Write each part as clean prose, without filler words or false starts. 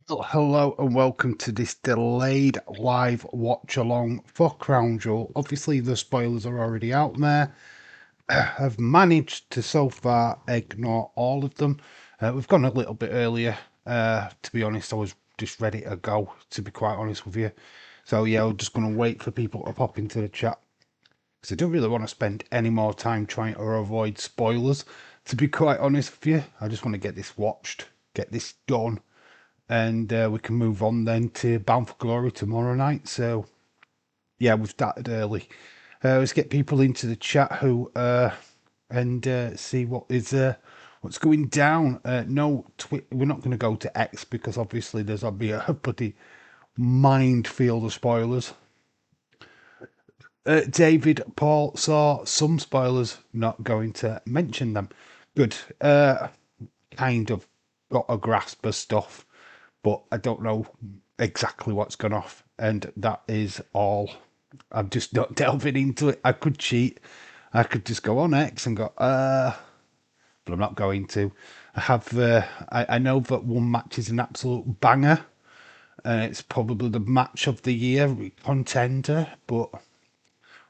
Well, hello and welcome to this delayed live watch along for Crown Jewel. Obviously, the spoilers are already out there. I've managed to so far ignore all of them. We've gone a little bit earlier. To be honest, I was just ready to go, to be quite honest with you. So, yeah, I'm just going to wait for people to pop into the chat because I don't really want to spend any more time trying to avoid spoilers, to be quite honest with you. I just want to get this watched, get this done, and we can move on then to Bound for Glory tomorrow night. So yeah, we've started early. Let's get people into the chat who and see what's going down. No, we're not going to go to X because obviously there's a be a bloody minefield of spoilers. David Paul saw some spoilers, not going to mention them. Good. Kind of got a grasp of stuff, but I don't know exactly what's gone off, and that is all. I'm just not delving into it. I could cheat. I could just go on X and go, but I'm not going to. I have. I know that one match is an absolute banger, and it's probably the match of the year contender. But I'll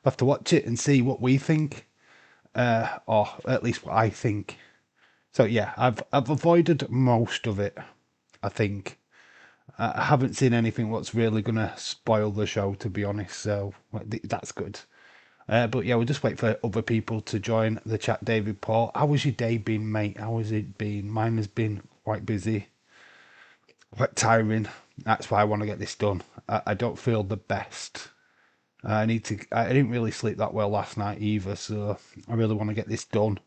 have to watch it and see what we think, or at least what I think. So yeah, I've avoided most of it, I think. I haven't seen anything what's really going to spoil the show, to be honest, so that's good. But yeah, we'll just wait for other people to join the chat. David Paul, how was your day been, mate? How has it been? Mine has been quite busy, quite tiring. That's why I want to get this done. I don't feel the best. I need to. I didn't really sleep that well last night either, so I really want to get this done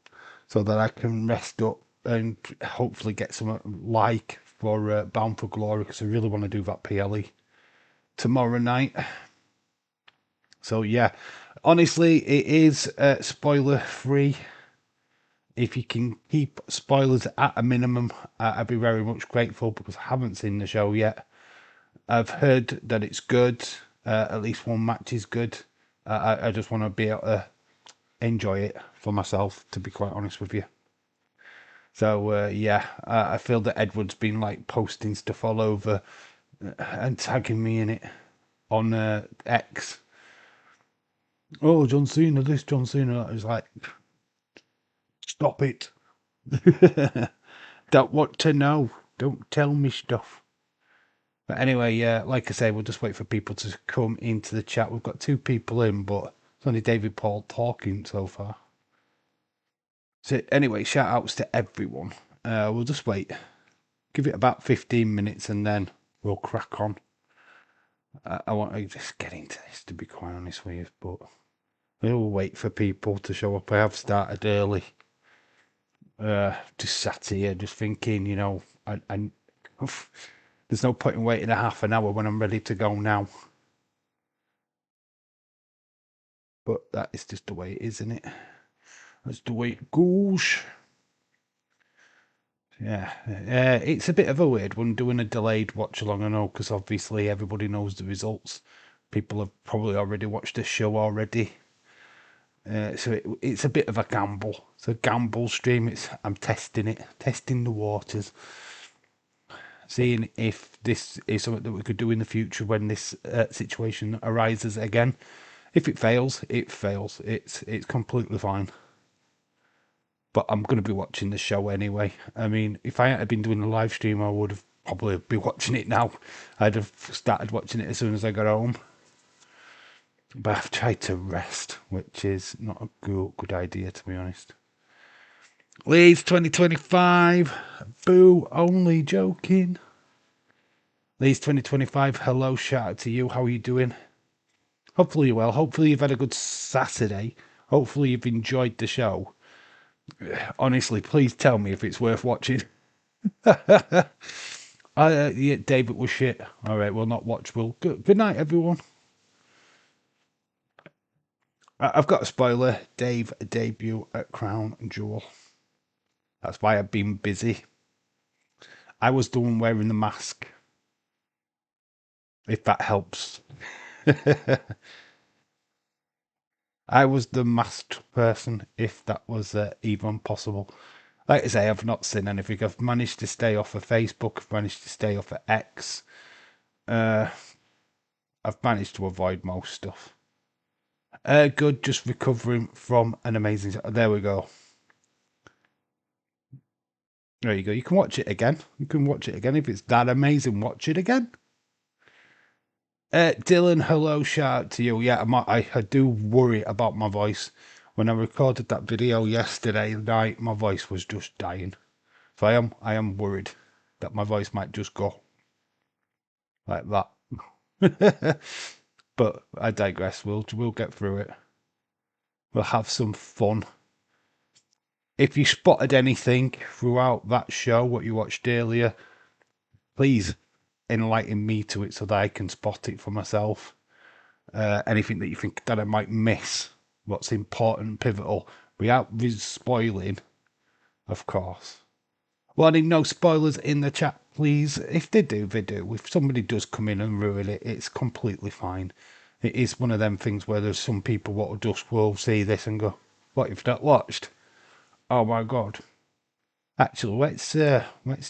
so that I can rest up and hopefully get some like for Bound for Glory, because I really want to do that PLE tomorrow night. So yeah, honestly, it is spoiler free. If you can keep spoilers at a minimum, I'd be very much grateful, because I haven't seen the show yet. I've heard that it's good. At least one match is good. I just want to be able to enjoy it for myself, to be quite honest with you. So yeah, I feel that Edward's been like posting stuff all over and tagging me in it on X. Oh, John Cena, this John Cena. I was like, stop it. Don't want to know. Don't tell me stuff. But anyway, yeah, like I say, we'll just wait for people to come into the chat. We've got 2 people in, but it's only David Paul talking so far. So anyway, shout outs to everyone. We'll just wait. Give it about 15 minutes and then we'll crack on. I want to just get into this, to be quite honest with you, but we'll wait for people to show up. I have started early. Just sat here, just thinking, there's no point in waiting a half an hour when I'm ready to go now. But that is just the way it is, isn't it? That's the way it goes. Yeah, it's a bit of a weird one doing a delayed watch along. I know, because obviously everybody knows the results. People have probably already watched the show already. So it's a bit of a gamble. It's a gamble stream. I'm testing it, testing the waters, seeing if this is something that we could do in the future when this situation arises again. If it fails, it fails. It's completely fine. But I'm going to be watching the show anyway. I mean, if I hadn't been doing a live stream, I would have probably be watching it now. I'd have started watching it as soon as I got home. But I've tried to rest, which is not a good idea, to be honest. Leeds 2025. Boo, only joking. Leeds 2025. Hello, shout out to you. How are you doing? Hopefully you're well. Hopefully you've had a good Saturday. Hopefully you've enjoyed the show. Honestly, please tell me if it's worth watching. Yeah, David was shit. All right, we'll not watch. Good night, everyone. I've got a spoiler. Dave debut at Crown Jewel. That's why I've been busy. I was the one wearing the mask. If that helps. I was the masked person, if that was even possible. Like I say, I've not seen anything. I've managed to stay off of Facebook. I've managed to stay off of X. I've managed to avoid most stuff. Good, just recovering from an amazing. There we go. There you go. You can watch it again. You can watch it again if it's that amazing. Watch it again. Dylan, hello, shout out to you. Yeah, I do worry about my voice. When I recorded that video yesterday night, my voice was just dying. So I am worried that my voice might just go like that. But I digress. We'll get through it. We'll have some fun. If you spotted anything throughout that show, what you watched earlier, please enlighten me to it so that I can spot it for myself. Anything that you think that I might miss, what's important, pivotal, without spoiling, of course. Warning, no spoilers in the chat, please. If they do, they do. If somebody does come in and ruin it, it's completely fine. It is one of them things where there's some people what just will see this and go, "What, you've not watched? Oh my god!" Actually, let's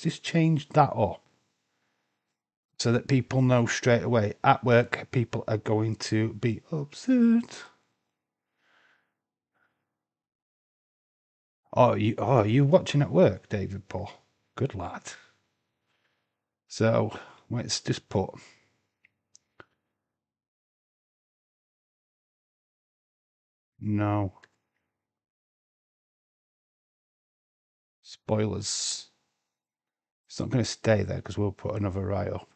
just change that up so that people know straight away. At work, people are going to be upset. Oh, you watching at work, David Paul? Good lad. So let's just put no spoilers. It's not going to stay there because we'll put another right up.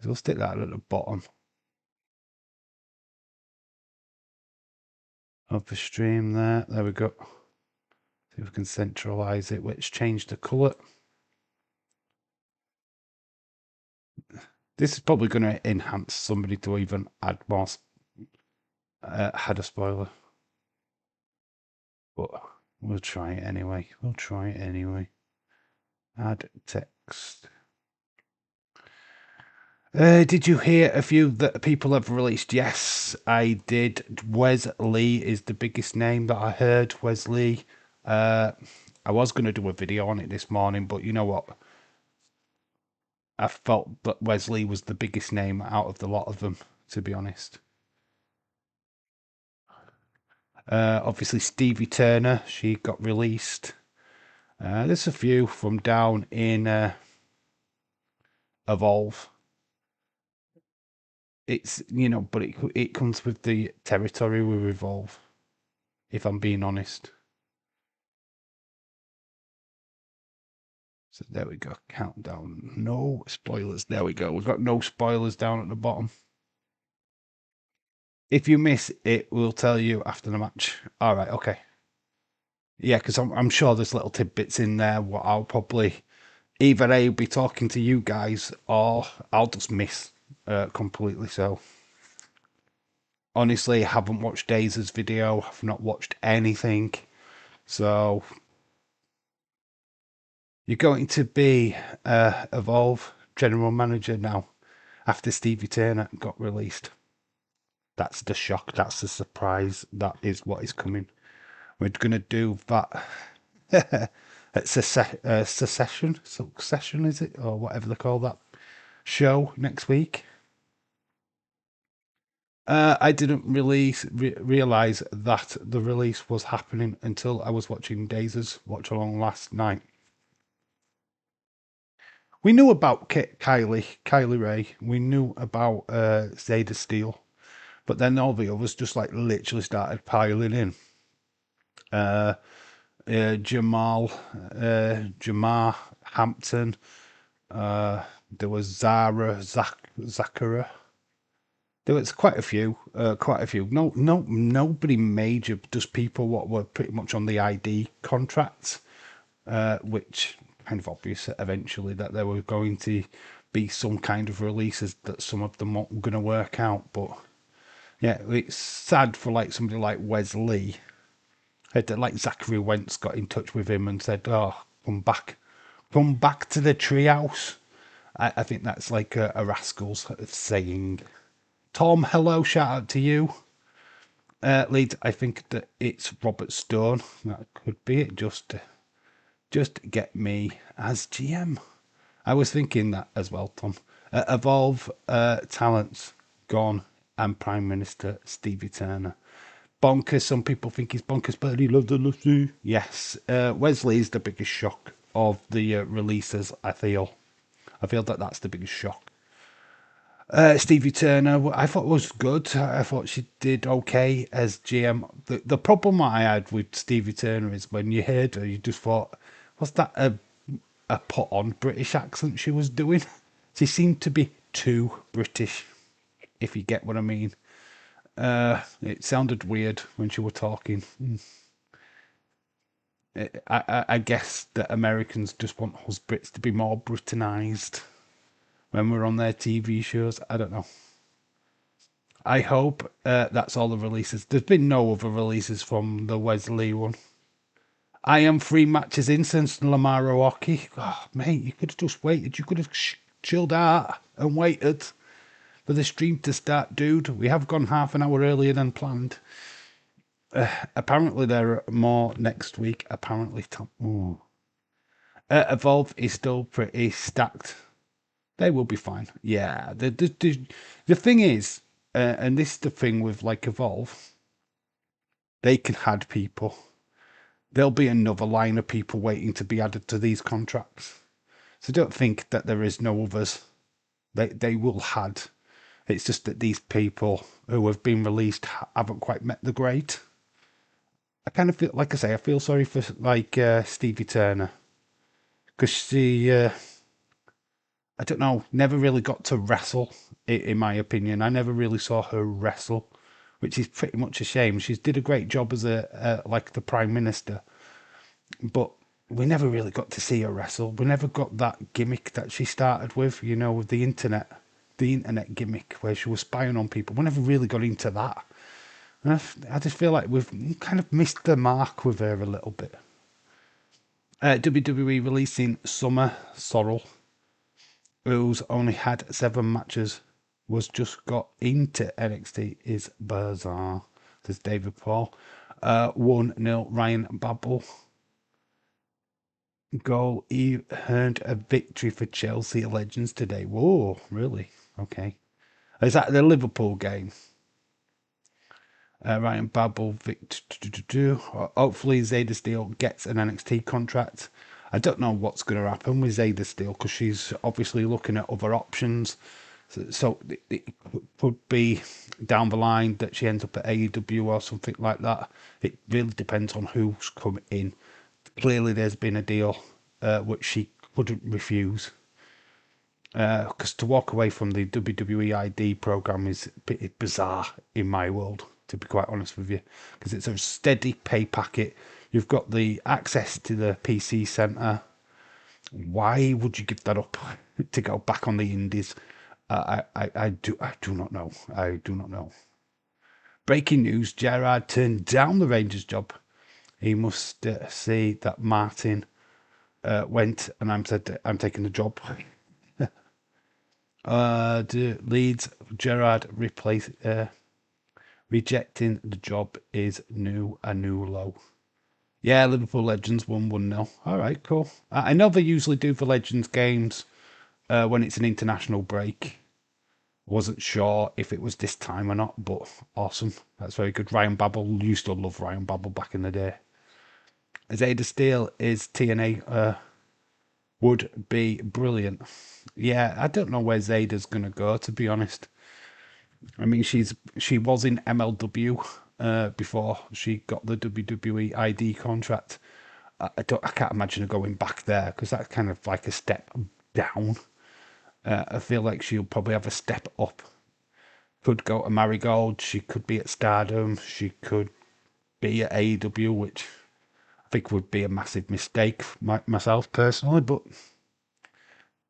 So we'll stick that at the bottom of the stream there. There we go. See if we can centralize it. Let's change the color. This is probably going to enhance somebody to even add more header spoiler. But we'll try it anyway. We'll try it anyway. Add text. Did you hear a few that people have released? Yes, I did. Wes Lee is the biggest name that I heard. Wes Lee. I was going to do a video on it this morning, but you know what? I felt that Wes Lee was the biggest name out of the lot of them, to be honest. Obviously, Stevie Turner, she got released. There's a few from down in Evolve. It's, but it comes with the territory with Evolve, if I'm being honest. So there we go. Countdown. No spoilers. There we go. We've got no spoilers down at the bottom. If you miss it, we'll tell you after the match. All right. Okay. Yeah, because I'm sure there's little tidbits in there. What I'll probably either A, be talking to you guys, or I'll just miss completely. So honestly, I haven't watched Daze's video. I've not watched anything. So you're going to be Evolve general manager now after Stevie Turner got released. That's the shock. That's the surprise. That is what is coming. We're going to do that. It's a succession, is it? Or whatever they call that show next week. I didn't realize that the release was happening until I was watching Daze's watch along last night. We knew about Kylie Ray. We knew about Zeta Steel, but then all the others just like literally started piling in. Jamar Hampton. There was Zachara. There was quite a few. Nobody major. Just people what were pretty much on the ID contracts, which kind of obvious eventually that there were going to be some kind of releases that some of them weren't going to work out. But yeah, it's sad for like somebody like Wes Lee. Like Zachary Wentz got in touch with him and said, "Oh, come back to the treehouse." I think that's like a Rascals saying. Tom, hello, shout out to you. Leeds, I think that it's Robert Stone. That could be it. Just get me as GM. I was thinking that as well, Tom. Evolve talents gone and Prime Minister Stevie Turner. Bonkers. Some people think he's bonkers, but he loves the Lucy. Yes. Wesley is the biggest shock of the releases. I feel that that's the biggest shock. Stevie Turner, I thought was good. I thought she did okay as GM. The problem I had with Stevie Turner is when you heard her, you just thought, was that a put on British accent she was doing? She seemed to be too British, if you get what I mean. It sounded weird when she was talking. I guess that Americans just want us Brits to be more Britannised when we're on their TV shows. I don't know. I hope that's all the releases. There's been no other releases from the Wesley one. I am 3 matches in since Lamar Hockey. Oh, mate, you could have just waited. You could have chilled out and waited for the stream to start, dude. We have gone half an hour earlier than planned. Apparently, there are more next week. Apparently, Tom. Evolve is still pretty stacked. They will be fine. Yeah. The thing is, and this is the thing with like Evolve, they can add people. There'll be another line of people waiting to be added to these contracts. So don't think that there is no others. They will add. It's just that these people who have been released haven't quite met the grade. I kind of feel, like I say, I feel sorry for like Stevie Turner because she, I don't know, never really got to wrestle. In my opinion, I never really saw her wrestle, which is pretty much a shame. She did a great job as a like the Prime Minister, but we never really got to see her wrestle. We never got that gimmick that she started with, with the internet gimmick where she was spying on people. We never really got into that. And I just feel like we've kind of missed the mark with her a little bit. WWE releasing Summer Sorrel, who's only had 7 matches, was just got into NXT, is bizarre, says David Paul. 1-0 Ryan Babel. Goal, he earned a victory for Chelsea Legends today. Whoa, really? Okay. Is that the Liverpool game? Ryan Babel, hopefully Zayda Steele gets an NXT contract. I don't know what's going to happen with Zayda Steele because she's obviously looking at other options. So it could be down the line that she ends up at AEW or something like that. It really depends on who's come in. Clearly, there's been a deal which she couldn't refuse. Because to walk away from the WWE ID program is a bit bizarre in my world, to be quite honest with you, because it's a steady pay packet. You've got the access to the PC Centre. Why would you give that up to go back on the indies? I do not know. I do not know. Breaking news: Gerard turned down the Rangers job. He must see that Martin went, and I'm taking the job. Leeds Gerard rejecting the job is a new low. Yeah, Liverpool Legends won 1-0. All right, cool. I know they usually do the Legends games when it's an international break. Wasn't sure if it was this time or not, but awesome. That's very good. Ryan Babel, used to love Ryan Babel back in the day. Zayda Steele is TNA would be brilliant. Yeah, I don't know where Zayda's going to go, to be honest. I mean, she was in MLW before she got the WWE ID contract. I can't imagine her going back there because that's kind of like a step down. I feel like she'll probably have a step up. Could go to Marigold. She could be at Stardom. She could be at AEW, which I think would be a massive mistake myself personally, but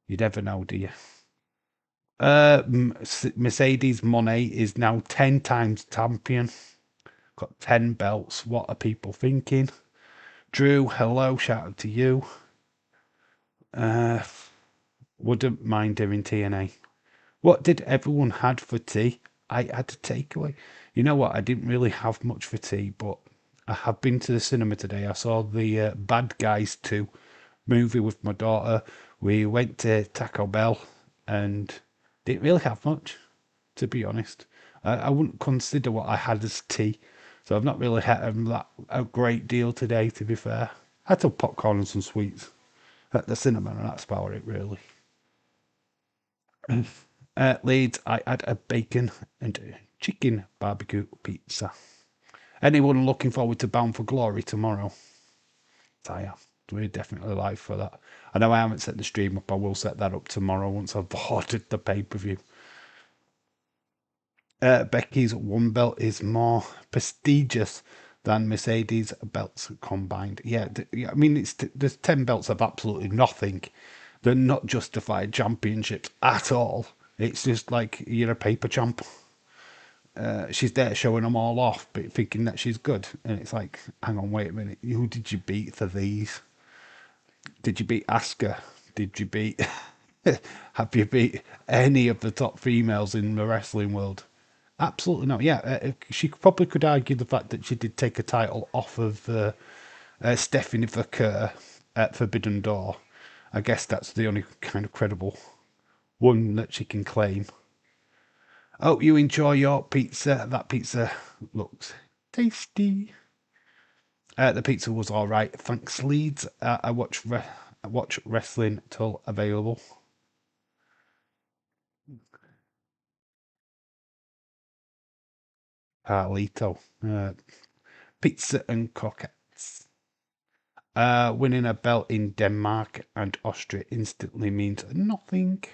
you never know, do you? Mercedes Monet is now 10 times champion. Got 10 belts. What are people thinking? Drew, hello, shout out to you. Wouldn't mind doing TNA. What did everyone had for tea? I had a takeaway. You know what? I didn't really have much for tea, but I have been to the cinema today. I saw the Bad Guys 2 movie with my daughter. We went to Taco Bell and didn't really have much, to be honest. I wouldn't consider what I had as tea, so I've not really had that a great deal today, to be fair. I had some popcorn and some sweets at the cinema, and that's about it, really. Leeds, I had a bacon and chicken barbecue pizza. Anyone looking forward to Bound for Glory tomorrow? I am. We're definitely live for that. I know I haven't set the stream up. I will set that up tomorrow once I've ordered the pay-per-view. Becky's one belt is more prestigious than Mercedes belts combined. Yeah, I mean, there's 10 belts of absolutely nothing. They're not justified championships at all. It's just like you're a paper champ. She's there showing them all off, but thinking that she's good. And it's like, hang on, wait a minute. Who did you beat for these? Did you beat Asuka? Did you beat? Have you beat any of the top females in the wrestling world? Absolutely not. Yeah, she probably could argue the fact that she did take a title off of Stephanie Kerr at Forbidden Door. I guess that's the only kind of credible one that she can claim. Hope you enjoy your pizza. That pizza looks tasty. The pizza was all right. Thanks, Leeds. I watch wrestling till available. Carlito. Pizza and croquettes. Winning a belt in Denmark and Austria instantly means nothing.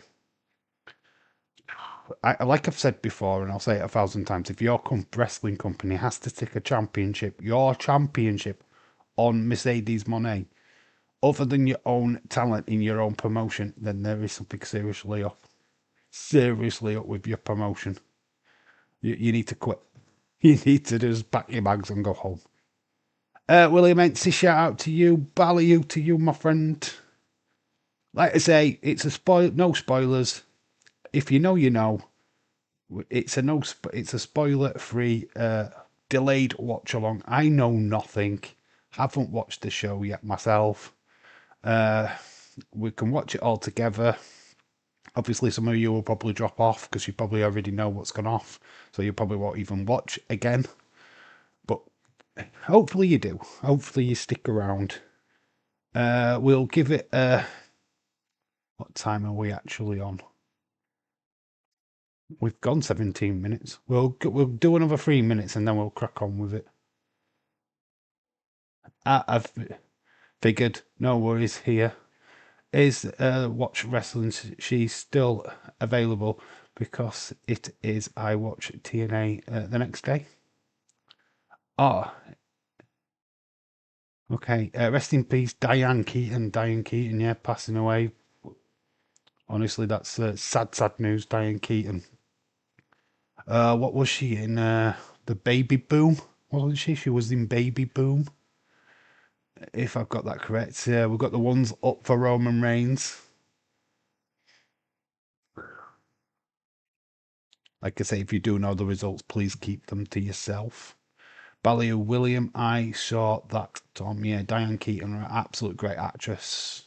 Like I've said before, and I'll say it 1,000 times, if your wrestling company has to stick a championship, your championship, on Mercedes Moné, other than your own talent in your own promotion, then there is something seriously off. Seriously up with your promotion. You need to quit. You need to just pack your bags and go home. William Ency, shout out to you. Bally to you, my friend. Like I say, it's no spoilers. If you know, you know. It's a spoiler free delayed watch along. I know nothing. Haven't watched the show yet myself. We can watch it all together. Obviously, some of you will probably drop off because you probably already know what's gone off, so you probably won't even watch again. But hopefully you do. Hopefully you stick around. We'll give it. What time are we actually on? We've gone 17 minutes. We'll do another 3 minutes and then we'll crack on with it. I've figured. No worries here. Is Watch Wrestling. She's still available because it is I Watch TNA the next day. Oh, okay. Rest in peace, Diane Keaton. Diane Keaton, yeah, passing away. Honestly, that's sad news. Diane Keaton. What was she in? The Baby Boom, wasn't she? She was in Baby Boom, if I've got that correct. We've got the ones up for Roman Reigns. Like I say, if you do know the results, please keep them to yourself. Balliol William, I saw that Tom. Yeah, Diane Keaton, an absolute great actress.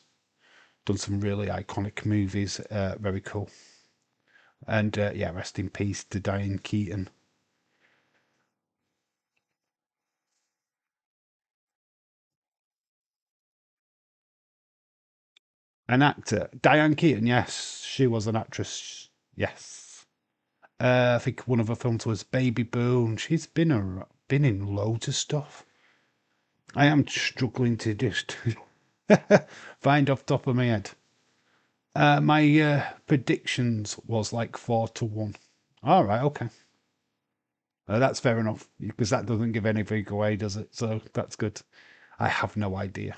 Done some really iconic movies. Very cool. And yeah, rest in peace to Diane Keaton. An actor. Diane Keaton, yes. She was an actress. Yes. I think one of her films was Baby Boom. She's been in loads of stuff. I am struggling to just find off the top of my head. My predictions was like 4-1. All right, okay. That's fair enough because that doesn't give anything away, does it? So that's good. I have no idea.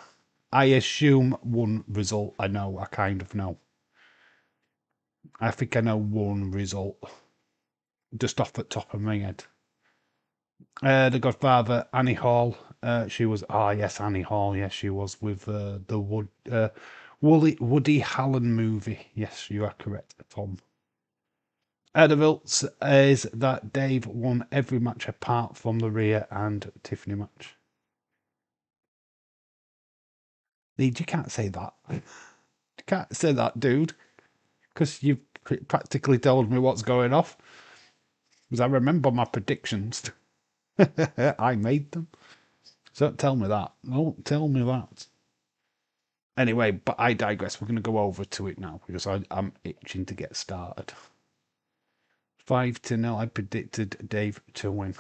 I assume one result. I know. I kind of know. I think I know one result just off the top of my head. The Godfather, Annie Hall. She was. Ah, yes, Annie Hall. Yes, she was with the Woody Allen movie. Yes, you are correct, Tom. The results is that Dave won every match apart from the Rhea and Tiffany match. Lead, you can't say that. You can't say that, dude, because you've practically told me what's going off. Because I remember my predictions. I made them. So don't tell me that. Don't tell me that. Anyway, but I digress. We're going to go over to it now because I'm itching to get started. 5-0. I predicted Dave to win.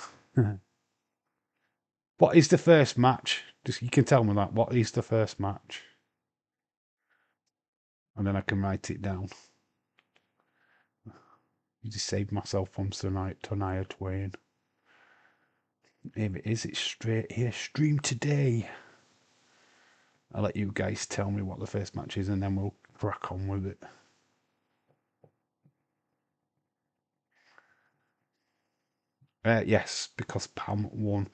What is the first match? Just you can tell me that. What is the first match? And then I can write it down. You just saved myself from Tania Twain. Here it is. It's straight here. Stream today. I'll let you guys tell me what the first match is, and then we'll crack on with it. Yes, because Pam won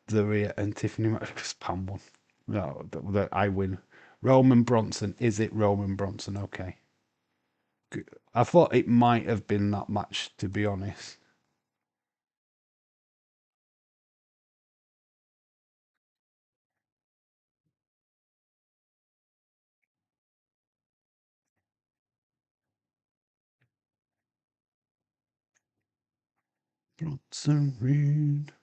the Rhea and Tiffany match. Because Pam won. No, I win. Roman Bronson. Is it Roman Bronson? Okay. I thought it might have been that match, to be honest. Bronson Reed.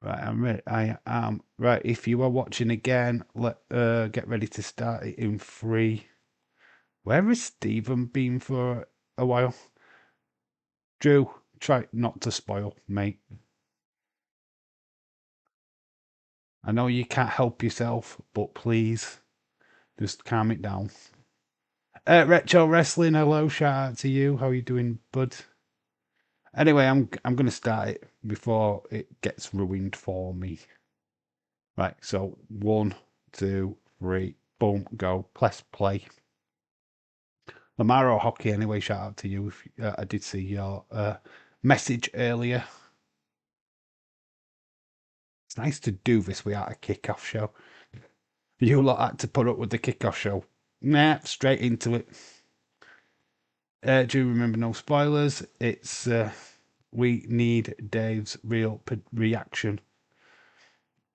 Right, I'm ready. I am right. If you are watching again, get ready to start it in 3. Where has Stephen been for a while? Drew, try not to spoil, mate. I know you can't help yourself, but please, just calm it down. Retro Wrestling, hello, shout out to you. How you doing, bud? Anyway, I'm gonna start it before it gets ruined for me. Right, so 1, 2, 3, boom, go. Press play. Lamaro Hockey, anyway, shout out to you. If I did see your message earlier. It's nice to do this without a kickoff show. You lot had to put up with the kickoff show. Nah, straight into it. Do you remember no spoilers? It's we need Dave's real reaction.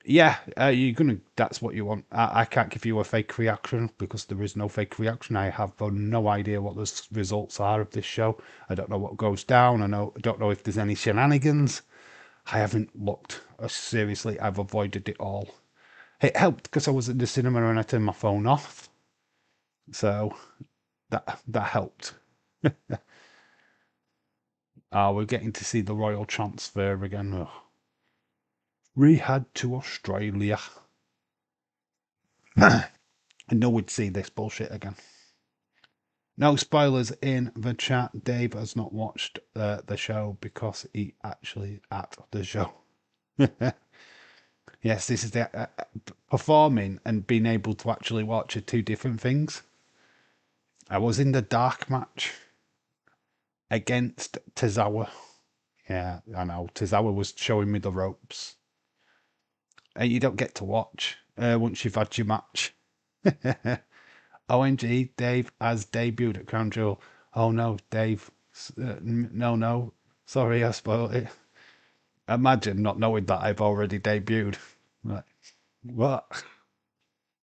Yeah, you're gonna. That's what you want. I can't give you a fake reaction because there is no fake reaction. I have no idea what the results are of this show. I don't know what goes down. I don't know if there's any shenanigans. I haven't looked. Seriously, I've avoided it all. It helped because I was at the cinema and I turned my phone off, so that helped. We're getting to see the royal transfer again. Ugh. Rehad to Australia. I know we'd see this bullshit again. No spoilers in the chat. Dave has not watched the show because he actually at the show. Yes, this is the performing and being able to actually watch are 2 different things. I was in the dark match against Tozawa. Yeah, I know. Tozawa was showing me the ropes. And you don't get to watch once you've had your match. OMG, Dave has debuted at Crown Jewel. Oh no, Dave. No. Sorry, I spoiled it. Imagine not knowing that I've already debuted. Like, what?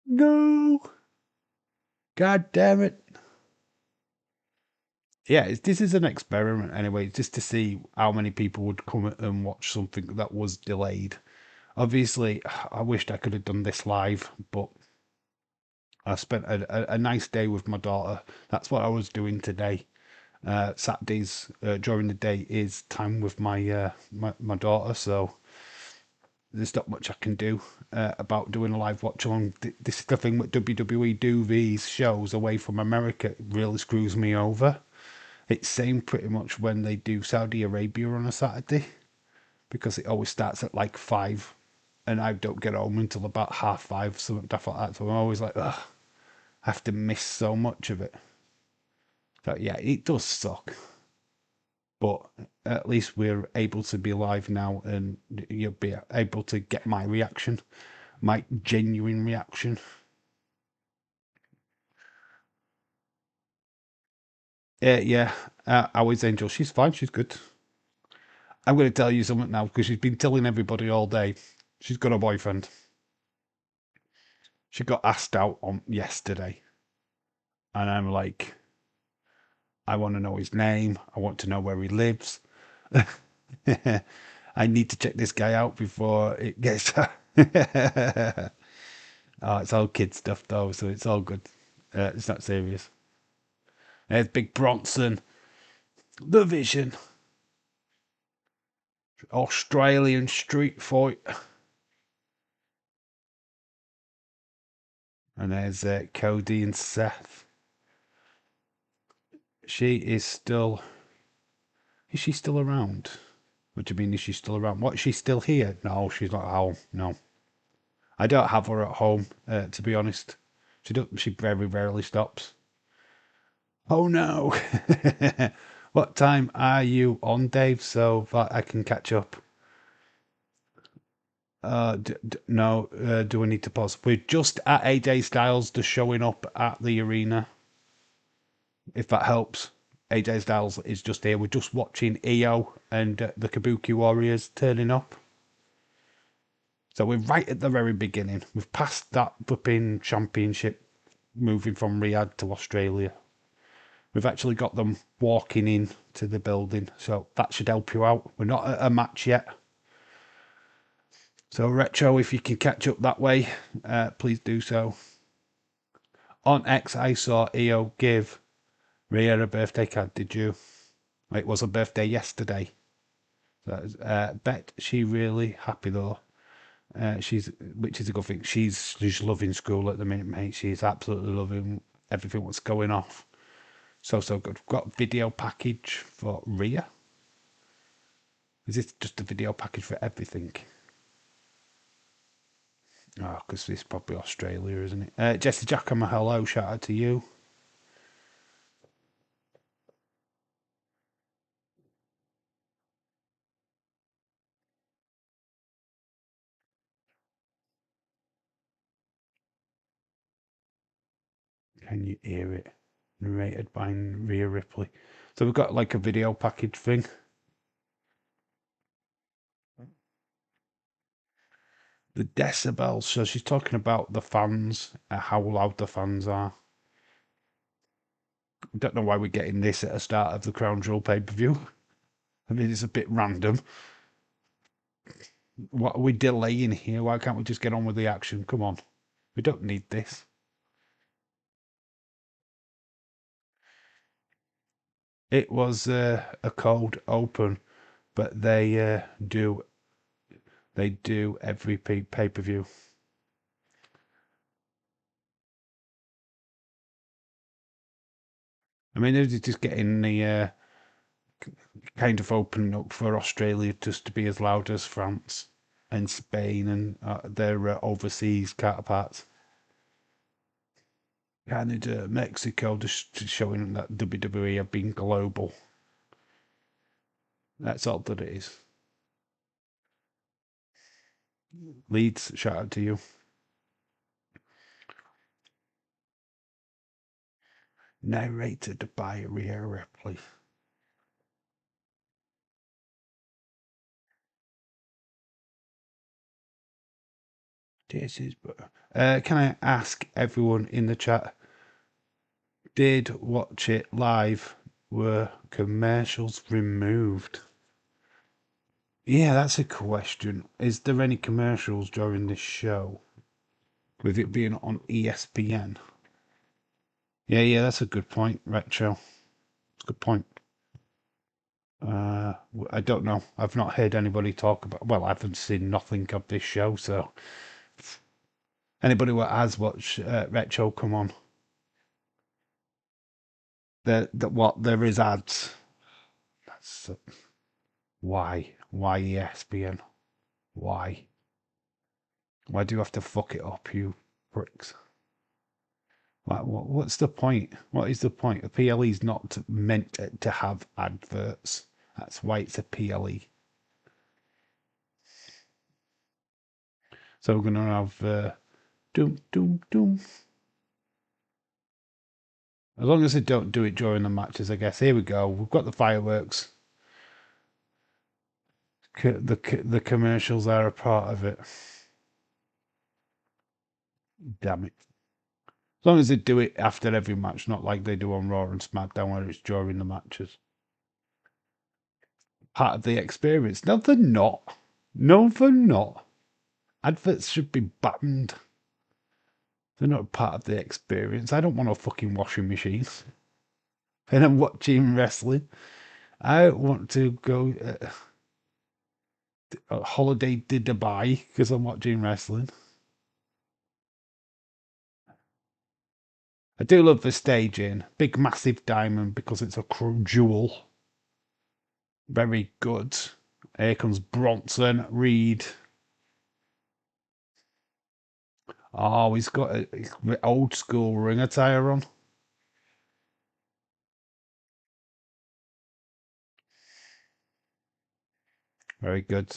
No. God damn it. Yeah, this is an experiment anyway, just to see how many people would come and watch something that was delayed. Obviously, I wished I could have done this live, but I spent a nice day with my daughter. That's what I was doing today. Saturdays during the day is time with my daughter, so there's not much I can do about doing a live watch along. This is the thing with WWE do these shows away from America. It really screws me over. It's same pretty much when they do Saudi Arabia on a Saturday because it always starts at like 5 and I don't get home until about 5:30, something like that. So I'm always like, ugh, I have to miss so much of it. So yeah, it does suck. But at least we're able to be live now and you'll be able to get my reaction, my genuine reaction. Yeah. How is Angel? She's fine. She's good. I'm going to tell you something now because she's been telling everybody all day. She's got a boyfriend. She got asked out on yesterday, and I'm like, I want to know his name. I want to know where he lives. I need to check this guy out before it gets. Oh, it's all kid stuff though, so it's all good. It's not serious. There's Big Bronson, the Vision, Australian street fight, and there's Cody and Seth. She is still. Is she still around? What do you mean? Is she still around? What? Is she still here? No, she's not at home. No, I don't have her at home. To be honest, she don't. She very rarely stops. Oh no! What time are you on, Dave? So that I can catch up. No. Do we need to pause? We're just at AJ Styles, just showing up at the arena. If that helps. AJ Styles is just here. We're just watching EO and the Kabuki Warriors turning up. So we're right at the very beginning. We've passed that flipping championship, moving from Riyadh to Australia. We've actually got them walking in to the building, so that should help you out. We're not at a match yet. So Retro, if you can catch up that way, please do so. On X, I saw EO give Rhea a birthday card, did you? It was a birthday yesterday. So, bet she really happy though. Which is a good thing. She's loving school at the minute, mate. She's absolutely loving everything what's going off. So good. We've got video package for Rhea. Is this just a video package for everything? Oh, because this is probably Australia, isn't it? Jesse Giacomo, hello. Shout out to you. Can you hear it? Narrated by Rhea Ripley. So we've got like a video package thing. The decibels. So she's talking about the fans, how loud the fans are. I don't know why we're getting this at the start of the Crown Jewel pay per view. I mean, it's a bit random. What are we delaying here? Why can't we just get on with the action? Come on. We don't need this. It was a cold open, but they do every pay per view. I mean, they're just getting the kind of opening up for Australia just to be as loud as France and Spain and their overseas counterparts. Canada, Mexico, just showing that WWE have been global. That's all that it is. Leeds, shout out to you. Narrated by Rhea Ripley. This is. Can I ask everyone in the chat? Did watch it live? Were commercials removed? Yeah, that's a question. Is there any commercials during this show? With it being on ESPN? Yeah, that's a good point, Retro. It's a good point. I don't know. I've not heard anybody talk about. Well, I haven't seen nothing of this show, so anybody who has watched Retro, come on. What there is ads. That's why ESPN? Why? Why do you have to fuck it up, you pricks? What's the point? What is the point? A PLE is not meant to have adverts. That's why it's a PLE. So we're gonna have doom doom doom. As long as they don't do it during the matches, I guess. Here we go. We've got the fireworks. The commercials are a part of it. Damn it. As long as they do it after every match, not like they do on Raw and SmackDown where it's during the matches. Part of the experience. No, they're not. No, they're not. Adverts should be banned. They're not part of the experience. I don't want a fucking washing machine. And I'm watching wrestling. I want to go a holiday to Dubai because I'm watching wrestling. I do love the staging. Big, massive diamond because it's a jewel. Very good. Here comes Bronson Reed. Oh, he's got a old school ring attire on. Very good.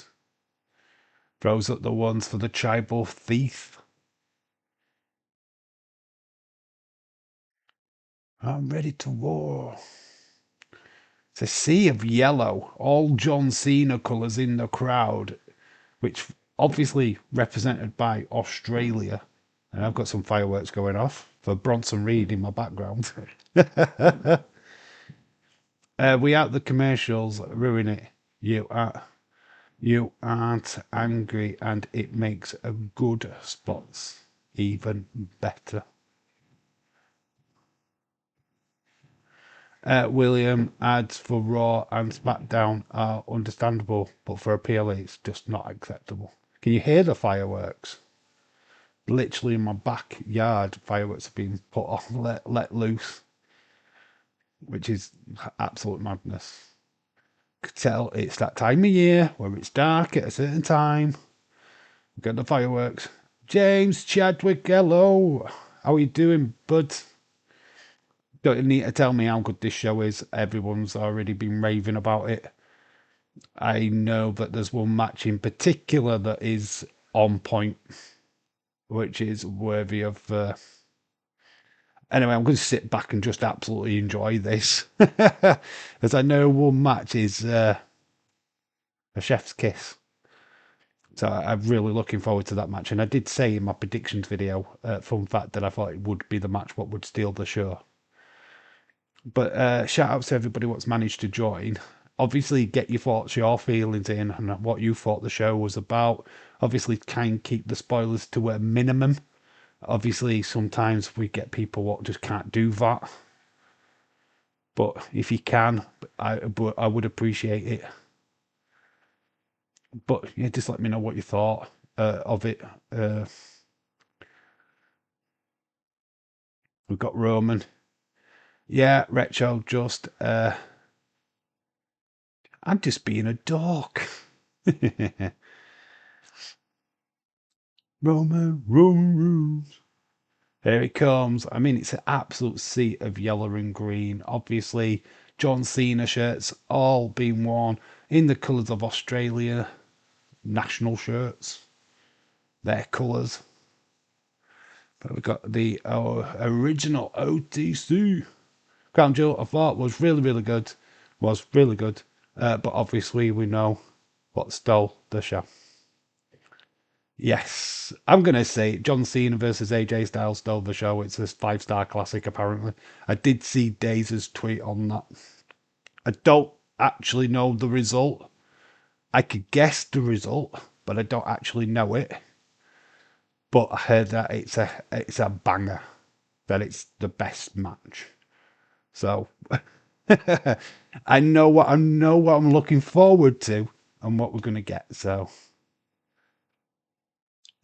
Throws up the ones for the tribal thief. I'm ready to war. It's a sea of yellow, all John Cena colours in the crowd, which obviously represented by Australia. And I've got some fireworks going off for Bronson Reed in my background. We out the commercials, ruin it. You aren't angry, and it makes a good spots even better. William ads for Raw and SmackDown are understandable, but for a PLE, it's just not acceptable. Can you hear the fireworks? Literally in my backyard, fireworks are being put off, let loose, which is absolute madness. Could tell it's that time of year where it's dark at a certain time. Get the fireworks. James Chadwick, hello. How are you doing, bud? Don't need to tell me how good this show is. Everyone's already been raving about it. I know that there's one match in particular that is on point, which is worthy of. Anyway, I'm going to sit back and just absolutely enjoy this, as I know one match is a chef's kiss. So I'm really looking forward to that match. And I did say in my predictions video, fun fact, that I thought it would be the match what would steal the show. But shout out to everybody what's managed to join. Obviously, get your thoughts, your feelings in, and what you thought the show was about. Obviously, kind keep the spoilers to a minimum. Obviously, sometimes we get people what just can't do that. But if you can, I would appreciate it. But yeah, just let me know what you thought of it. We've got Roman. Yeah, Retro, just I'm just being a dork. Roman rules. Here it comes. I mean, it's an absolute sea of yellow and green. Obviously, John Cena shirts all being worn in the colours of Australia. National shirts. Their colours. But we've got the original OTC. Crown Jewel, I thought was really, really good. Was really good. But obviously, we know what stole the show. Yes, I'm going to say John Cena versus AJ Styles stole the show. It's a 5-star classic, apparently. I did see Daze's tweet on that. I don't actually know the result. I could guess the result, but I don't actually know it. But I heard that it's a banger, that it's the best match. So I know what I'm looking forward to and what we're going to get. So.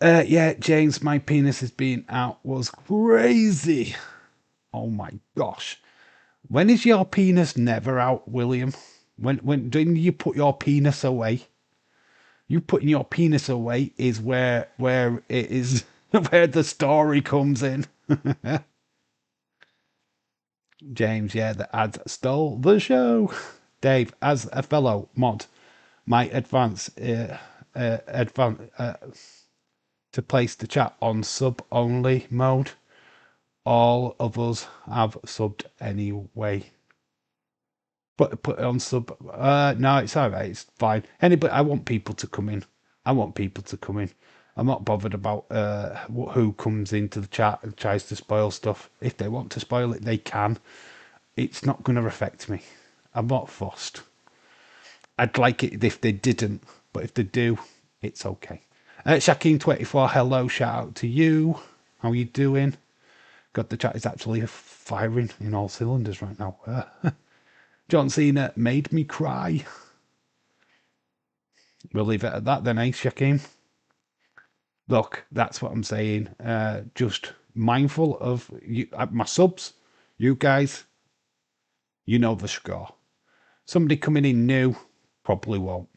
Yeah, James, my penis has been out was crazy. Oh my gosh. When is your penis never out, William? When didn't you put your penis away? You putting your penis away is where it is where the story comes in. James, yeah, the ads stole the show. Dave, as a fellow mod, my advance to place the chat on sub only mode. all of us have subbed anyway. Put it on sub. No, it's all right. It's fine. Anybody, I want people to come in. I want people to come in. I'm not bothered about who comes into the chat and tries to spoil stuff. If they want to spoil it, they can. It's not going to affect me. I'm not fussed. I'd like it if they didn't, but if they do, it's okay. Shaquem24, hello, shout out to you. How are you doing? God, the chat is actually firing in all cylinders right now. John Cena made me cry. We'll leave it at that then, eh, Shaquem? Look, that's what I'm saying. Just mindful of you, my subs, you guys, you know the score. Somebody coming in new probably won't.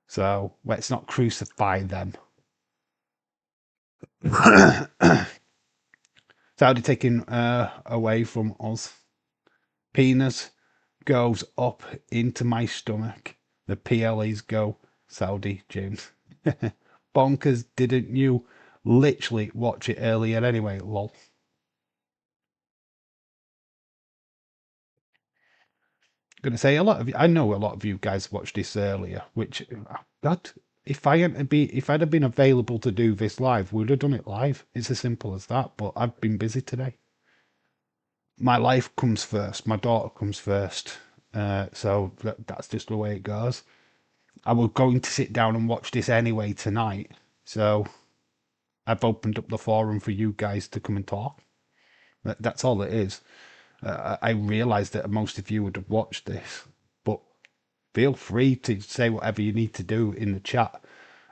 So let's not crucify them. Saudi taking away from us. Penis goes up into my stomach. The PLEs go Saudi, James. Bonkers, didn't you literally watch it earlier anyway? Lol. Gonna say a lot of you, I know a lot of you guys watched this earlier, which God, if I'd have been available to do this live, we'd have done it live. It's as simple as that. But I've been busy today. My life comes first. My daughter comes first. So that's just the way it goes. I was going to sit down and watch this anyway tonight. So I've opened up the forum for you guys to come and talk. That's all it is. I realise that most of you would have watched this, but feel free to say whatever you need to do in the chat.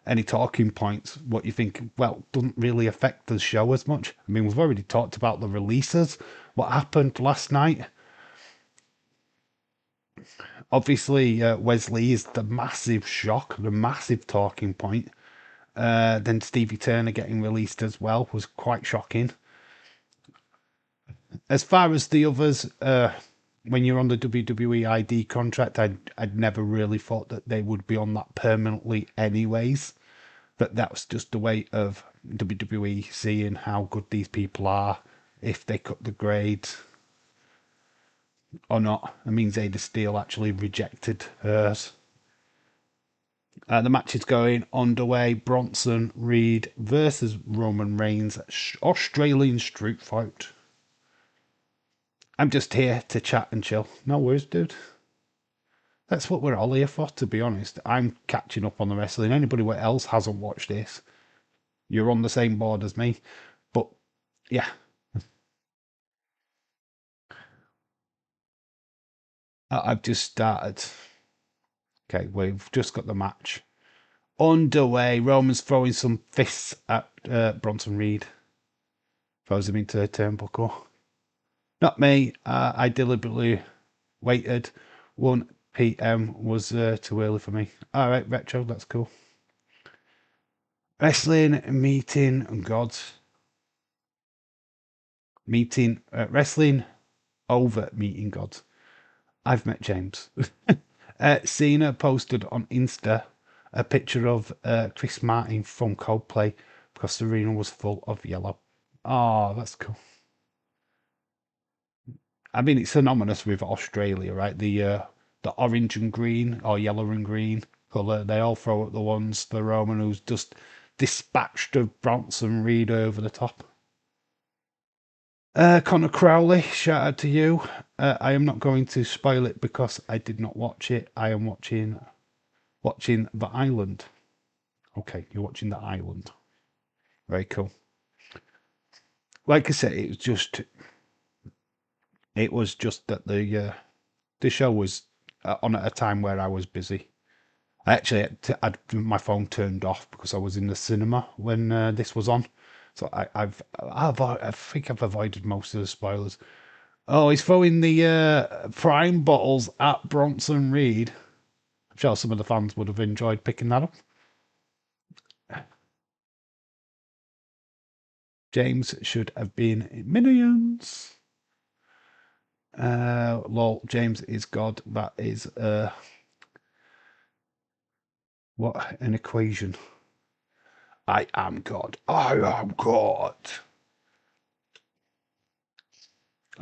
Any talking points, what you think, well, doesn't really affect the show as much. I mean, we've already talked about the releases, what happened last night. Obviously, Wesley is the massive shock, the massive talking point. Then Stevie Turner getting released as well was quite shocking. As far as the others, when you're on the WWE ID contract, I'd never really thought that they would be on that permanently anyways. But that's just the way of WWE seeing how good these people are, if they cut the grades or not. I mean, Zeta Steel actually rejected hers. The match is going underway. Bronson Reed versus Roman Reigns, Australian street fight. I'm just here to chat and chill. No worries, dude. That's what we're all here for, to be honest. I'm catching up on the wrestling. Anybody else hasn't watched this, you're on the same board as me. But yeah. I've just started. Okay, we've just got the match underway. Roman's throwing some fists at Bronson Reed. Throws him into a turnbuckle. Not me. I deliberately waited. 1 p.m. was too early for me. All right, retro, that's cool. Wrestling meeting gods. Wrestling over meeting gods. I've met James. Cena posted on Insta a picture of Chris Martin from Coldplay because the arena was full of yellow. Oh, that's cool. I mean, it's synonymous with Australia, right? The orange and green or yellow and green colour. They all throw up the ones for Roman, who's just dispatched of Bronson Reed over the top. Connor Crowley, shout out to you. I am not going to spoil it because I did not watch it. I am watching The Island. Okay, you're watching The Island. Very cool. Like I said, it was just that the show was on at a time where I was busy. I actually had my phone turned off because I was in the cinema when this was on. So I think I've avoided most of the spoilers. Oh, he's throwing the prime bottles at Bronson Reed. I'm sure some of the fans would have enjoyed picking that up. James should have been in Minions. Lol, James is God. That is what an equation. I am God. I am God.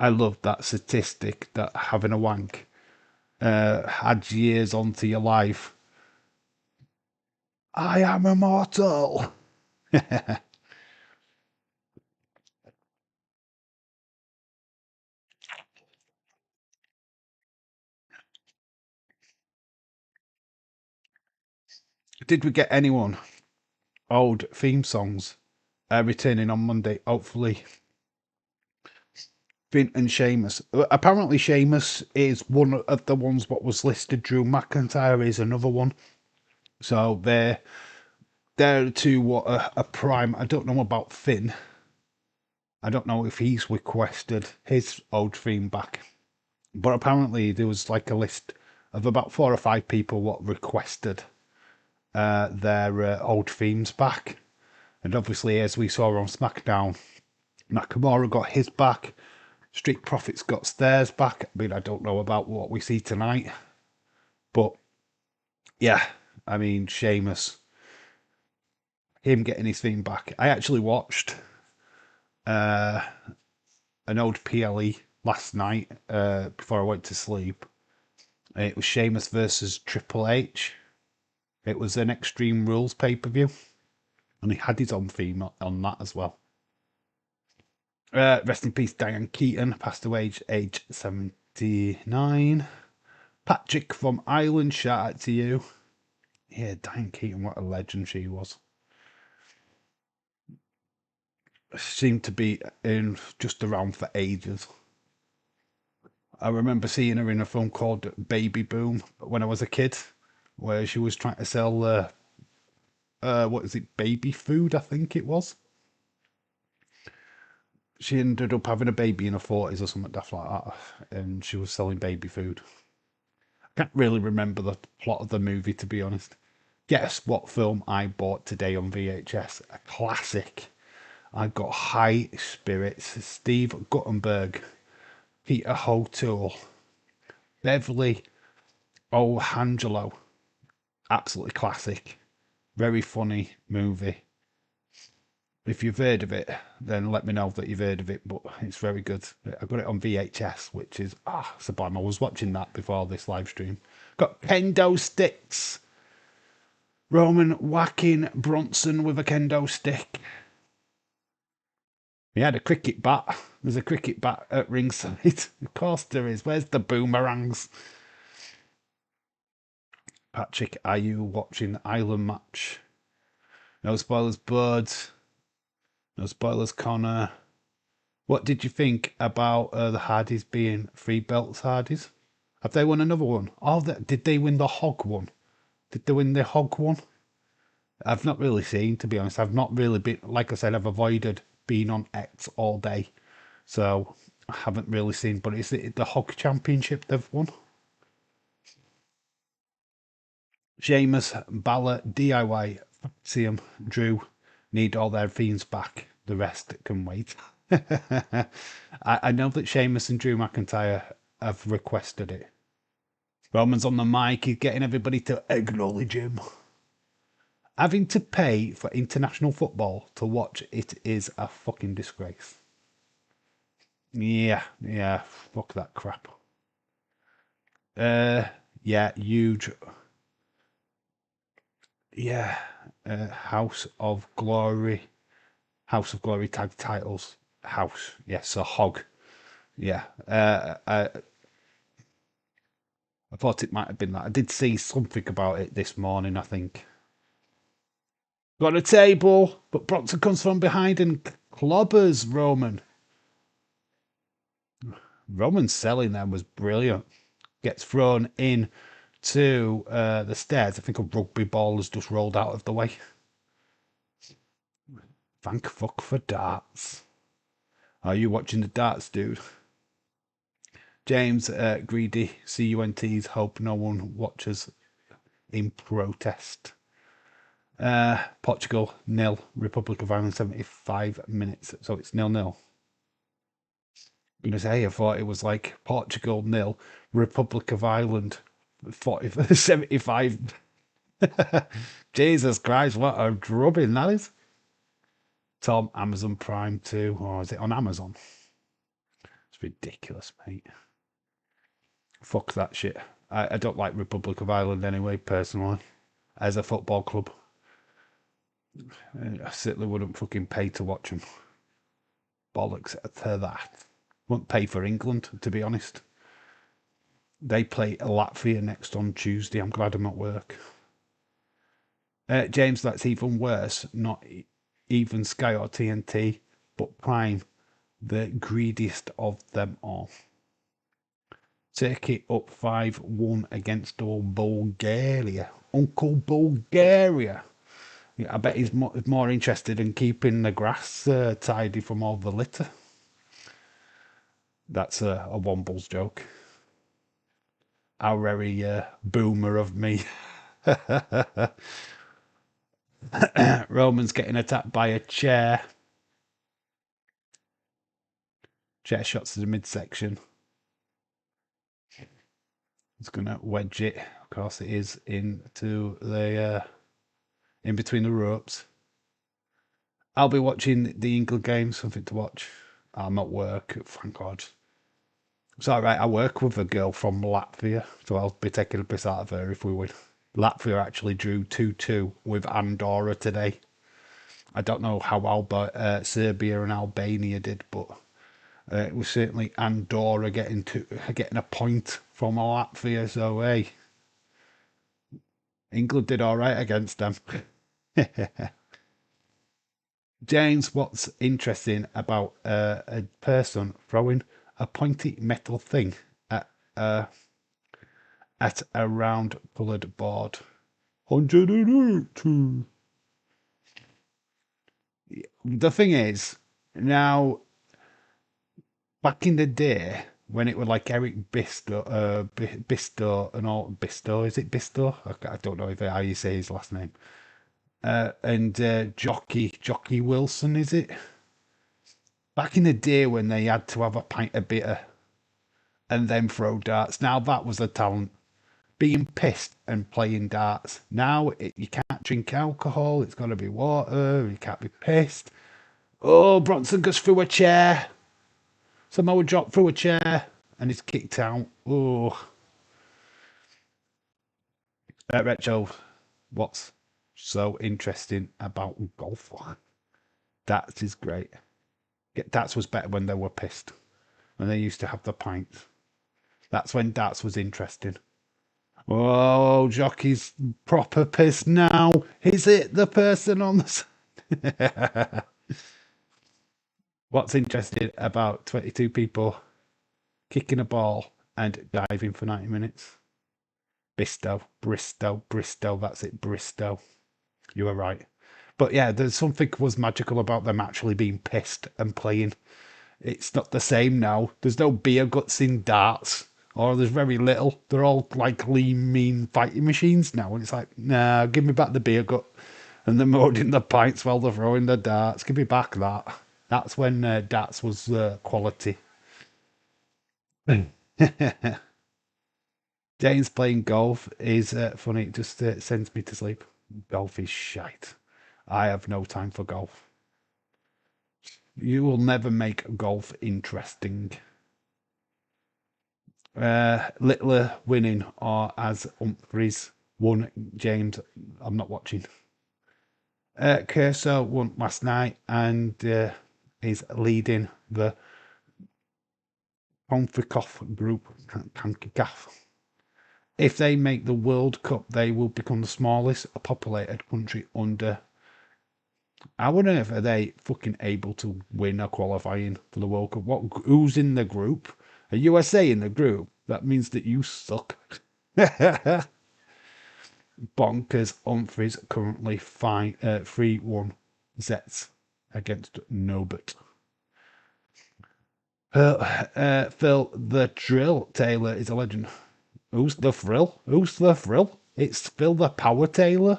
I love that statistic that having a wank adds years onto your life. I am immortal. Did we get anyone old theme songs returning on Monday? Hopefully, Finn and Seamus. Apparently, Seamus is one of the ones what was listed. Drew McIntyre is another one. So they're the two what a prime. I don't know about Finn. I don't know if he's requested his old theme back, but apparently there was like a list of about 4 or 5 people what requested their old themes back. And obviously, as we saw on SmackDown, Nakamura got his back. Street Profits got theirs back. I mean, I don't know about what we see tonight, but yeah, I mean, Sheamus, him getting his theme back. I actually watched an old PLE last night before I went to sleep. It was Sheamus versus Triple H. It was an Extreme Rules pay-per-view, and he had his own theme on that as well. Rest in peace, Diane Keaton, passed away age 79. Patrick from Ireland, shout out to you. Yeah, Diane Keaton, what a legend she was. Seemed to be in just around for ages. I remember seeing her in a film called Baby Boom when I was a kid, where she was trying to sell what is it, baby food, I think it was. She ended up having a baby in her 40s or something like that, and she was selling baby food. I can't really remember the plot of the movie, to be honest. Guess what film I bought today on VHS? A classic. I got High Spirits, Steve Guttenberg, Peter O'Toole, Beverly O'Angelo. Absolutely classic. Very funny movie. If you've heard of it, then let me know that you've heard of it, but it's very good. I got it on VHS, which is sublime. I was watching that before this live stream. Got kendo sticks. Roman whacking Bronson with a kendo stick. He had a cricket bat. There's a cricket bat at ringside. Of course there is. Where's the boomerangs? Patrick, are you watching the Island match? No spoilers, Bud. No spoilers, Connor. What did you think about the Hardys being 3 belts Hardys? Have they won another one? Oh, did they win the Hog one? Did they win the Hog one? I've not really seen, to be honest. I've not really been, like I said, I've avoided being on X all day. So I haven't really seen, but is it the Hog Championship they've won? Sheamus, Balor, DIY, Faxium, Drew need all their themes back. The rest can wait. I know that Sheamus and Drew McIntyre have requested it. Roman's on the mic. He's getting everybody to acknowledge him. Having to pay for international football to watch it is a fucking disgrace. Yeah, fuck that crap. Yeah, huge. Yeah, House of Glory tag titles. House, yes, so Hog. Yeah, I thought it might have been that. I did see something about it this morning, I think. Got a table, but Bronson comes from behind and clobbers Roman. Roman's selling them was brilliant. Gets thrown in to the stairs. I think a rugby ball has just rolled out of the way. Thank fuck for darts. Are you watching the darts, dude? James, greedy CUNTs hope no one watches in protest. Portugal, 0. Republic of Ireland, 75 minutes. So it's 0-0. I'm going to say, I thought it was like Portugal, 0. Republic of Ireland, 75. Jesus Christ, what a drubbing that is. Tom, Amazon Prime 2, or is it on Amazon? It's ridiculous, mate. Fuck that shit. I don't like Republic of Ireland anyway, personally. As a football club, I certainly wouldn't fucking pay to watch them. Bollocks to that. Wouldn't pay for England, to be honest. They play Latvia next on Tuesday. I'm glad I'm at work. James, that's even worse. Not even Sky or TNT, but Prime, the greediest of them all. Turkey up 5-1 against old Bulgaria. Uncle Bulgaria. Yeah, I bet he's more interested in keeping the grass tidy from all the litter. That's a Wombles joke. How very boomer of me. Roman's getting attacked by a chair. Chair shots to the midsection. It's going to wedge it. Of course, it is into the in between the ropes. I'll be watching the England game. Something to watch. I'm at work. Thank God. It's all right. I work with a girl from Latvia, so I'll be taking a piss out of her if we win. Latvia actually drew 2-2 with Andorra today. I don't know how Serbia and Albania did, but it was certainly Andorra getting a point from Latvia. So hey, England did all right against them. James, what's interesting about a person throwing a pointy metal thing at a round coloured board? 180. The thing is, now, back in the day, when it was like Eric Bisto and all, Bisto, is it Bisto? I don't know how you say his last name. And Jockey Wilson, is it? Back in the day when they had to have a pint of bitter and then throw darts. Now that was a talent. Being pissed and playing darts. Now you can't drink alcohol. It's got to be water. You can't be pissed. Oh, Bronson goes through a chair. Samoa dropped through a chair and he's kicked out. Oh. Retro, what's so interesting about golf? That is great. Darts was better when they were pissed. When they used to have the pints. That's when darts was interesting. Oh, jockey's proper pissed now. Is it the person on the side? What's interesting about 22 people kicking a ball and diving for 90 minutes? Bristow, that's it, Bristow. You were right. But yeah, there's something was magical about them actually being pissed and playing. It's not the same now. There's no beer guts in darts, or there's very little. They're all like lean, mean fighting machines now. And it's like, nah, give me back the beer gut. And they're holding the pints while they're throwing the darts. Give me back that. That's when darts was quality. James playing golf is funny. It just sends me to sleep. Golf is shite. I have no time for golf. You will never make golf interesting. Littler winning, or as Humphreys won. James, I'm not watching. Curso won last night and is leading the CONCACAF group. CONCACAF. If they make the World Cup, they will become the smallest populated country under. I wonder if are they fucking able to win a qualifying for the World Cup. Who's in the group? A USA in the group? That means that you suck. Bonkers. Humphreys currently 3-1 Zets against Nobert. Phil the Drill Taylor is a legend. Who's the Thrill? It's Phil the Power Taylor.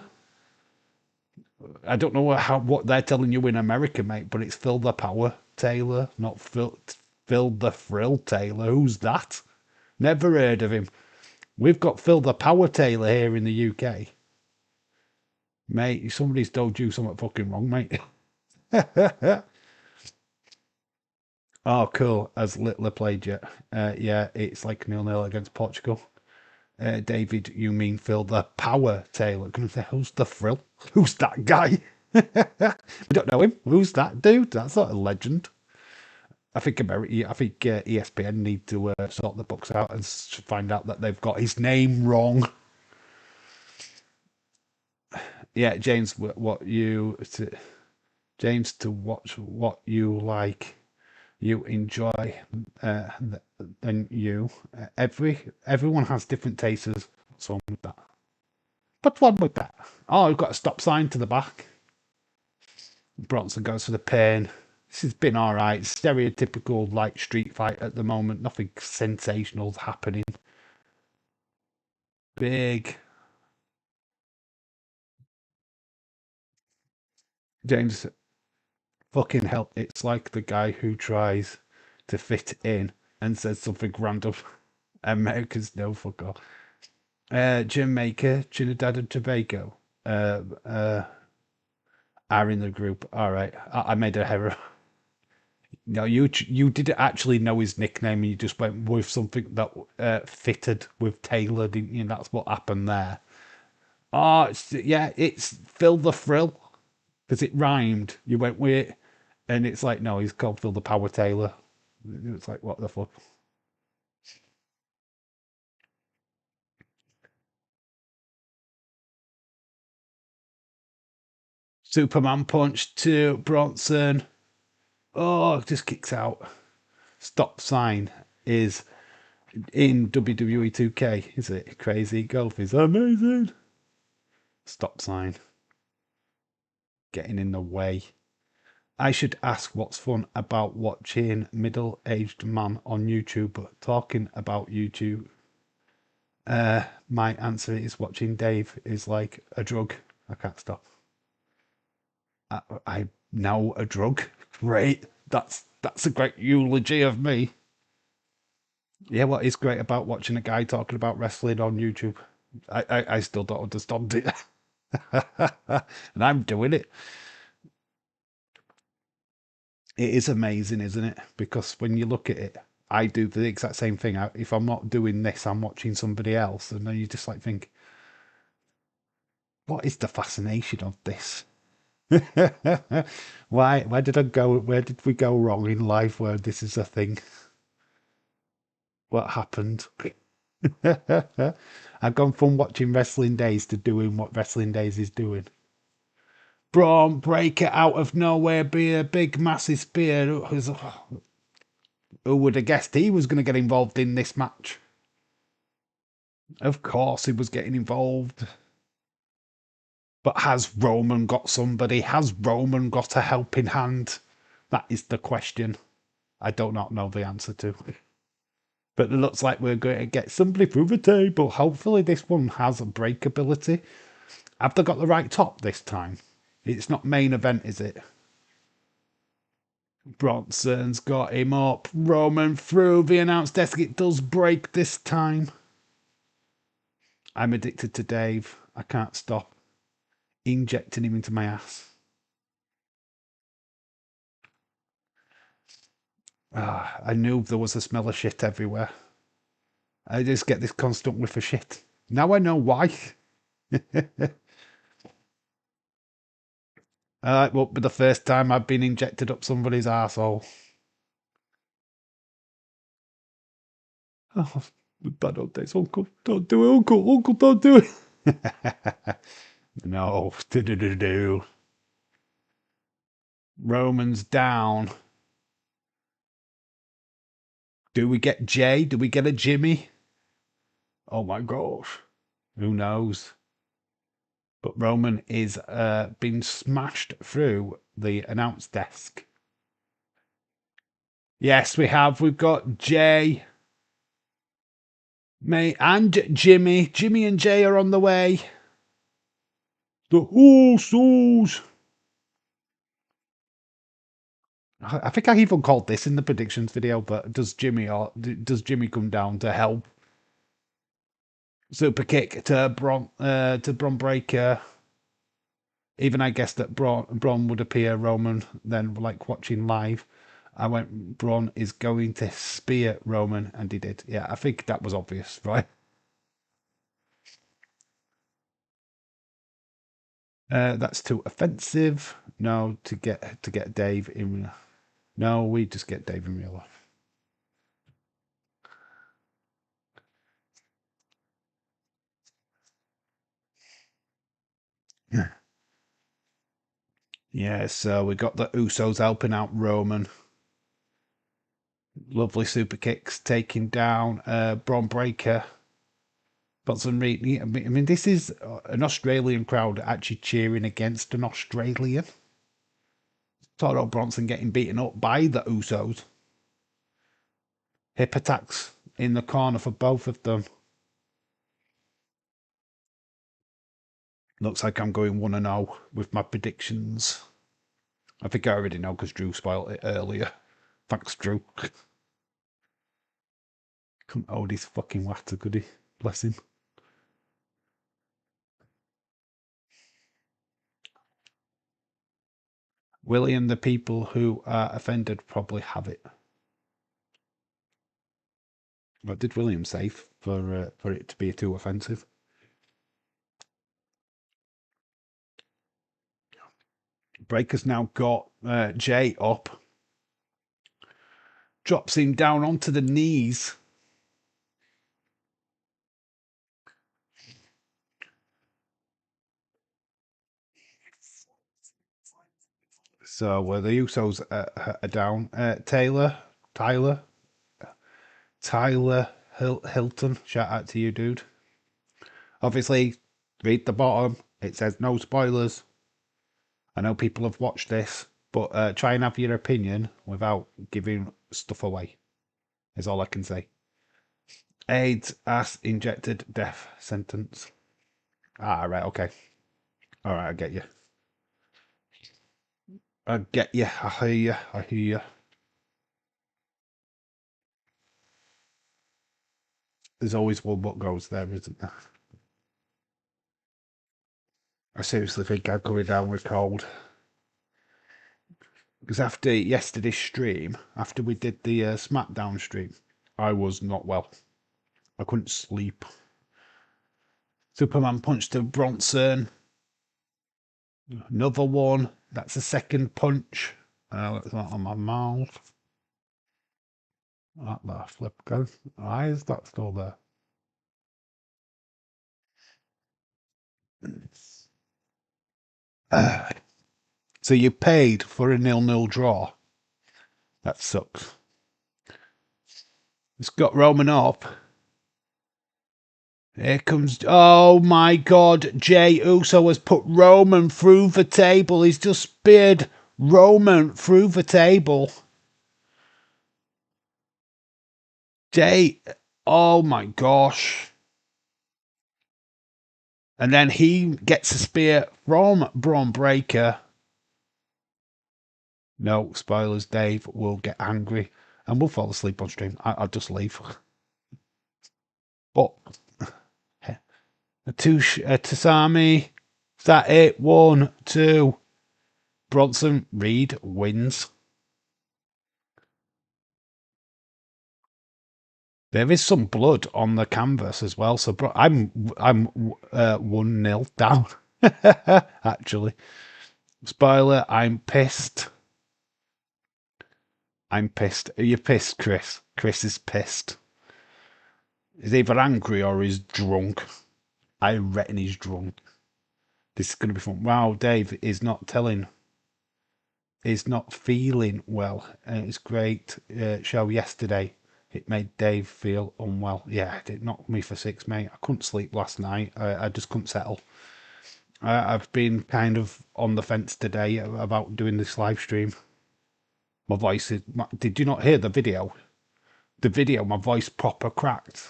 I don't know what they're telling you in America, mate, but it's Phil the Power Taylor, not Phil the Thrill Taylor. Who's that? Never heard of him. We've got Phil the Power Taylor here in the UK. Mate, somebody's told you something fucking wrong, mate. Oh, cool. Has Littler played yet? Yeah, it's like 0-0 against Portugal. David, you mean Phil the Power Taylor? Can I say, who's the Frill? Who's that guy? We don't know him. Who's that dude? That's not a legend. I think ESPN need to sort the books out and find out that they've got his name wrong. Yeah, James, James, to watch what you like, you enjoy, uh, than you. Everyone has different tastes. What's wrong with that? What's wrong with that? Oh, we've got a stop sign to the back. Bronson goes for the pin. This has been all right. Stereotypical like street fight at the moment. Nothing sensational happening. Big James, fucking hell! It's like the guy who tries to fit in and says something random. Americans know fuck all. Jamaica, Trinidad and Tobago uh, uh, are in the group. All right, I made a error. No, you didn't actually know his nickname, and you just went with something that fitted with Taylor, didn't you? That's what happened there. Oh, it's Phil the Frill because it rhymed. You went with it, and it's like no, he's called Phil the Power Taylor. It's like what the fuck. Superman punch to Bronson. Oh, just kicks out. Stop sign is in WWE 2K, is it? Crazy Golf is amazing. Stop sign getting in the way. I should ask what's fun about watching middle-aged man on YouTube talking about YouTube. My answer is watching Dave is like a drug. I can't stop. I know a drug. Great. That's a great eulogy of me. Yeah, what is great about watching a guy talking about wrestling on YouTube? I still don't understand it. And I'm doing it. It is amazing, isn't it? Because when you look at it, I do the exact same thing. If I'm not doing this, I'm watching somebody else, and then you just like think, what is the fascination of this? Why did I go? Where did we go wrong in life? Where this is a thing? What happened? I've gone from watching Wrestling Days to doing what Wrestling Days is doing. Braun Breaker out of nowhere, be a big massive spear. Who would have guessed he was going to get involved in this match? Of course, he was getting involved. But has Roman got somebody? Has Roman got a helping hand? That is the question. I do not know the answer to. But it looks like we're going to get somebody through the table. Hopefully, this one has a breakability. Have they got the right top this time? It's not main event, is it? Bronson's got him up. Roman through the announce desk. It does break this time. I'm addicted to Dave. I can't stop injecting him into my ass. I knew there was a smell of shit everywhere. I just get this constant whiff of shit. Now I know why. Won't be the first time I've been injected up somebody's arsehole. Oh, bad old days, Uncle. Don't do it, Uncle. Uncle, don't do it. No. Do. Roman's down. Do we get Jay? Do we get a Jimmy? Oh my gosh. Who knows? But Roman is being smashed through the announce desk. Yes, we have. We've got Jay, May, and Jimmy. Jimmy and Jay are on the way. The Usos. I think I even called this in the predictions video, but does Jimmy come down to help? Super kick to Bron Breakker. Even I guessed that Braun would appear Roman then like watching live. I went, Braun is going to spear Roman, and he did. Yeah, I think that was obvious, right? That's too offensive. No, to get Dave in. No, we just get Dave in real life. Yeah, so we got the Usos helping out Roman. Lovely super kicks, taking down Braun Breaker. Bronson Reed. I mean, this is an Australian crowd actually cheering against an Australian. Toro Bronson getting beaten up by the Usos. Hip attacks in the corner for both of them. Looks like I'm going 1-0 with my predictions. I think I already know because Drew spoiled it earlier. Thanks, Drew. Couldn't hold his fucking water, could he? Bless him. William, the people who are offended probably have it. What did William say for it to be too offensive? Breaker's now got Jay up. Drops him down onto the knees. So the Usos are down. Tyler Hilton. Shout out to you, dude. Obviously, read the bottom. It says no spoilers. I know people have watched this, but try and have your opinion without giving stuff away. Is all I can say. AIDS, ass injected, death sentence. Ah, right, okay. All right, I get you. I get you. I hear you. I hear you. There's always one what goes there, isn't there? I seriously think I'm going down with cold. Because after yesterday's stream, after we did the SmackDown stream, I was not well. I couldn't sleep. Superman punched to Bronson. Another one. That's a second punch. That's not on my mouth. That there, flip go. Why is that still there? So you paid for a 0-0 draw. That sucks. It's got Roman up. Here comes. Oh my God. Jey Uso has put Roman through the table. He's just speared Roman through the table. Jey. Oh my gosh. And then he gets a spear from Braun Breaker. No spoilers. Dave will get angry and we'll fall asleep on stream. I'll just leave. But Tasami. Is that it? 1, 2. Bronson Reed wins. There is some blood on the canvas as well, so I'm 1-0 down. Actually, spoiler: I'm pissed. I'm pissed. Are you pissed, Chris? Chris is pissed. He's either angry or he's drunk. I reckon he's drunk. This is going to be fun. Wow, Dave is not telling. Is not feeling well. It's great show yesterday. It made Dave feel unwell. Yeah, it knocked me for 6, mate. I couldn't sleep last night. I just couldn't settle. I've been kind of on the fence today about doing this live stream. My voice is. Did you not hear the video? The video, my voice proper cracked.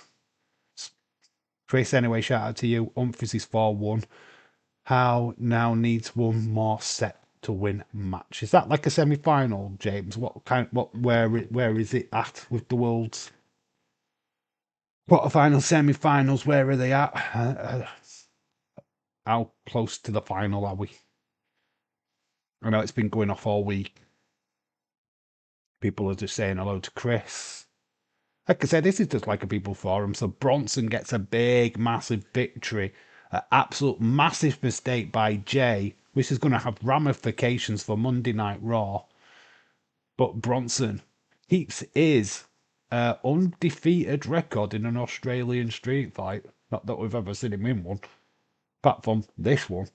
Chris, anyway, shout out to you. Umphreys is 4-1. How now needs one more set to win match. Is that like a semi-final, James? Where is it at with the Worlds? Quarterfinals, semi-finals, where are they at? How close to the final are we? I know it's been going off all week. People are just saying hello to Chris. Like I said, this is just like a people forum. So Bronson gets a big, massive victory. An absolute massive mistake by Jay, which is going to have ramifications for Monday Night Raw. But Bronson keeps his undefeated record in an Australian street fight. Not that we've ever seen him win one, apart from this one.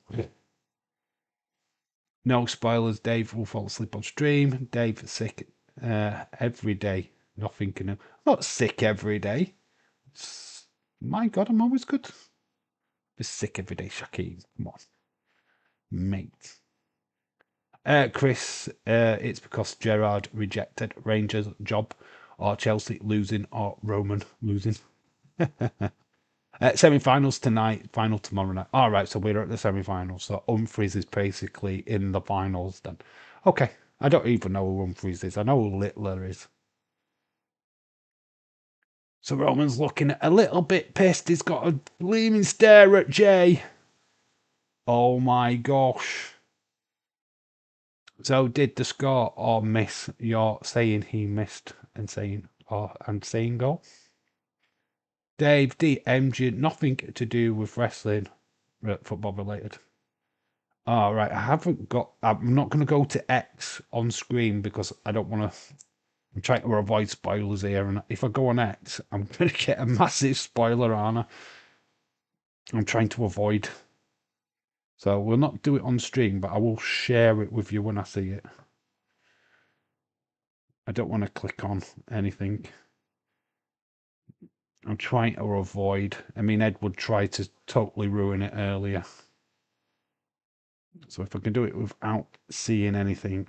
No spoilers. Dave will fall asleep on stream. Dave sick every day. Nothing can. I'm not sick every day. My God, I'm always good. Just sick every day, Shaquille. Come on, mate. Chris, it's because Gerard rejected Rangers' job, or Chelsea losing, or Roman losing. Semi-finals tonight, final tomorrow night. All right, so we're at the semi-finals. So Humphries is basically in the finals then. Okay, I don't even know who Humphries is. I know who Littler is. So Roman's looking a little bit pissed. He's got a gleaming stare at Jay. Oh my gosh. So did the score or miss? You're saying he missed and saying goal? Dave DMG, nothing to do with wrestling, football related. All right, I'm not going to go to X on screen because I don't want to. I'm trying to avoid spoilers here, and if I go on X, I'm going to get a massive spoiler on her. I'm trying to avoid. So we'll not do it on stream, but I will share it with you when I see it. I don't want to click on anything. I'm trying to avoid. I mean, Ed would try to totally ruin it earlier. So if I can do it without seeing anything,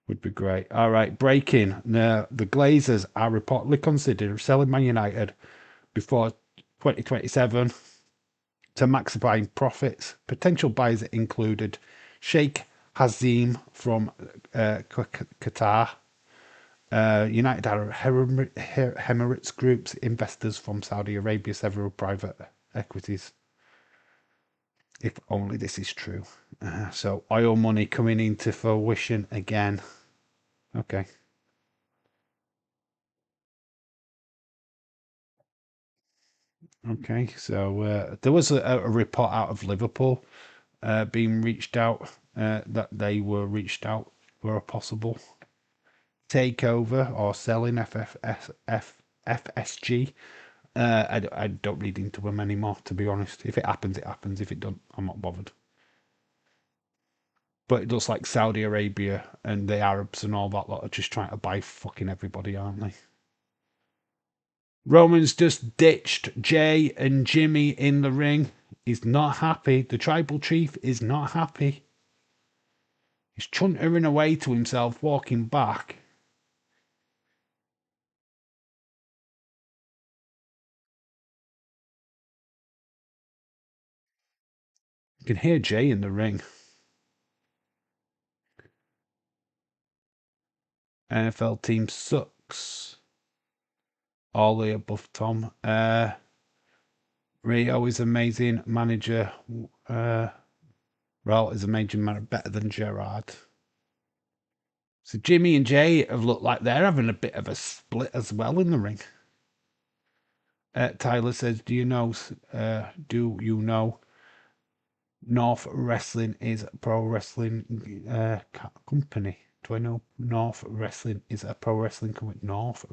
would be great. All right, breaking. Now, the Glazers are reportedly considering selling Man United before 2027 to maximize profits. Potential buyers included Sheikh Hazim from Qatar, United Arab Emirates Group's investors from Saudi Arabia, several private equities. If only this is true. So oil money coming into fruition again. Okay. Okay. So there was a report out of Liverpool being reached out that they were reached out for a possible takeover or selling FSG. I don't read into them anymore, to be honest. If it happens, it happens. If it don't, I'm not bothered. But it looks like Saudi Arabia and the Arabs and all that lot are just trying to buy fucking everybody, aren't they? Roman's just ditched Jay and Jimmy in the ring. He's not happy. The tribal chief is not happy. He's chuntering away to himself, walking back. You can hear Jay in the ring. NFL team sucks. All the above, Tom. Rio is amazing manager. Raul is amazing manager, better than Gerard. So Jimmy and Jay have looked like they're having a bit of a split as well in the ring. Tyler says, "Do you know? North Wrestling is a pro wrestling company? Do I know North Wrestling is a pro wrestling company? North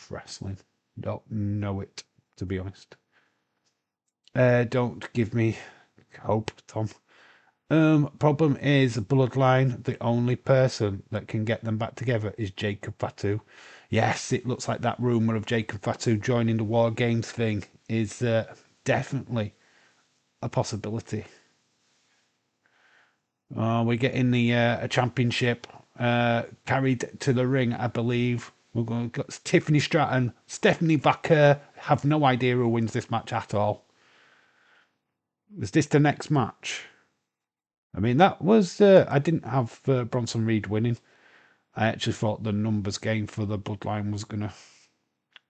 Wrestling. Don't know it, to be honest. Don't give me hope, Tom. Problem is, Bloodline, the only person that can get them back together is Jacob Fatu. Yes, it looks like that rumor of Jacob Fatu joining the War Games thing is definitely a possibility. We're getting the a championship carried to the ring, I believe. We're going to got Tiffany Stratton, Stephanie Baker. Have no idea who wins this match at all. Is this the next match? I mean, that was. I didn't have Bronson Reed winning. I actually thought the numbers game for the Bloodline was going to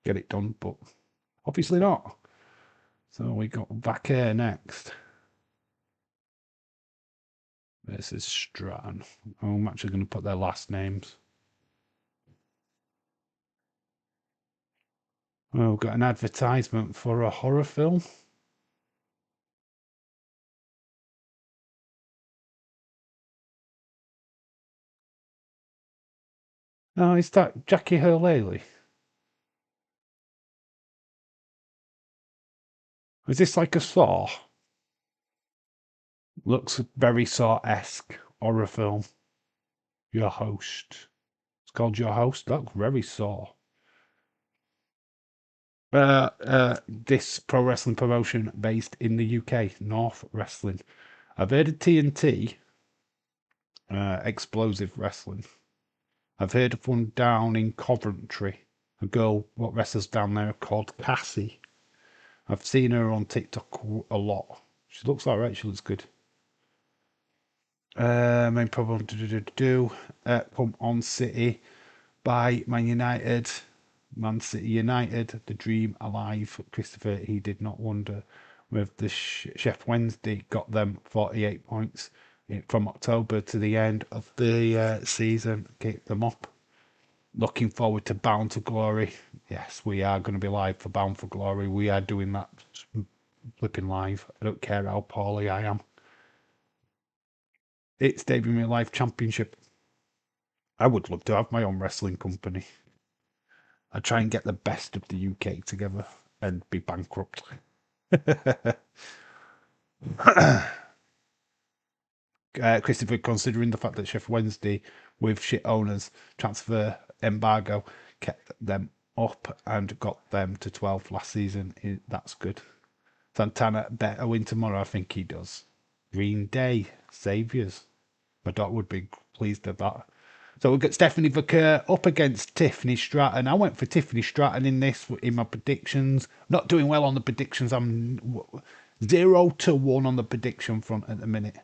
get it done, but obviously not. So we got Baker next. versus Stratton. Oh, I'm actually going to put their last names. Oh, we've got an advertisement for a horror film. Oh, is that Jackie Hurley? Is this like a Saw? Looks very Saw-esque horror film. Your host. It's called Your Host. That looks very Saw. This pro wrestling promotion based in the UK, North Wrestling. I've heard of TNT, Explosive Wrestling. I've heard of one down in Coventry. A girl what wrestles down there called Cassie. I've seen her on TikTok a lot. She looks alright. She looks good. Main problem come on City by Man United. Man City United, the dream alive. Christopher, he did not wonder with the Chef Wednesday got them 48 points from October to the end of the season. Keep them up. Looking forward to Bound for Glory. Yes, we are going to be live for Bound for Glory. We are doing that flipping live. I don't care how poorly I am. It's David Real Life Championship. I would love to have my own wrestling company. I try and get the best of the UK together and be bankrupt. Christopher, considering the fact that Chef Wednesday, with shit owners, transfer embargo, kept them up and got them to 12th last season, that's good. Santana better win tomorrow. I think he does. Green Day, Saviours. My daughter would be pleased with that. So we've got Stephanie Vaquer up against Tiffany Stratton. I went for Tiffany Stratton in this in my predictions. Not doing well on the predictions. I'm 0-1 on the prediction front at the minute.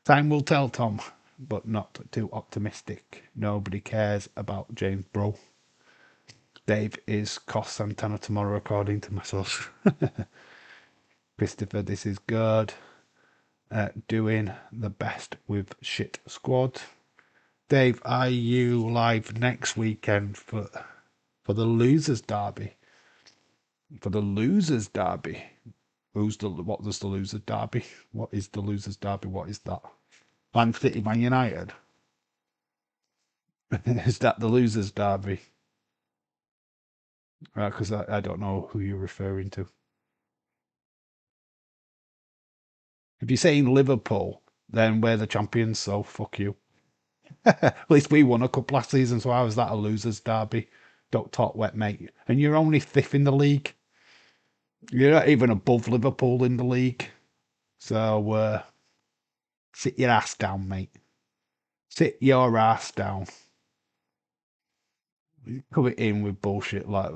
Time will tell, Tom, but not too optimistic. Nobody cares about James Bro. Dave is cost Santana tomorrow, according to my source. Christopher, this is good. Doing the best with shit squad. Dave, are you live next weekend for the losers derby? For the losers derby, what does the losers derby? What is the losers derby? What is that? Man City, Man United. Is that the losers derby? Right, because I don't know who you're referring to. If you're saying Liverpool, then we're the champions, so fuck you. At least we won a cup last season, so how is that a losers derby? Don't talk wet, mate. And you're only fifth in the league. You're not even above Liverpool in the league. So sit your ass down, mate. Sit your ass down. Come in with bullshit like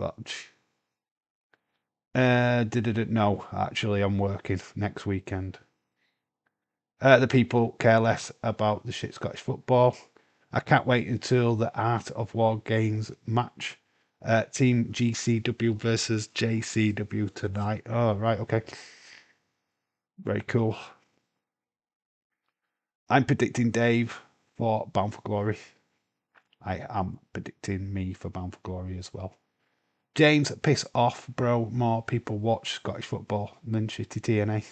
that. No, actually, I'm working next weekend. The people care less about the shit Scottish football. I can't wait until the Art of War Games match. Team GCW versus JCW tonight. Oh, right, okay. Very cool. I'm predicting Dave for Bound for Glory. I am predicting me for Bound for Glory as well. James, piss off, bro. More people watch Scottish football than shitty TNA.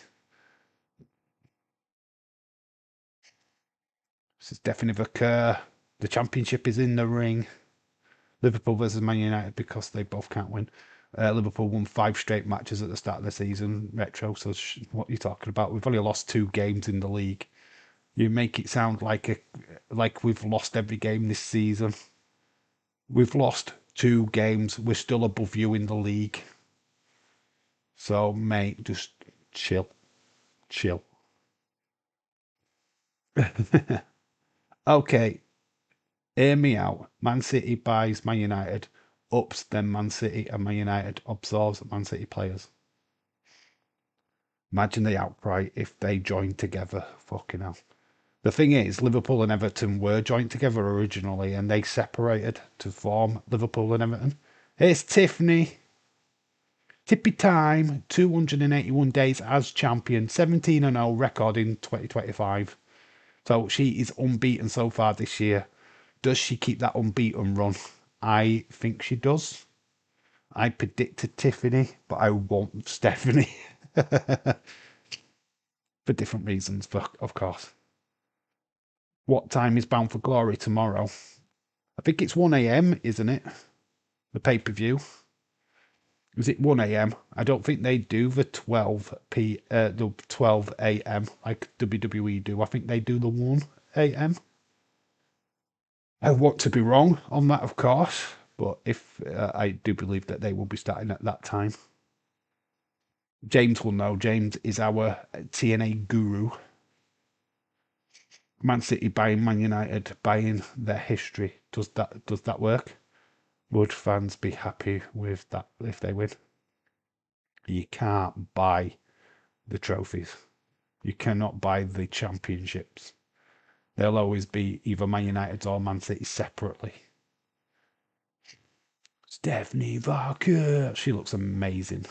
This is definitely occur. The championship is in the ring. Liverpool versus Man United because they both can't win. Liverpool won 5 straight matches at the start of the season. Retro, so what are you talking about? We've only lost 2 games in the league. You make it sound like we've lost every game this season. We've lost 2 games. We're still above you in the league. So, mate, just chill. Chill. Okay, hear me out. Man City buys Man United, ups then Man City, and Man United absorbs Man City players. Imagine the outcry if they joined together. Fucking hell. The thing is, Liverpool and Everton were joined together originally and they separated to form Liverpool and Everton. It's Tiffany. Tippy time. 281 days as champion. 17-0 record in 2025. So she is unbeaten so far this year. Does she keep that unbeaten run? I think she does. I predicted Tiffany, but I want Stephanie for different reasons, but of course. What time is Bound for Glory tomorrow? I think it's 1 a.m., isn't it? The pay-per-view. Is it 1 a.m.? I don't think they do the 12 a.m. like WWE do. I think they do the 1 a.m. I want to be wrong on that, of course, but if I do believe that they will be starting at that time. James will know. James is our TNA guru. Man City buying Man United, buying their history. Does that work? Would fans be happy with that if they win? You can't buy the trophies. You cannot buy the championships. They'll always be either Man United or Man City separately. Stephanie Barker. She looks amazing.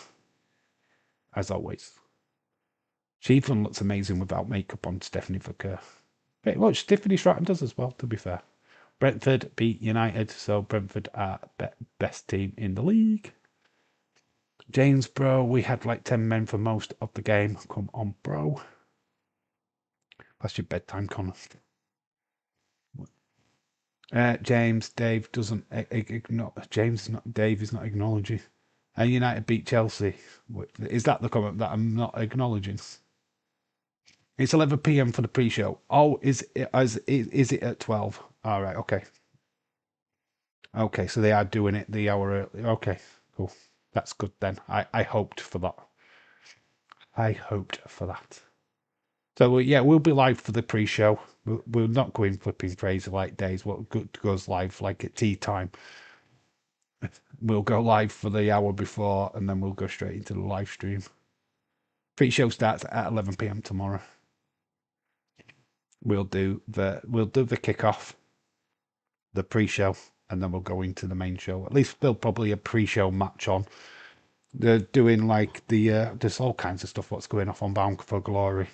As always. She even looks amazing without makeup on, Stephanie Barker. Pretty much Tiffany Stratton does as well, to be fair. Brentford beat United, so Brentford are best team in the league. James, bro, we had like 10 men for most of the game. Come on, bro. That's your bedtime, Connor. James, Dave doesn't ignore. Dave is not acknowledging. United beat Chelsea. Is that the comment that I'm not acknowledging? It's 11 p.m. for the pre-show. Oh, is it at 12? All right, okay. Okay, so they are doing it the hour early. Okay, cool. That's good then. I hoped for that. I hoped for that. So yeah, we'll be live for the pre-show. We're not going flipping crazy like days. What goes live like at tea time. We'll go live for the hour before, and then we'll go straight into the live stream. Pre-show starts at 11 p.m. tomorrow. We'll do the kickoff, the pre-show, and then we'll go into the main show. At least there'll probably a pre-show match on. They're doing like there's all kinds of stuff what's going off on Bound for Glory.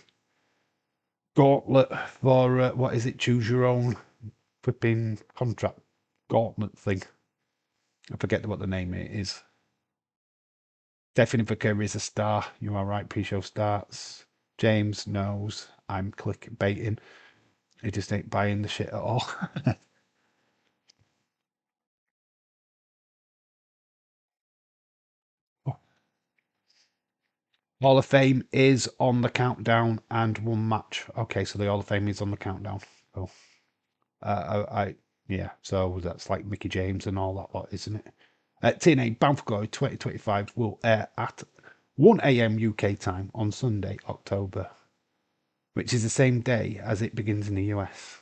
Gauntlet for what is it? Choose your own flipping contract gauntlet thing. I forget what the name it is. Stephanie Vicker is a star. You are right. Pre-show starts. James knows I'm clickbaiting. He just ain't buying the shit at all. Hall of Fame is on the countdown and one match. Okay, so the Hall of Fame is on the countdown. Oh, yeah. So that's like Mickey James and all that lot, isn't it? TNA Bound for Glory 2025 will air at 1 a.m. UK time on Sunday, October, which is the same day as it begins in the US.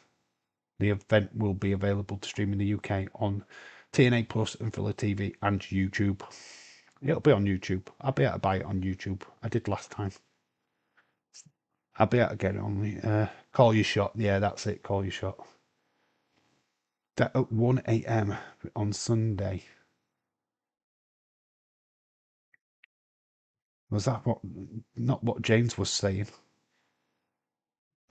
The event will be available to stream in the UK on TNA Plus and Filler TV and YouTube. It'll be on YouTube. I'll be able to buy it on YouTube. I did last time. I'll be able to get it on the Call Your Shot. Yeah, that's it. Call Your Shot. That at 1 a.m. on Sunday. Was that not what James was saying?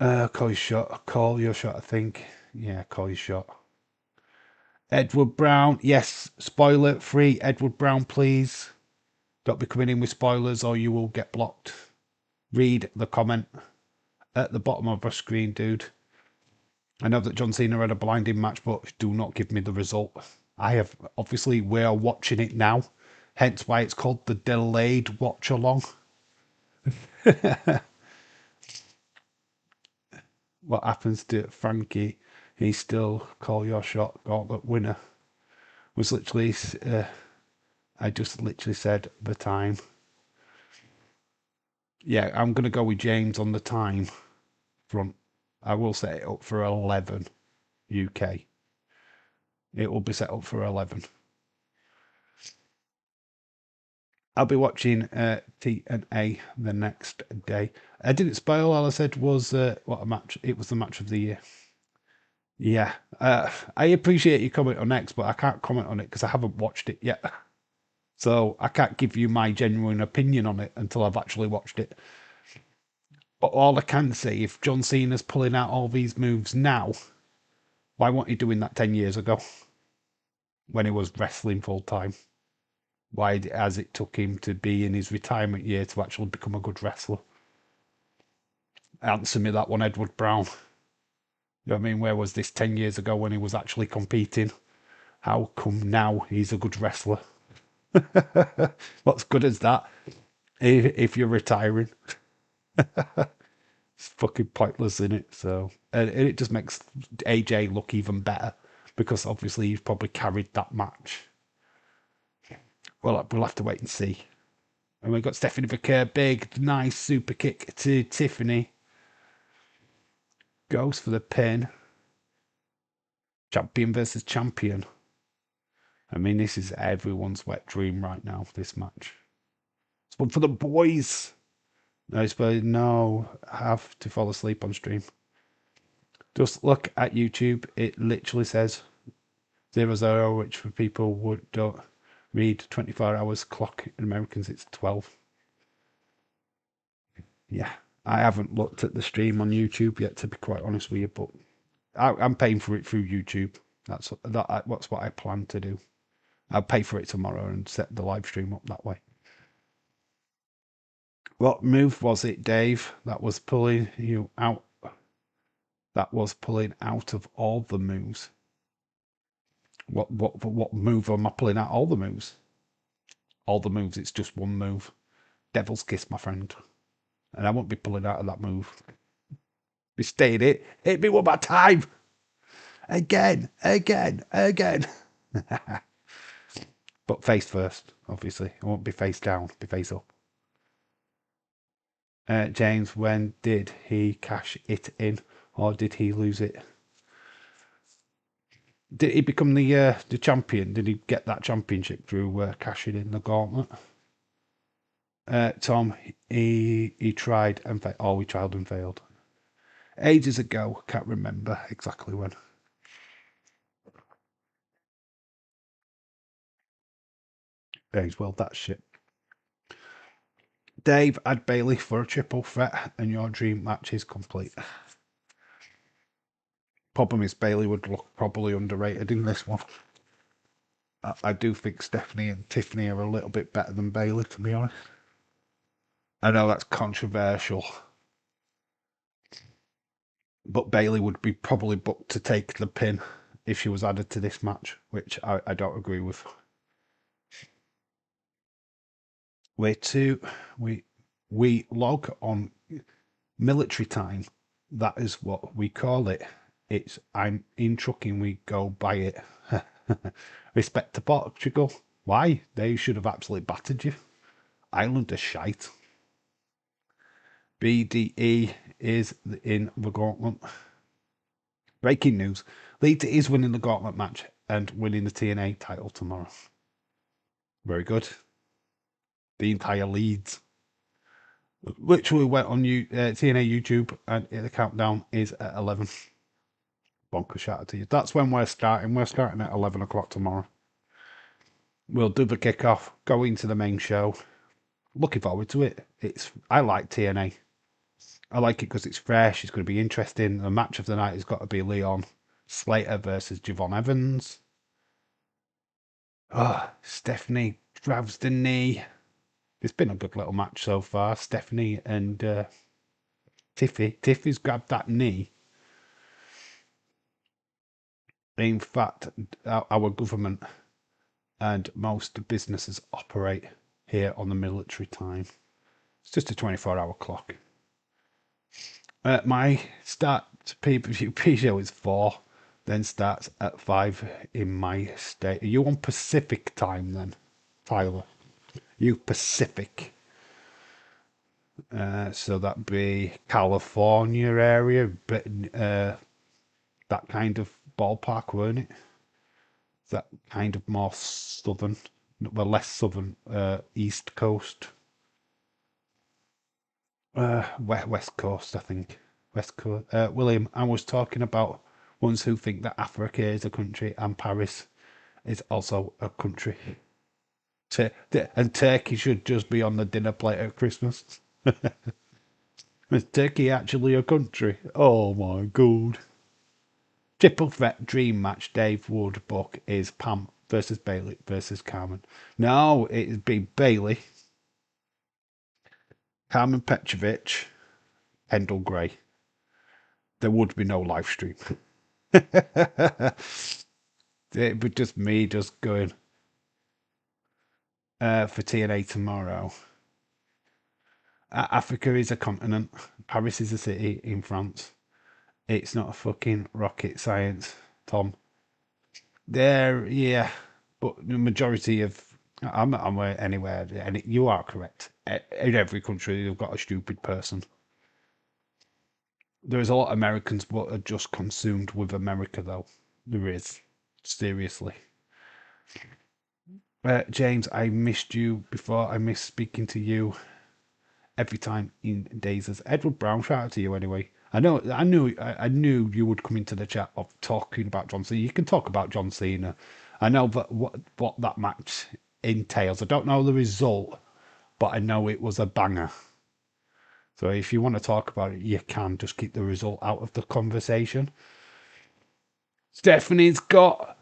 Call Your Shot. Call Your Shot, I think. Yeah, Call Your Shot. Edward Brown. Yes, spoiler free. Edward Brown, please. Don't be coming in with spoilers or you will get blocked. Read the comment at the bottom of our screen, dude. I know that John Cena had a blinding match, but do not give me the result. Obviously, we're watching it now, hence why it's called the delayed watch along. What happens to Frankie? He still call your shot gauntlet winner. Was literally, I just literally said the time. Yeah, I'm going to go with James on the time front. I will set it up for 11 UK. It will be set up for 11. I'll be watching TNA the next day. I didn't spoil. All I said was what a match. It was the match of the year. Yeah. I appreciate your comment on X, but I can't comment on it because I haven't watched it yet. So I can't give you my genuine opinion on it until I've actually watched it. But all I can say, if John Cena's pulling out all these moves now, why weren't he doing that 10 years ago when he was wrestling full time? Why has it took him to be in his retirement year to actually become a good wrestler? Answer me that one, Edward Brown. You know what I mean? Where was this 10 years ago when he was actually competing? How come now he's a good wrestler? What's good as that if you're retiring? It's fucking pointless, isn't it? So, and it just makes AJ look even better because obviously he's probably carried that match. Well, we'll have to wait and see. And we've got Stephanie Vicker, big, nice super kick to Tiffany. Goes for the pin. Champion versus champion. I mean, this is everyone's wet dream right now, this match. It's one for the boys. No, I have to fall asleep on stream. Just look at YouTube. It literally says 00, which for people who don't read 24 hours clock in Americans, it's 12. Yeah, I haven't looked at the stream on YouTube yet, to be quite honest with you, but I'm paying for it through YouTube. That's what I plan to do. I'll pay for it tomorrow and set the live stream up that way. What move was it, Dave, that was pulling you out? That was pulling out of all the moves. What move am I pulling out? All the moves. All the moves. It's just one move. Devil's Kiss, my friend. And I won't be pulling out of that move. Be staying it. Hit me one more time. Again. But face first, obviously. I won't be face down. Be face up. James, when did he cash it in, or did he lose it? Did he become the champion? Did he get that championship through cashing in the gauntlet? Tom, he tried and failed. Oh, he tried and failed. Ages ago, can't remember exactly when. Well, that shit. Dave, add Bailey for a triple threat, and your dream match is complete. Problem is, Bailey would look probably underrated in this one. I do think Stephanie and Tiffany are a little bit better than Bailey, to be honest. I know that's controversial, but Bailey would be probably booked to take the pin if she was added to this match, which I don't agree with. We log on military time. That is what we call it. I'm in trucking. We go by it. Respect to Portugal. Why? They should have absolutely battered you. Ireland is shite. BDE is in the gauntlet. Breaking news. Lita is winning the gauntlet match and winning the TNA title tomorrow. Very good. The entire leads. Literally went on TNA YouTube and the countdown is at 11. Bonker shout out to you. That's when we're starting. We're starting at 11 o'clock tomorrow. We'll do the kickoff, go into the main show. Looking forward to it. I like TNA. I like it because it's fresh. It's going to be interesting. The match of the night has got to be Leon Slater versus Javon Evans. Oh, Stephanie grabs the knee. It's been a good little match so far. Stephanie and Tiffy's grabbed that knee. In fact, our government and most businesses operate here on the military time. It's just a 24-hour clock. My start pay-per-view pre-show is 4, then starts at 5 in my state. Are you on Pacific time then, Tyler? You Pacific. So that'd be California area, but that kind of ballpark, weren't it? That kind of more southern, well, less southern, East Coast. West Coast, I think. West Coast. William, I was talking about ones who think that Africa is a country and Paris is also a country. And Turkey should just be on the dinner plate at Christmas. Is Turkey actually a country? Oh my god. Triple threat dream match Dave would book is Pam versus Bailey versus Carmen. No, it'd be Bailey, Carmen Petrovic, Pendle Gray. There would be no live stream. It'd be just me just going for TNA tomorrow. Africa is a continent. Paris is a city in France. It's not a fucking rocket science, Tom. There, yeah, but the majority of I'm anywhere, and you are correct. In every country, you've got a stupid person. There's a lot of Americans, but are just consumed with America, though. There is, seriously. James, I missed you before. I missed speaking to you every time in days. As Edward Brown, shout out to you anyway. I knew you would come into the chat of talking about John Cena. You can talk about John Cena. I know that what that match entails. I don't know the result, but I know it was a banger. So if you want to talk about it, you can just keep the result out of the conversation. Stephanie's got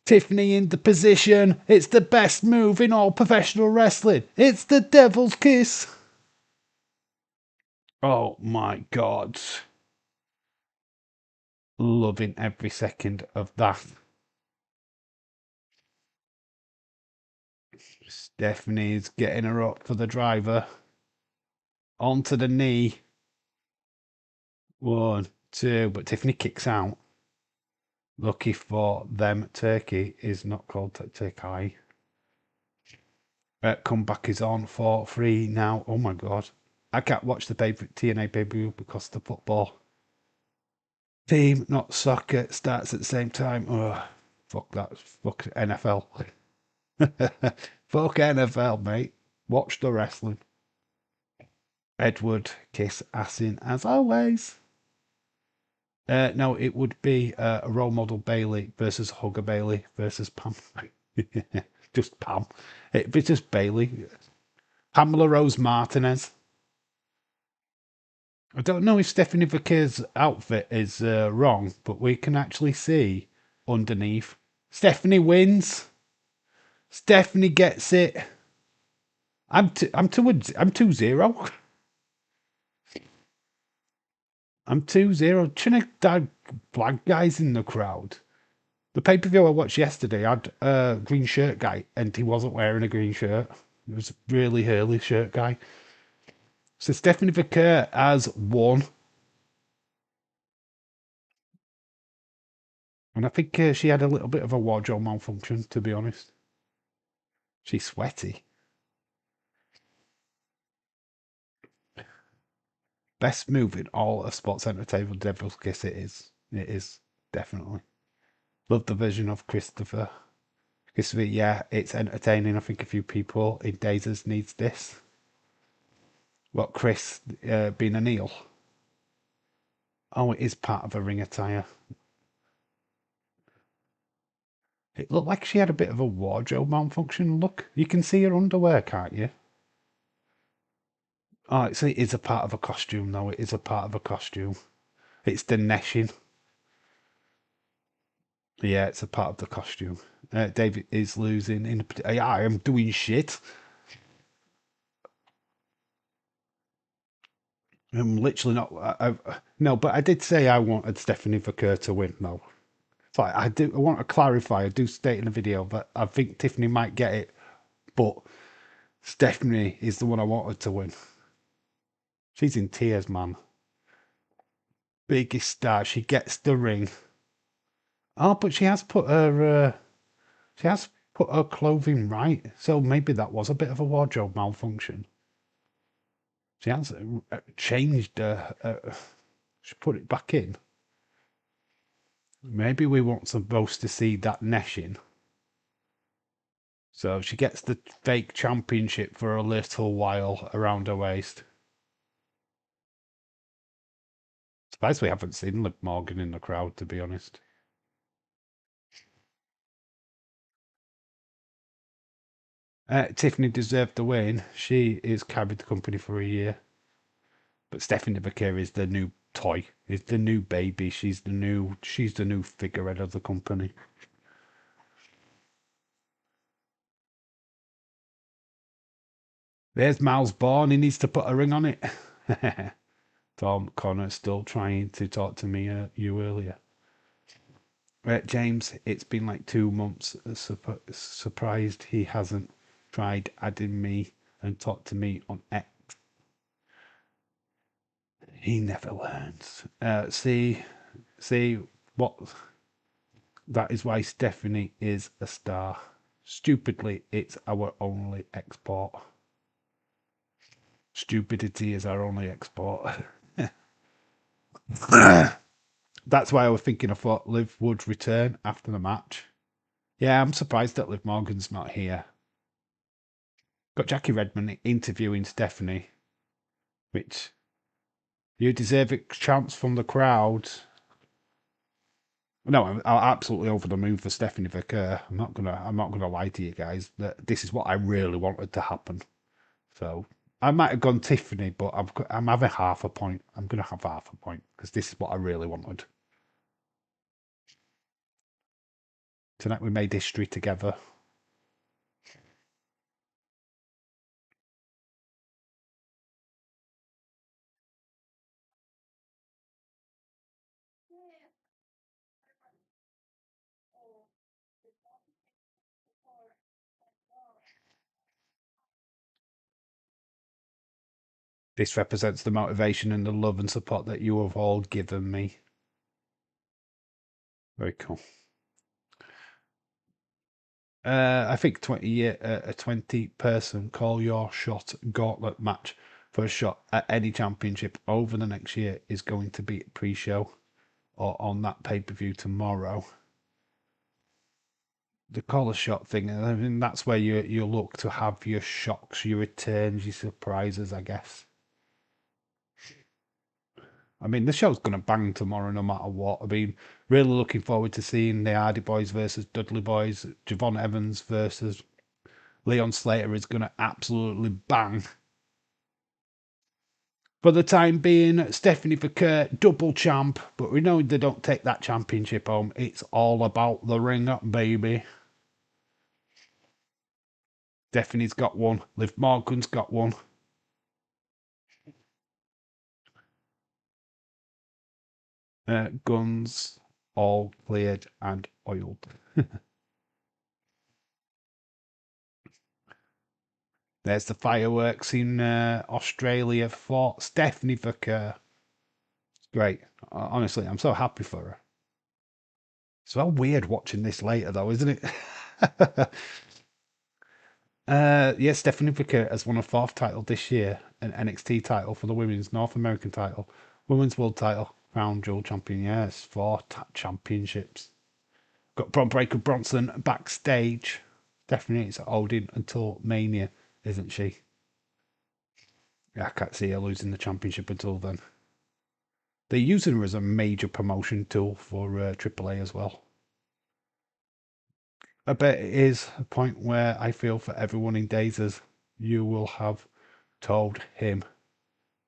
Tiffany in the position. It's the best move in all professional wrestling. It's the devil's kiss. Oh my god. Loving every second of that. Stephanie's getting her up for the driver. Onto the knee. 1, 2, but Tiffany kicks out. Lucky for them, Turkey is not called Turkey. Comeback is on for 3 now. Oh my god. I can't watch the TNA pay-per-view because the football team, not soccer, starts at the same time. Oh, fuck that. Fuck NFL. Fuck NFL, mate. Watch the wrestling. Edward kiss Asin as always. No, it would be a role model Bailey versus Hugger Bailey versus Pam. Just Pam. It'd be just Bailey. Pamela Rose Martinez. I don't know if Stephanie Vaquer's outfit is wrong, but we can actually see underneath. Stephanie wins. Stephanie gets it. I'm 2-0. I'm 2-0. Shouldn't have black guys in the crowd. The pay-per-view I watched yesterday had a green shirt guy, and he wasn't wearing a green shirt. It was a really Hurley shirt guy. So Stephanie Vaquer has won. And I think she had a little bit of a wardrobe malfunction, to be honest. She's sweaty. Best move in all of sports entertainment, Devil's Kiss it is. It is, definitely. Love the vision of Christopher. Christopher, yeah, it's entertaining. I think a few people in Dazers needs this. What, Chris being a Neil? Oh, it is part of a ring attire. It looked like she had a bit of a wardrobe malfunction. Look, you can see her underwear, can't you? Oh, it is a part of a costume, though. It is a part of a costume. It's the neshing. Yeah, it's a part of the costume. David is losing. Yeah, I am doing shit. I'm literally not. No, but I did say I wanted Stephanie Vaquer to win, though. So I do. I want to clarify. I do state in the video that I think Tiffany might get it, but Stephanie is the one I wanted to win. She's in tears, man. Biggest star. She gets the ring. Oh, but she has put her. She has put her clothing right, so maybe that was a bit of a wardrobe malfunction. She has changed her. She put it back in. Maybe we weren't supposed to see that neshing. So she gets the fake championship for a little while around her waist. Surprised we haven't seen Liv Morgan in the crowd, to be honest. Tiffany deserved the win. She is carried the company for a year. But Stephanie Vaquer is the new toy. Is the new baby. She's the new figurehead of the company. There's Miles Bourne. He needs to put a ring on it. Tom Connor still trying to talk to me. You earlier. James, it's been like 2 months. Surprised he hasn't tried adding me and talked to me on X. He never learns. See what? That is why Stephanie is a star. Stupidly, it's our only export. Stupidity is our only export. That's why I was thinking I thought Liv would return after the match. Yeah, I'm surprised that Liv Morgan's not here. Got Jackie Redmond interviewing Stephanie, which you deserve a chance from the crowd. No, I'm absolutely over the moon for Stephanie Vaquer. I'm not gonna lie to you guys. That this is what I really wanted to happen. So I might have gone Tiffany, but I'm having half a point. I'm gonna have half a point because this is what I really wanted. Tonight we made history together. This represents the motivation and the love and support that you have all given me. Very cool. I think a 20-person call your shot gauntlet match for a shot at any championship over the next year is going to be pre-show or on that pay-per-view tomorrow. The collar shot thing, I mean, that's where you look to have your shocks, your returns, your surprises, I guess. I mean, the show's going to bang tomorrow no matter what. I mean, really looking forward to seeing the Hardy Boys versus Dudley Boys. Javon Evans versus Leon Slater is going to absolutely bang. For the time being, Stephanie Vaquer, double champ, but we know they don't take that championship home. It's all about the ring up, baby. Stephanie's got one. Liv Morgan's got one. Guns all cleared and oiled. There's the fireworks in Australia for Stephanie Vaquer. Great. Honestly, I'm so happy for her. It's well weird watching this later, though, isn't it? Yeah, Stephanie Vaquer has won a fourth title this year, an NXT title for the women's North American title, women's world title, crown jewel champion. Yes, four championships. Got Bron Breakker Bronson backstage. Stephanie is holding until Mania, isn't she? Yeah, I can't see her losing the championship until then. They're using her as a major promotion tool for AAA as well. I bet it is a point where I feel for everyone in Dazers, you will have told him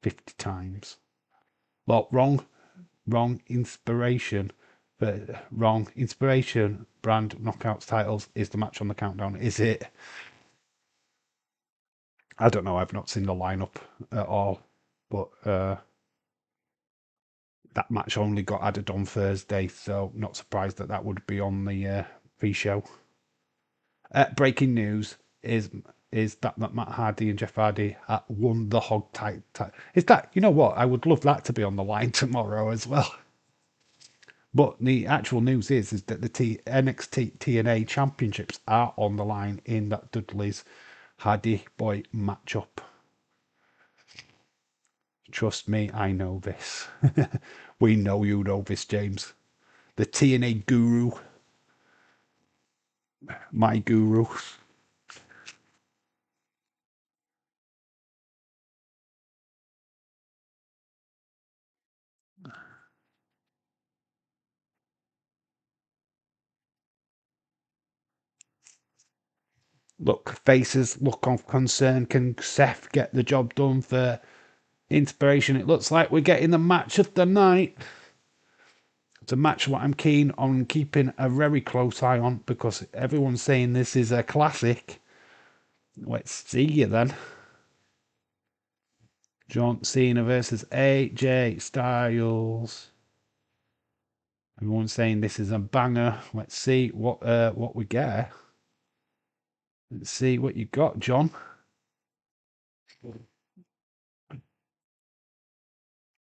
50 times. Well, wrong inspiration. But wrong inspiration. Brand knockouts titles is the match on the countdown. Is it? I don't know. I've not seen the lineup at all. But that match only got added on Thursday, so not surprised that that would be on the pre-show. Breaking news is that Matt Hardy and Jeff Hardy won the hog title. Is that, you know what? I would love that to be on the line tomorrow as well. But the actual news is that the NXT TNA championships are on the line in that Dudley's Hardy Boy matchup. Trust me, I know this. We know you know this, James. The TNA guru. My guru. Look, faces, look of concern. Can Seth get the job done for Inspiration. It looks like we're getting the match of the night. It's a match what I'm keen on keeping a very close eye on because everyone's saying this is a classic. Let's see you then. John Cena versus AJ Styles. Everyone's saying this is a banger. Let's see what we get. Let's see what you got, John.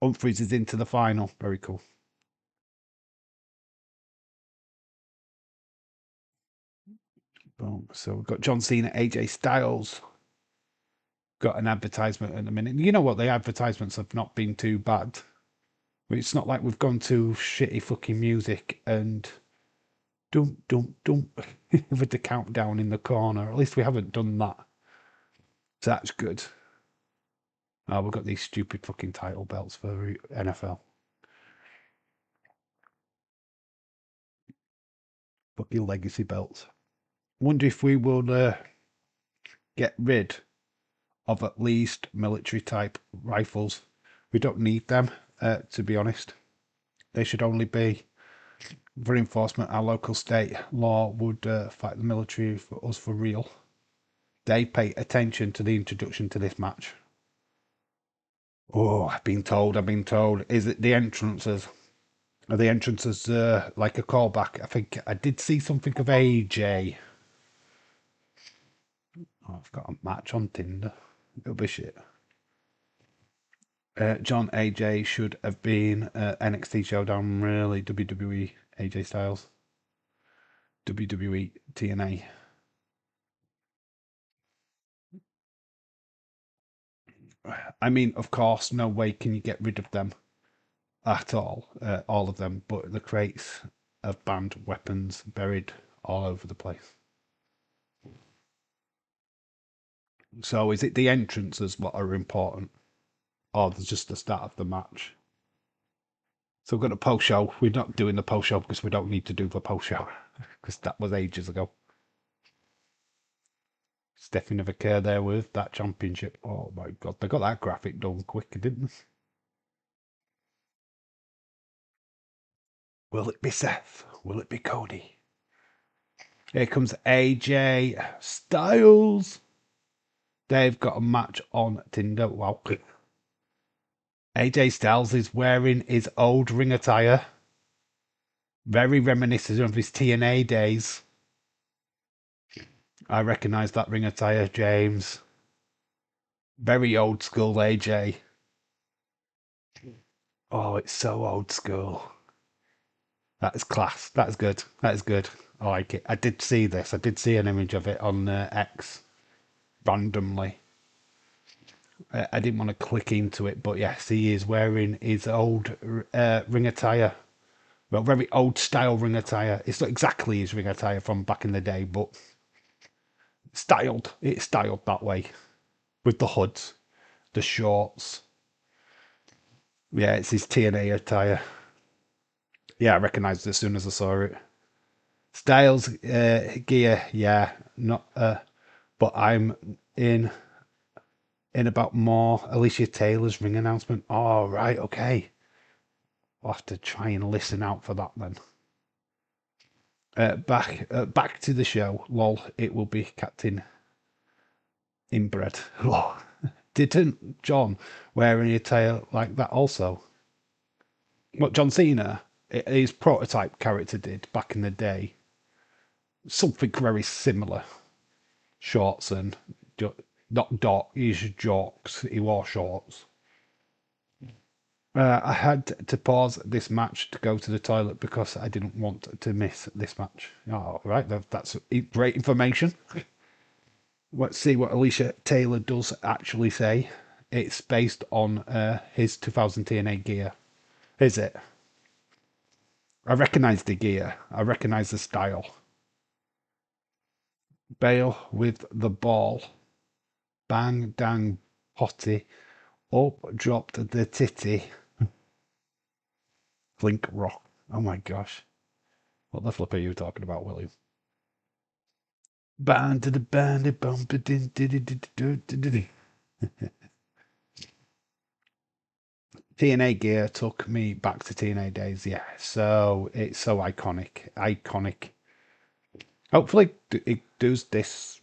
Humphries is into the final. Very cool. Boom. So we've got John Cena, AJ Styles. Got an advertisement at the minute. You know what? The advertisements have not been too bad. It's not like we've gone to shitty fucking music and dum dum dum with the countdown in the corner. At least we haven't done that. So that's good. Oh, we've got these stupid fucking title belts for NFL. Fucking legacy belts. Wonder if we will get rid of at least military type rifles. We don't need them, to be honest. They should only be for enforcement. Our local state law would fight the military for us for real. They pay attention to the introduction to this match. Oh, I've been told. Is it the entrances? Are the entrances like a callback? I think I did see something of AJ. Oh, I've got a match on Tinder. It'll be shit. John AJ should have been NXT Showdown, really. WWE AJ Styles. WWE TNA. I mean, of course, no way can you get rid of them at all of them, but the crates of banned weapons buried all over the place. So is it the entrances what are important? Or just the start of the match? So we've got a post show. We're not doing the post show because we don't need to do the post show. Because that was ages ago. Stephanie Vicker there with that championship. Oh my god, they got that graphic done quick, didn't they? Will it be Seth? Will it be Cody? Here comes AJ Styles. They've got a match on Tinder. Wow. AJ Styles is wearing his old ring attire. Very reminiscent of his TNA days. I recognise that ring attire, James. Very old school AJ. Oh, it's so old school. That is class. That is good. That is good. I like it. I did see this. I did see an image of it on X randomly. I didn't want to click into it, but yes, he is wearing his old ring attire. Well, very old style ring attire. It's not exactly his ring attire from back in the day, but styled. It's styled that way with the hoods, the shorts. Yeah, it's his TNA attire. Yeah, I recognised it as soon as I saw it. Styles gear, yeah, not. But I'm in about more Alicia Taylor's ring announcement. Oh, right, okay. I'll have to try and listen out for that then. Back to the show. Lol, it will be Captain Inbred. Didn't John wear any attire like that also? What John Cena, his prototype character did back in the day. Something very similar. Shorts and not dock, he's jocks. He wore shorts. I had to pause this match to go to the toilet because I didn't want to miss this match. Oh, right, that's great information. Let's see what Alicia Taylor does actually say. It's based on his 2000 TNA gear. Is it? I recognise the gear. I recognise the style. Bale with the ball. Bang, dang, potty. Up dropped the titty. Flink rock. Oh my gosh. What the flip are you talking about, William? Band to the band, bump it in. TNA gear took me back to TNA days. Yeah, so it's so iconic, iconic. Hopefully, it does this.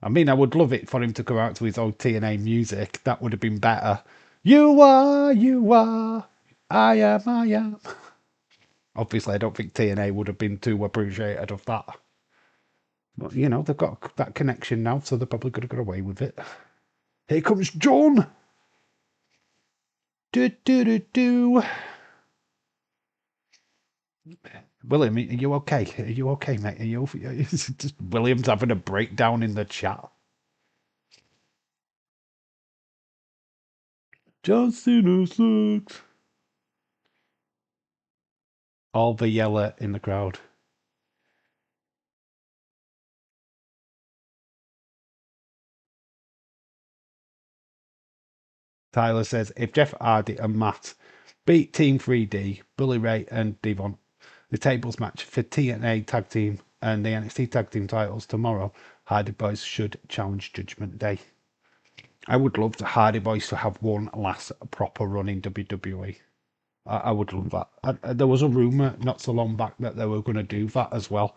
I mean, I would love it for him to come out to his own TNA music. That would have been better. You are, I am, I am. Obviously, I don't think TNA would have been too appreciated of that. But, you know, they've got that connection now, so they're probably going to get away with it. Here comes John. Do, do, do, do. William, are you okay? Are you okay, mate? Are you just William's having a breakdown in the chat. John Cena sucks. All the yeller in the crowd. Tyler says, if Jeff Hardy and Matt beat Team 3D, Bully Ray and Devon, the tables match for TNA Tag Team and the NXT Tag Team titles tomorrow, Hardy Boys should challenge Judgment Day. I would love the Hardy Boys to have one last proper run in WWE. I would love that. There was a rumor not so long back that they were going to do that as well.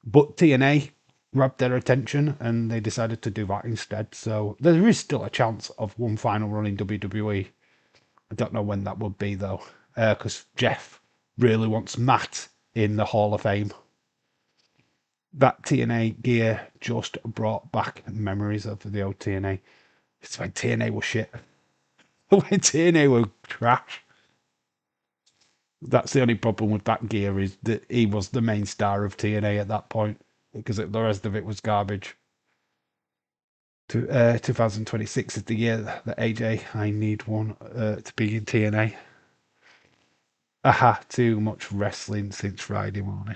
But TNA grabbed their attention and they decided to do that instead. So there is still a chance of one final run in WWE. I don't know when that would be though, because Jeff really wants Matt in the Hall of Fame. That TNA gear just brought back memories of the old TNA. It's when TNA was shit. When TNA were trash. That's the only problem with that gear is that he was the main star of TNA at that point because the rest of it was garbage. 2026 is the year that AJ, I need one to be in TNA. Aha, too much wrestling since Friday morning.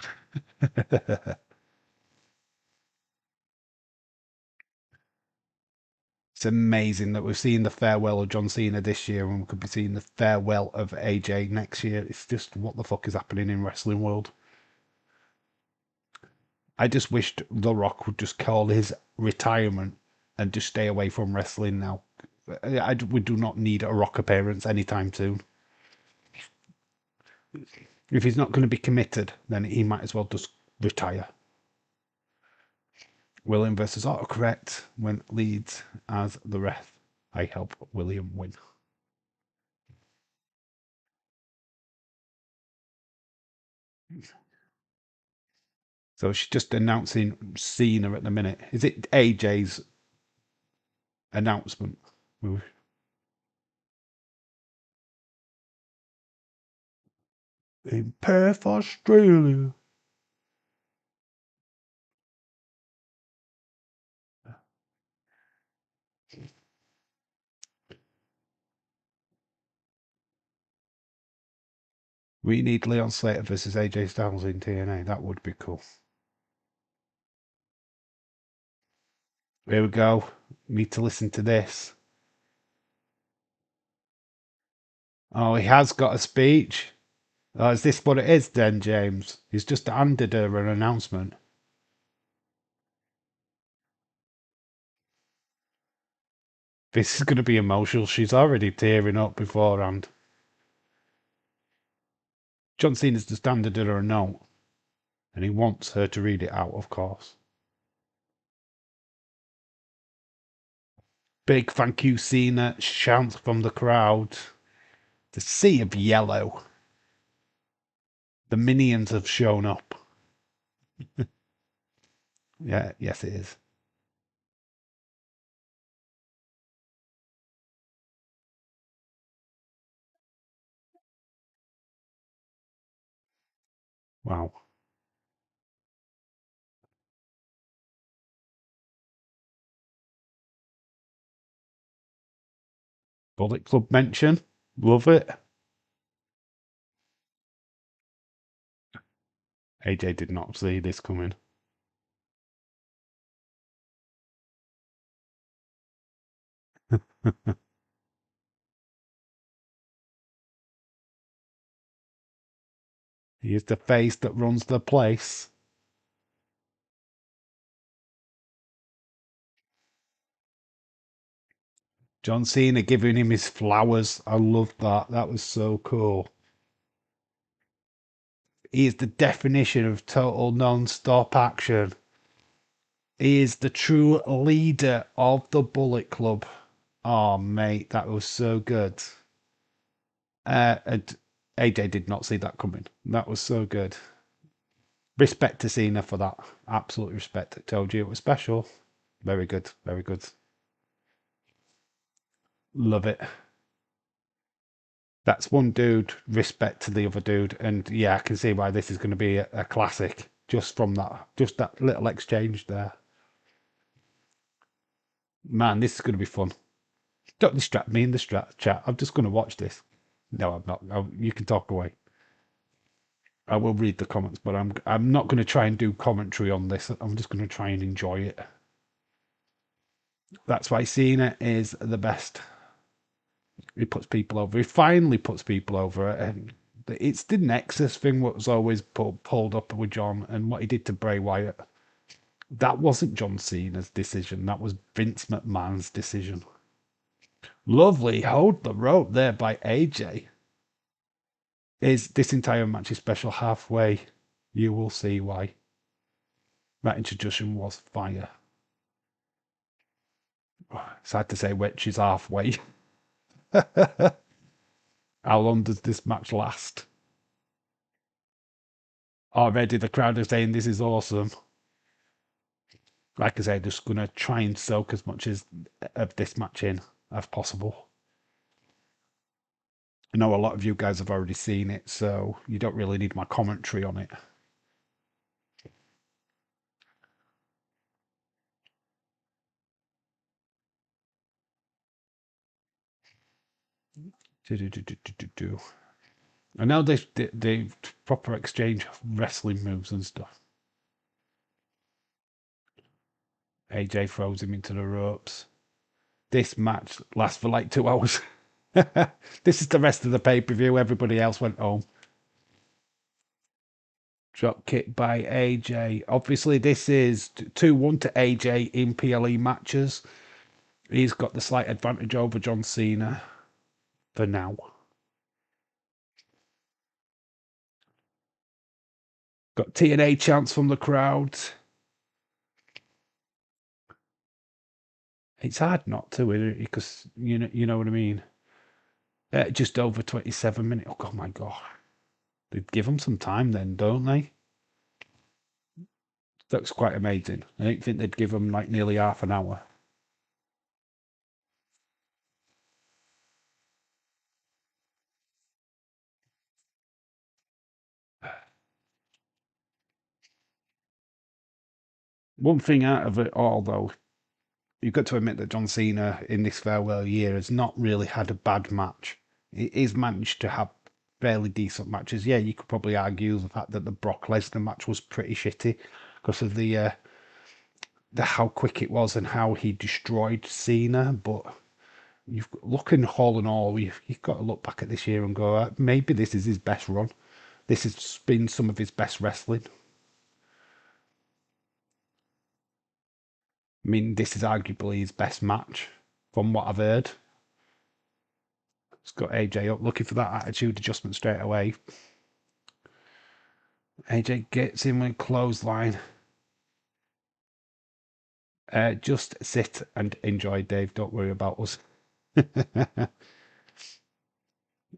It's amazing that we've seen the farewell of John Cena this year and we could be seeing the farewell of AJ next year. It's just what the fuck is happening in wrestling world. I just wished The Rock would just call his retirement and just stay away from wrestling now. We do not need a Rock appearance anytime soon. If he's not going to be committed, then he might as well just retire. William versus autocorrect when leads as the ref. I help William win. So she's just announcing Cena at the minute. Is it AJ's announcement? In Perth, Australia. We need Leon Slater versus AJ Styles in TNA. That would be cool. Here we go. Need to listen to this. Oh, he has got a speech. Oh, is this what it is then, James? He's just handed her an announcement. This is going to be emotional. She's already tearing up beforehand. John Cena's just handed her a note, and he wants her to read it out, of course. Big thank you, Cena. Chants from the crowd. The sea of yellow. The minions have shown up. Yeah, yes, it is. Wow. Bullet Club mention. Love it. AJ did not see this coming. He is the face that runs the place. John Cena giving him his flowers. I loved that. That was so cool. He is the definition of total non-stop action. He is the true leader of the Bullet Club. Oh, mate, that was so good. And AJ did not see that coming. That was so good. Respect to Cena for that. Absolute respect. I told you it was special. Very good. Very good. Love it. That's one dude. Respect to the other dude. And yeah, I can see why this is going to be a classic just from that, just that little exchange there. Man, this is going to be fun. Don't distract me in the chat. I'm just going to watch this. No, I'm not. You can talk away. I will read the comments, but I'm not going to try and do commentary on this. I'm just going to try and enjoy it. That's why Cena is the best. He puts people over. He finally puts people over. And it's the Nexus thing what was always pulled up with John and what he did to Bray Wyatt. That wasn't John Cena's decision. That was Vince McMahon's decision. Lovely hold the rope there by AJ. Is this entire match is special halfway? You will see why. That introduction was fire. It's hard to say which is halfway. How long does this match last? Already the crowd are saying this is awesome. Like I say, just going to try and soak as much as of this match in as possible. I know a lot of you guys have already seen it, so you don't really need my commentary on it. And now they proper exchange wrestling moves and stuff. AJ throws him into the ropes. This match lasts for like 2 hours. This is the rest of the pay-per-view. Everybody else went home. Drop kick by AJ. Obviously, this is 2-1 to AJ in PLE matches. He's got the slight advantage over John Cena for now. Got TNA chants from the crowd. It's hard not to, isn't it? Because you know what I mean. Just over 27 minutes. Oh my god, they give them some time then, don't they? That's quite amazing. I don't think they'd give them like nearly half an hour. One thing out of it all, though, you've got to admit that John Cena in this farewell year has not really had a bad match. He's managed to have fairly decent matches. Yeah, you could probably argue the fact that the Brock Lesnar match was pretty shitty because of the how quick it was and how he destroyed Cena. But you've looking all in all, you've got to look back at this year and go, maybe this is his best run. This has been some of his best wrestling. I mean, this is arguably his best match from what I've heard. It's got AJ up looking for that attitude adjustment straight away. AJ gets in with clothesline. Just sit and enjoy, Dave. Don't worry about us.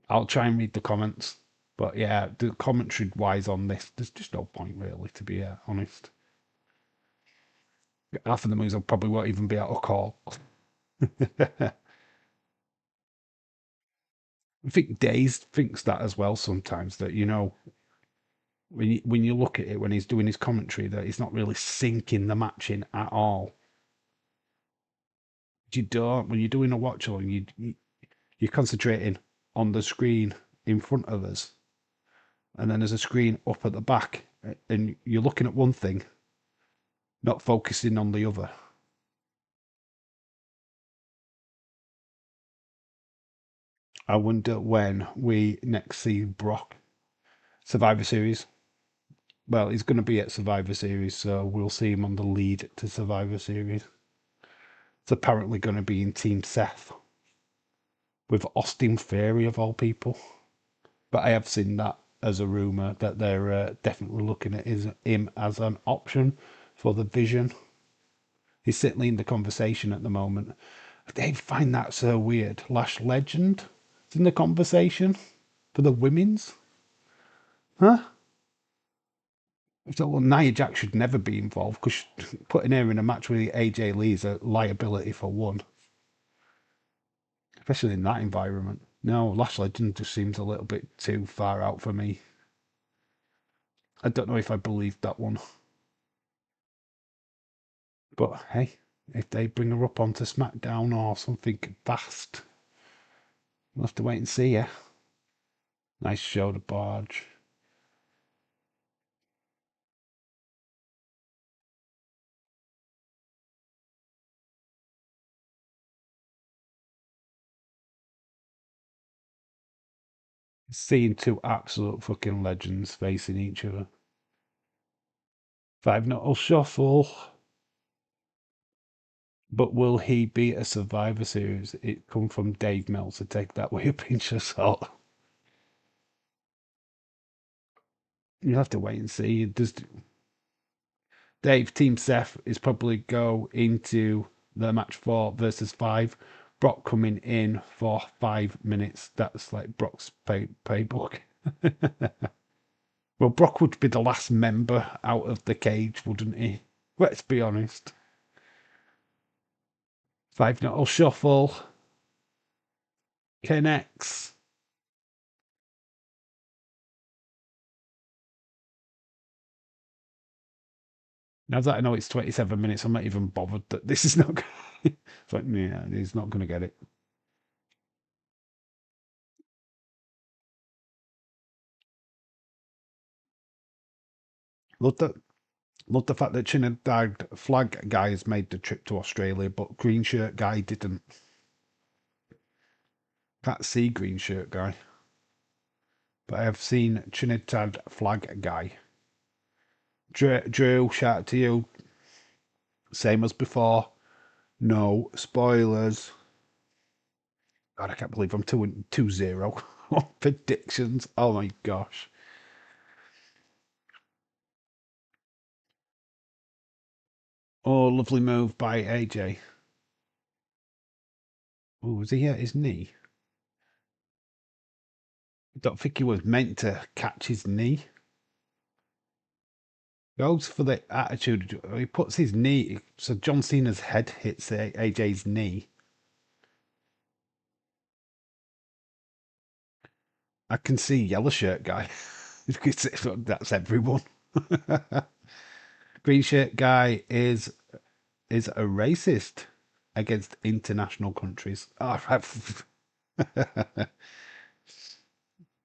I'll try and read the comments. But yeah, the commentary wise on this, there's just no point really, to be honest. Half of the moves I probably won't even be able to call. I think Daze thinks that as well sometimes, that, when you look at it, when he's doing his commentary, that he's not really sinking the match in at all. You don't. When you're doing a watch along, you're concentrating on the screen in front of us, and then there's a screen up at the back, and you're looking at one thing, not focusing on the other. I wonder when we next see Brock. Survivor Series. Well, he's going to be at Survivor Series, so we'll see him on the lead to Survivor Series. It's apparently going to be in Team Seth with Austin Theory of all people. But I have seen that as a rumor that they're definitely looking at him as an option for the Vision. He's certainly in the conversation at the moment. They find that so weird. Lash Legend is in the conversation for the women's. Huh? So, well, Nia Jax should never be involved because putting her in a match with AJ Lee is a liability for one, especially in that environment. No, Lash Legend just seems a little bit too far out for me. I don't know if I believe that one. But hey, if they bring her up onto SmackDown or something fast, we'll have to wait and see, yeah. Nice shoulder barge. Seeing two absolute fucking legends facing each other. Five Knuckle Shuffle. But will he be a Survivor Series? It come from Dave Mills, so take that with a pinch of salt. You'll have to wait and see. Does Dave, Team Seth is probably go into the match 4 versus 5. Brock coming in for 5 minutes. That's like Brock's playbook. Well, Brock would be the last member out of the cage, wouldn't he? Let's be honest. Five Knuckle Shuffle. Connects. Now that I know it's 27 minutes, I'm not even bothered that this is not. It's like, yeah, he's not going to get it. Love that. Love the fact that Trinidad flag guy has made the trip to Australia, but green shirt guy didn't. Can't see green shirt guy, but I have seen Trinidad flag guy. Drew, shout out to you. Same as before. No spoilers. God, I can't believe I'm 2-0 on predictions. Oh my gosh. Oh, lovely move by AJ. Oh, was he at his knee? I don't think he was meant to catch his knee. Goes for the attitude. He puts his knee. So John Cena's head hits AJ's knee. I can see yellow shirt guy. That's everyone. Green shirt guy is a racist against international countries. Oh,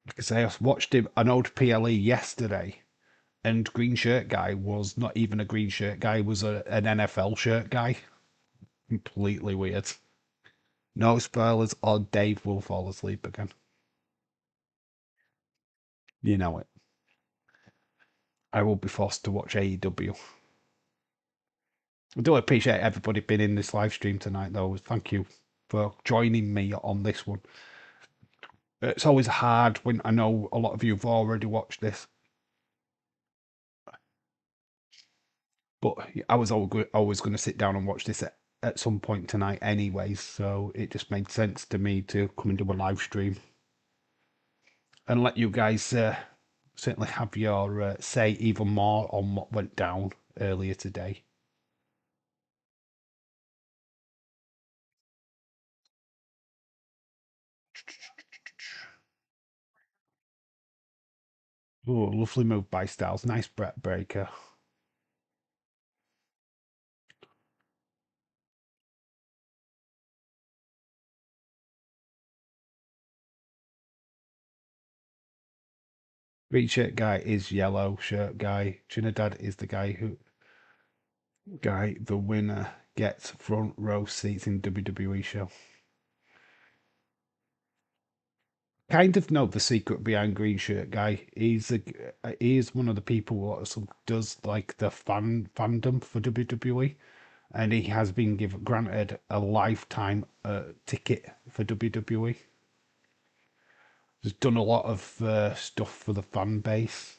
because I watched him an old PLE yesterday, and green shirt guy was not even a green shirt guy; was an NFL shirt guy. Completely weird. No spoilers, or Dave will fall asleep again. You know it. I will be forced to watch AEW. I do appreciate everybody being in this live stream tonight, though. Thank you for joining me on this one. It's always hard when I know a lot of you have already watched this, but I was always going to sit down and watch this at some point tonight, anyways. So it just made sense to me to come and do a live stream and let you guys certainly have your say even more on what went down earlier today. Oh, lovely move by Styles. Nice Brett breaker. Green shirt guy is yellow shirt guy. Trinidad is the the winner gets front row seats in WWE show. Kind of know the secret behind green shirt guy. He is one of the people who does like the fandom for WWE, and he has been granted a lifetime ticket for WWE. He's done a lot of stuff for the fan base,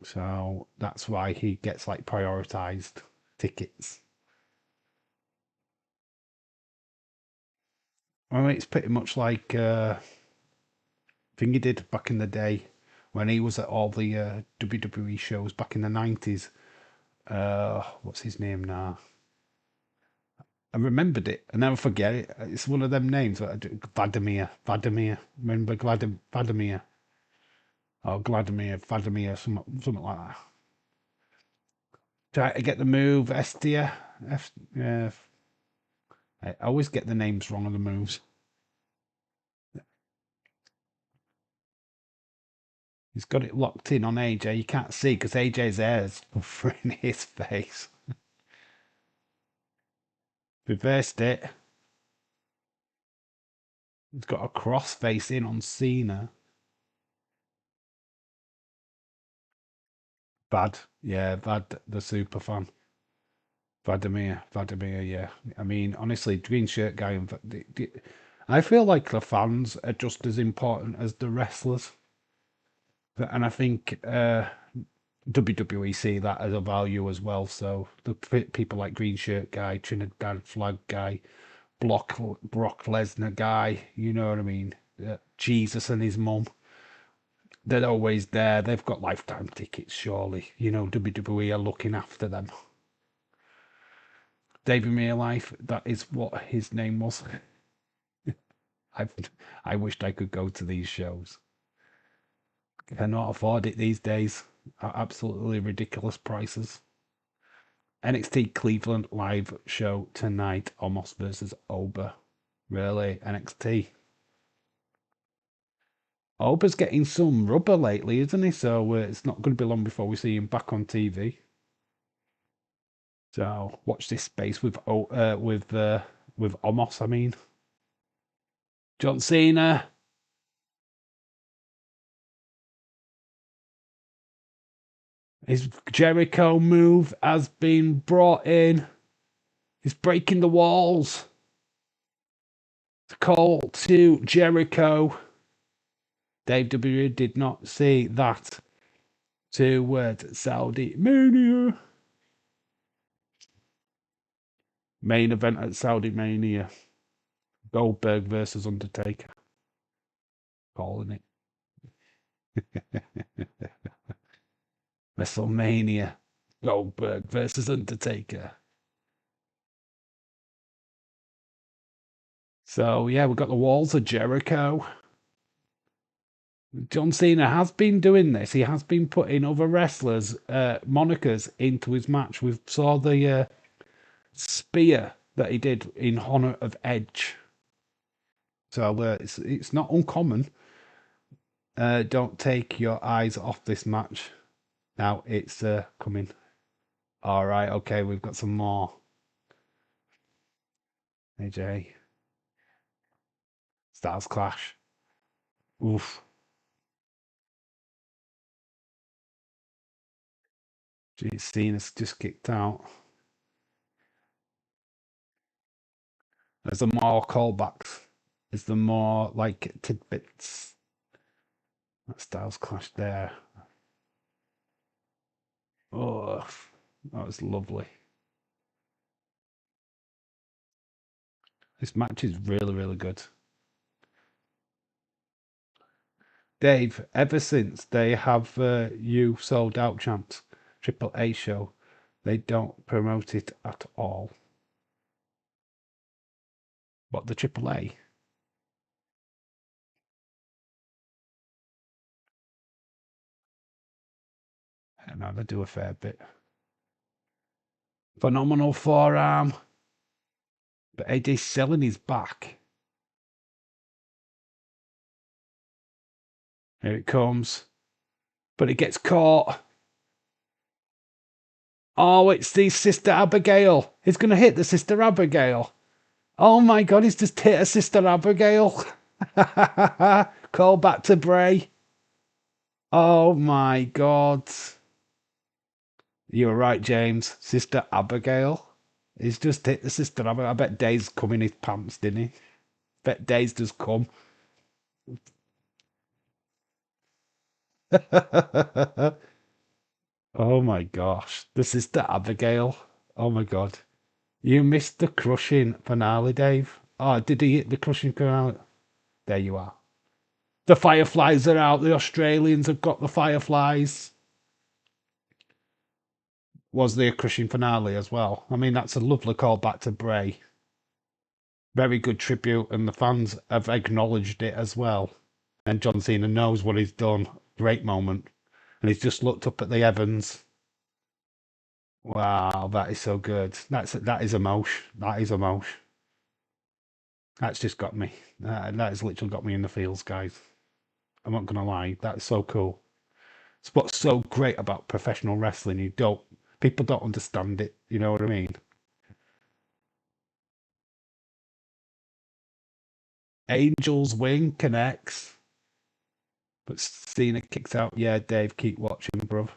so that's why he gets like prioritized tickets. I mean, it's pretty much like thing he did back in the day when he was at all the WWE shows back in the 90s. What's his name now? I remembered it. I never forget it. It's one of them names. Vladimir. Vladimir. Remember Vladimir? Or Vladimir. Vladimir. Something like that. Try to get the move. Estia. Yeah. I always get the names wrong of the moves. He's got it locked in on AJ. You can't see because AJ's hair is covering his face. Reversed it. He's got a cross face in on Cena. Bad. Yeah, bad. The super fan. Vladimir, yeah. I mean, honestly, green shirt guy. I feel like the fans are just as important as the wrestlers. And I think WWE see that as a value as well. So the people like green shirt guy, Trinidad flag guy, Brock Lesnar guy, you know what I mean? Jesus and his mum. They're always there. They've got lifetime tickets, surely. You know, WWE are looking after them. David May Life, that is what his name was. I I wished I could go to these shows. Cannot afford it these days. Absolutely ridiculous prices. NXT Cleveland live show tonight. Omos versus Ober. Really, NXT. Ober's getting some rubber lately, isn't he? So it's not going to be long before we see him back on TV. So watch this space with Omos. I mean, John Cena. His Jericho move has been brought in. He's breaking the walls. Call to Jericho. Dave W did not see that. Two words, Saudi Mania. Main event at Saudi Mania. Goldberg versus Undertaker. Calling it. WrestleMania. Goldberg versus Undertaker. So yeah, we've got the walls of Jericho. John Cena has been doing this. He has been putting other wrestlers' monikers into his match. We saw the spear that he did in honor of Edge. So it's not uncommon. Don't take your eyes off this match. Now it's coming. All right, okay, we've got some more. AJ. Styles Clash. Oof. Geez, Cena's just kicked out. There's the more callbacks. Is there more like tidbits? That Styles Clash there. Oh, that was lovely. This match is really, really good. Dave, ever since they have you sold out chant Triple A show, they don't promote it at all. What, the Triple A? I know they do a fair bit. Phenomenal forearm. But AJ's selling his back. Here it comes. But it gets caught. Oh, it's the Sister Abigail. He's going to hit the Sister Abigail. Oh my God, he's just hit a Sister Abigail. Call back to Bray. Oh my God. You were right, James. Sister Abigail. He's just hit the Sister Abigail. I bet Days come in his pants, didn't he? Bet Days does come. Oh my gosh. The sister Abigail. Oh my god. You missed the crushing finale, Dave. Oh, did he hit the crushing finale? There you are. The Fireflies are out. The Australians have got the Fireflies. Was there a crushing finale as well? I mean, that's a lovely callback to Bray. Very good tribute, and the fans have acknowledged it as well. And John Cena knows what he's done. Great moment. And he's just looked up at the heavens. Wow, that is so good. That is emotion. That is emotion. That's just got me. That has literally got me in the feels, guys. I'm not gonna lie. That's so cool. It's what's so great about professional wrestling. People don't understand it. You know what I mean? Angel's wing connects, but Cena kicks out. Yeah, Dave, keep watching, bruv.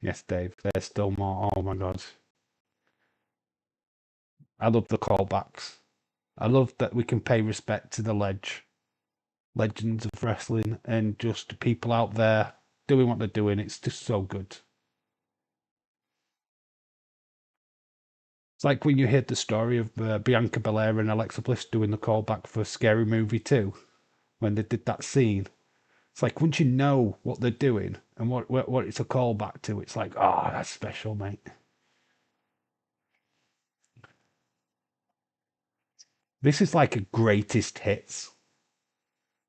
Yes, Dave. There's still more. Oh my god, I love the callbacks. I love that we can pay respect to the legends of wrestling, and just people out there doing what they're doing. It's just so good. It's like when you hear the story of Bianca Belair and Alexa Bliss doing the callback for Scary Movie 2 when they did that scene. It's like once you know what they're doing and what it's a callback to, it's like, oh, that's special, mate. This is like a greatest hits,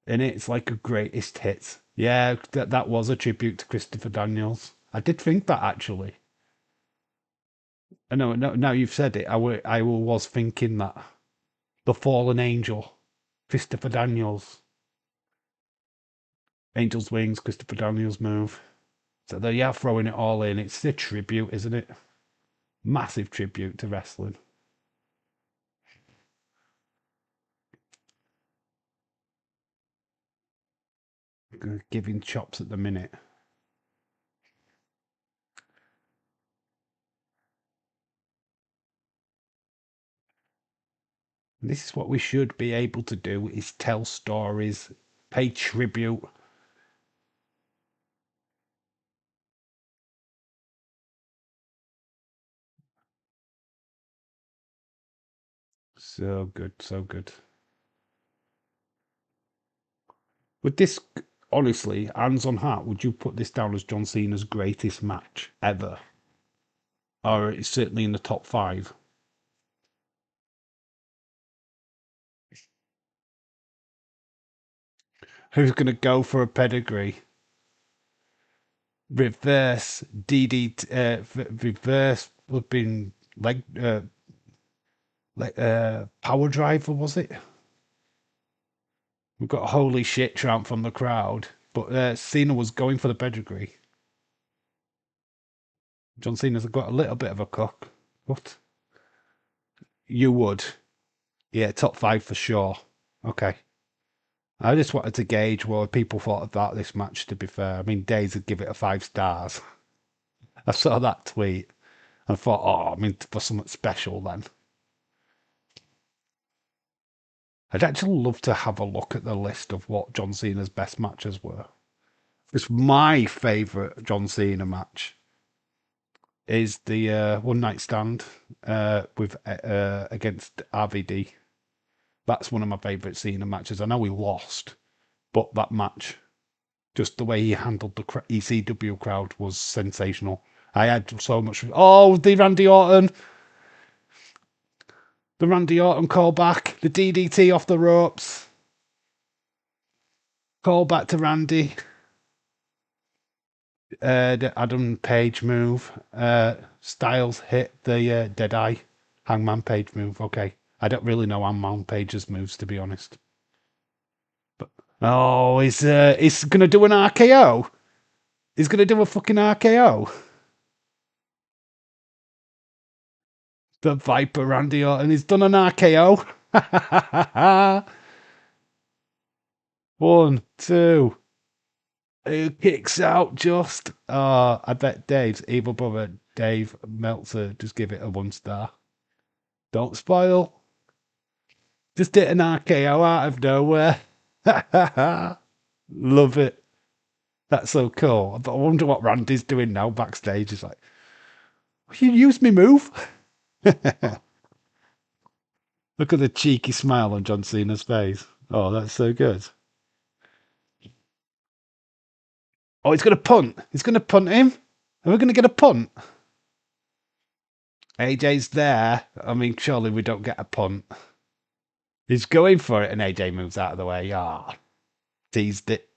and it's like a greatest hits. Yeah, that was a tribute to Christopher Daniels. I did think that actually. I know, no, now you've said it. I was thinking that the fallen angel, Christopher Daniels, Angel's Wings, Christopher Daniels move. So they are throwing it all in. It's a tribute, isn't it? Massive tribute to wrestling. Giving chops at the minute. This is what we should be able to do: is tell stories, pay tribute. So good, so good. Would this, honestly, hands on heart, would you put this down as John Cena's greatest match ever? Or it's certainly in the top five? Who's going to go for a pedigree? Reverse reverse would been power driver, was it? We got a holy shit chant from the crowd, but Cena was going for the pedigree. John Cena's got a little bit of a cock. What? You would? Yeah, top five for sure. Okay. I just wanted to gauge what people thought about this match, to be fair. I mean, Days would give it a 5 stars. I saw that tweet and thought, oh, I mean, for something special then. I'd actually love to have a look at the list of what John Cena's best matches were. It's my favourite John Cena match is the one night stand with against RVD. That's one of my favourite Cena matches. I know he lost, but that match, just the way he handled the ECW crowd, was sensational. I had so much. Oh, the Randy Orton callback, the DDT off the ropes, call back to Randy. The Adam Page move. Styles hit the Deadeye Hangman Page move. Okay, I don't really know Hangman Page's moves, to be honest. But oh, he's gonna do an RKO. He's gonna do a fucking RKO. The Viper Randy Orton. He's done an RKO. 1, 2. Who kicks out just? Oh, I bet Dave's evil brother, Dave Meltzer, just give it a 1 star. Don't spoil. Just hit an RKO out of nowhere. Love it. That's so cool. I wonder what Randy's doing now backstage. He's like, you use me move. Look at the cheeky smile on John Cena's face. Oh, that's so good. Oh, he's going to punt. He's going to punt him. Are we going to get a punt? AJ's there. I mean, surely we don't get a punt. He's going for it, and AJ moves out of the way. Ah, teased it.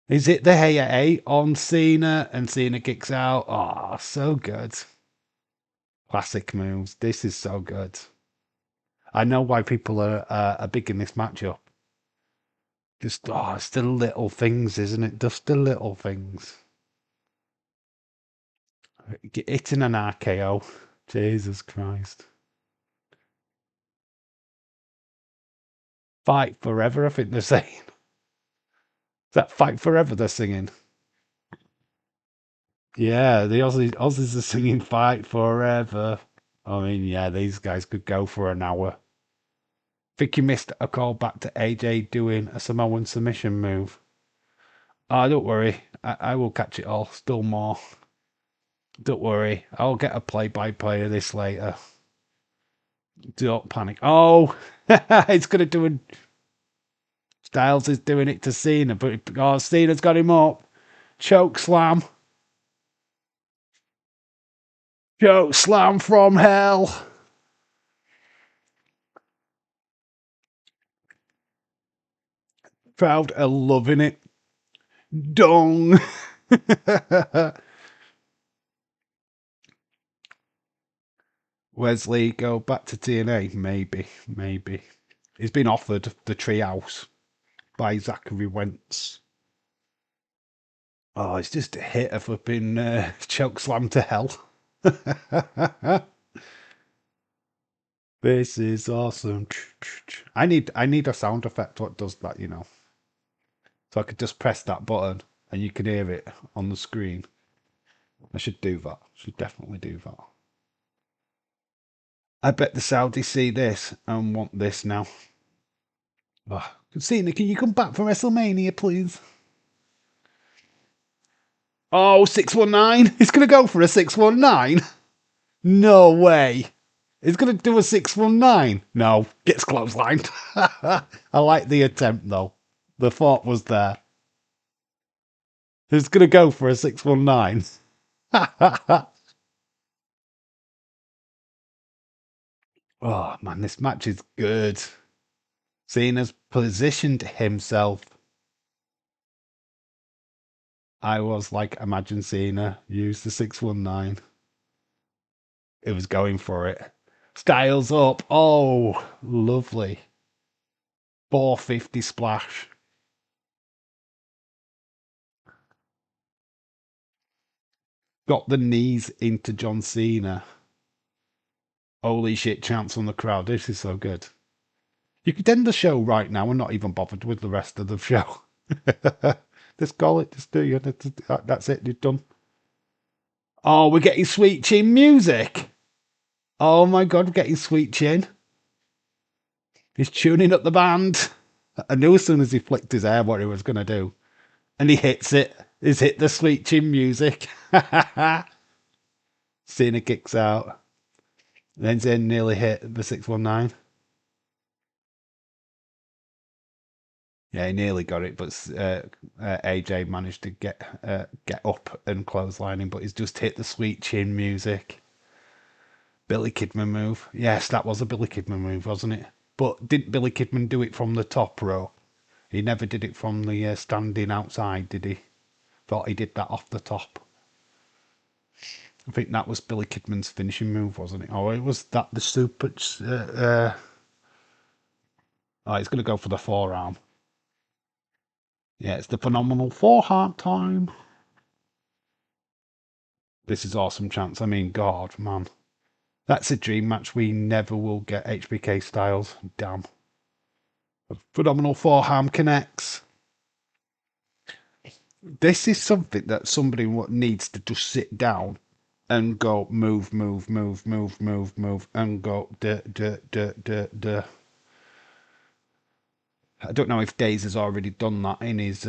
Is it the hey on Cena, and Cena kicks out? Oh, so good. Classic moves. This is so good. I know why people are big in this matchup. Just it's the little things, isn't it? Just the little things. Hitting an RKO. Jesus Christ. Fight forever, I think they're saying. Is that fight forever they're singing? Yeah, the Aussies are singing fight forever. I mean, yeah, these guys could go for an hour. Think you missed a call back to AJ doing a Samoan submission move. Oh, don't worry. I will catch it all. Still more. Don't worry. I'll get a play-by-play of this later. Don't panic. Oh, it's going to do it. Styles is doing it to Cena, but Cena's got him up. Choke slam. Choke slam from hell. Crowd are loving it. Dong. Wesley go back to TNA? Maybe. He's been offered the treehouse by Zachary Wentz. Oh, it's just a hit of flipping choke slam to hell. This is awesome. I need a sound effect what does that, So I could just press that button and you can hear it on the screen. I should do that. Should definitely do that. I bet the Saudis see this and want this now. Oh, Cena, can you come back for WrestleMania, please? Oh, 619. He's going to go for a 619. No way. He's going to do a 619. No, gets clotheslined. I like the attempt, though. The thought was there. He's going to go for a 619. Oh, man, this match is good. Cena's positioned himself. I was like, imagine Cena use the 619. It was going for it. Styles up. Oh, lovely. 450 splash. Got the knees into John Cena. Holy shit, chants on the crowd. This is so good. You could end the show right now and not even bothered with the rest of the show. Just call it. Just do you. That's it. You're done. Oh, we're getting Sweet Chin music. Oh my god, we're getting Sweet Chin. He's tuning up the band. I knew as soon as he flicked his hair what he was going to do. And he hits it. He's hit the Sweet Chin music. Cena kicks out. Then Zayn nearly hit the 619. Yeah, he nearly got it, but AJ managed to get up and clothesline him, but he's just hit the Sweet Chin music. Billy Kidman move. Yes, that was a Billy Kidman move, wasn't it? But didn't Billy Kidman do it from the top row? He never did it from the standing outside, did he? Thought he did that off the top. I think that was Billy Kidman's finishing move, wasn't it? Or was that the super... oh, he's going to go for the forearm. Yeah, it's the phenomenal forearm time. This is awesome chance. I mean, God, man. That's a dream match. We never will get HBK Styles. Damn. A phenomenal forearm connects. This is something that somebody needs to just sit down and go move, and go duh. I don't know if Days has already done that in his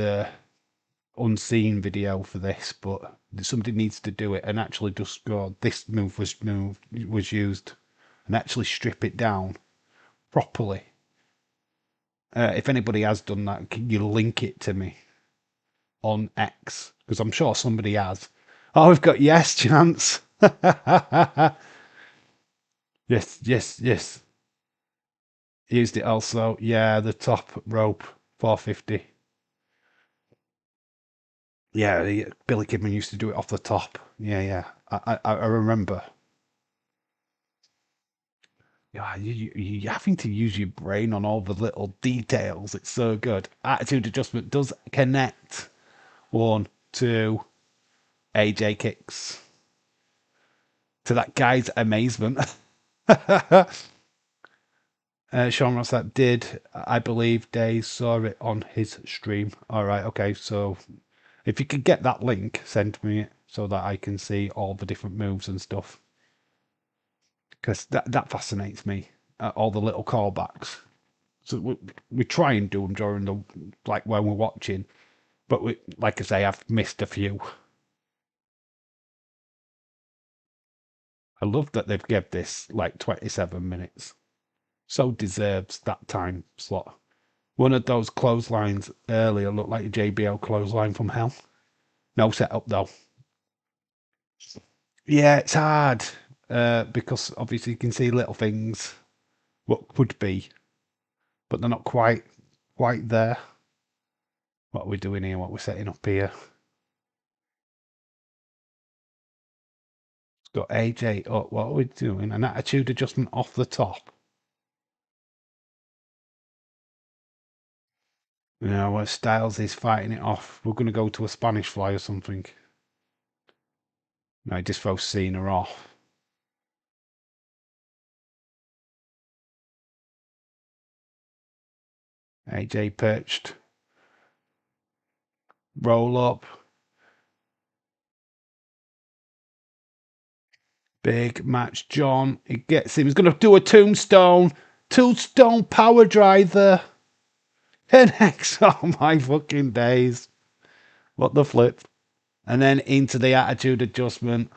unseen video for this, but somebody needs to do it and actually just go, this move was used, and actually strip it down properly. If anybody has done that, can you link it to me on X? Because I'm sure somebody has. Oh, we've got yes chance. Yes, yes, yes. Used it also. Yeah, the top rope, 450. Yeah, Billy Kidman used to do it off the top. Yeah, yeah. I remember. Yeah, you having to use your brain on all the little details. It's so good. Attitude adjustment does connect. One, two, AJ kicks. To that guy's amazement. Sean Ross that did, I believe Days saw it on his stream. All right, okay. So if you could get that link, send me it so that I can see all the different moves and stuff. Because that fascinates me. All the little callbacks. So we try and do them during the like when we're watching, but we, like I say, I've missed a few. I love that they've given this like 27 minutes. So deserves that time slot. One of those clotheslines earlier looked like a JBL clothesline from hell. No setup though. Yeah, it's hard because obviously you can see little things what could be, but they're not quite there. What are we doing here? What we're setting up here? It's got AJ up. What are we doing? An attitude adjustment off the top. You know, where Styles is fighting it off. We're going to go to a Spanish fly or something. No, he just throws Cena off. AJ perched. Roll up. Big match, John. He gets him. He's going to do a tombstone. Tombstone power driver. And X. Oh my fucking days. What the flip. And then into the attitude adjustment.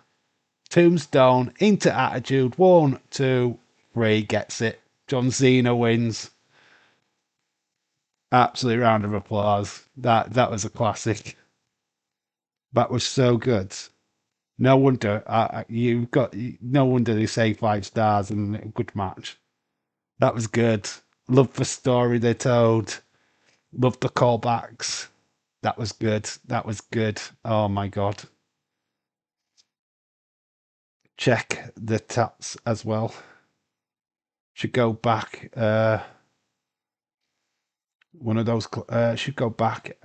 Tombstone into attitude. 1, 2, 3. Gets it. John Cena wins. Absolute round of applause. That was a classic. That was so good. No wonder you got. No wonder they say 5 stars and a good match. That was good. Love the story they told. Love the callbacks. That was good. That was good. Oh my god. Check the tats as well. Should go back. One of those should go back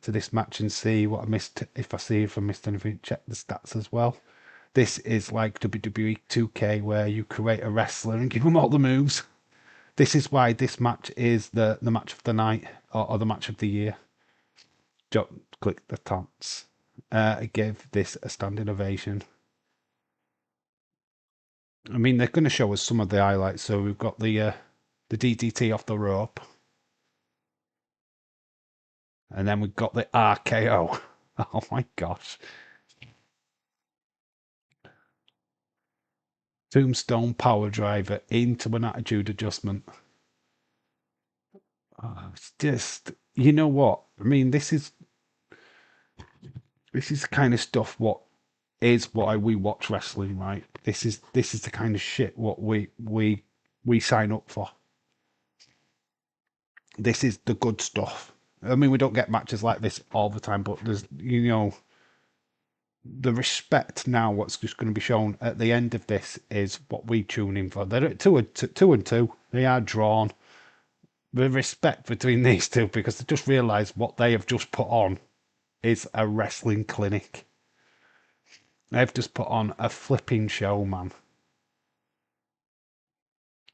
to this match and see what I missed. If I missed anything, check the stats as well. This is like WWE 2K where you create a wrestler and give them all the moves. This is why this match is the match of the night or the match of the year. Don't click the tats. I gave this a standing ovation. I mean, they're going to show us some of the highlights. So we've got the DDT off the rope, and then we've got the RKO. Oh my gosh! Tombstone power driver into an attitude adjustment. It's just, you know what? I mean, this is the kind of stuff what is why we watch wrestling, right? This is the kind of shit what we sign up for. This is the good stuff. I mean, we don't get matches like this all the time, but there's the respect now. What's just going to be shown at the end of this is what we tune in for. They're at two and two. They are drawn. The respect between these two because they just realise what they have just put on is a wrestling clinic. They've just put on a flipping show, man.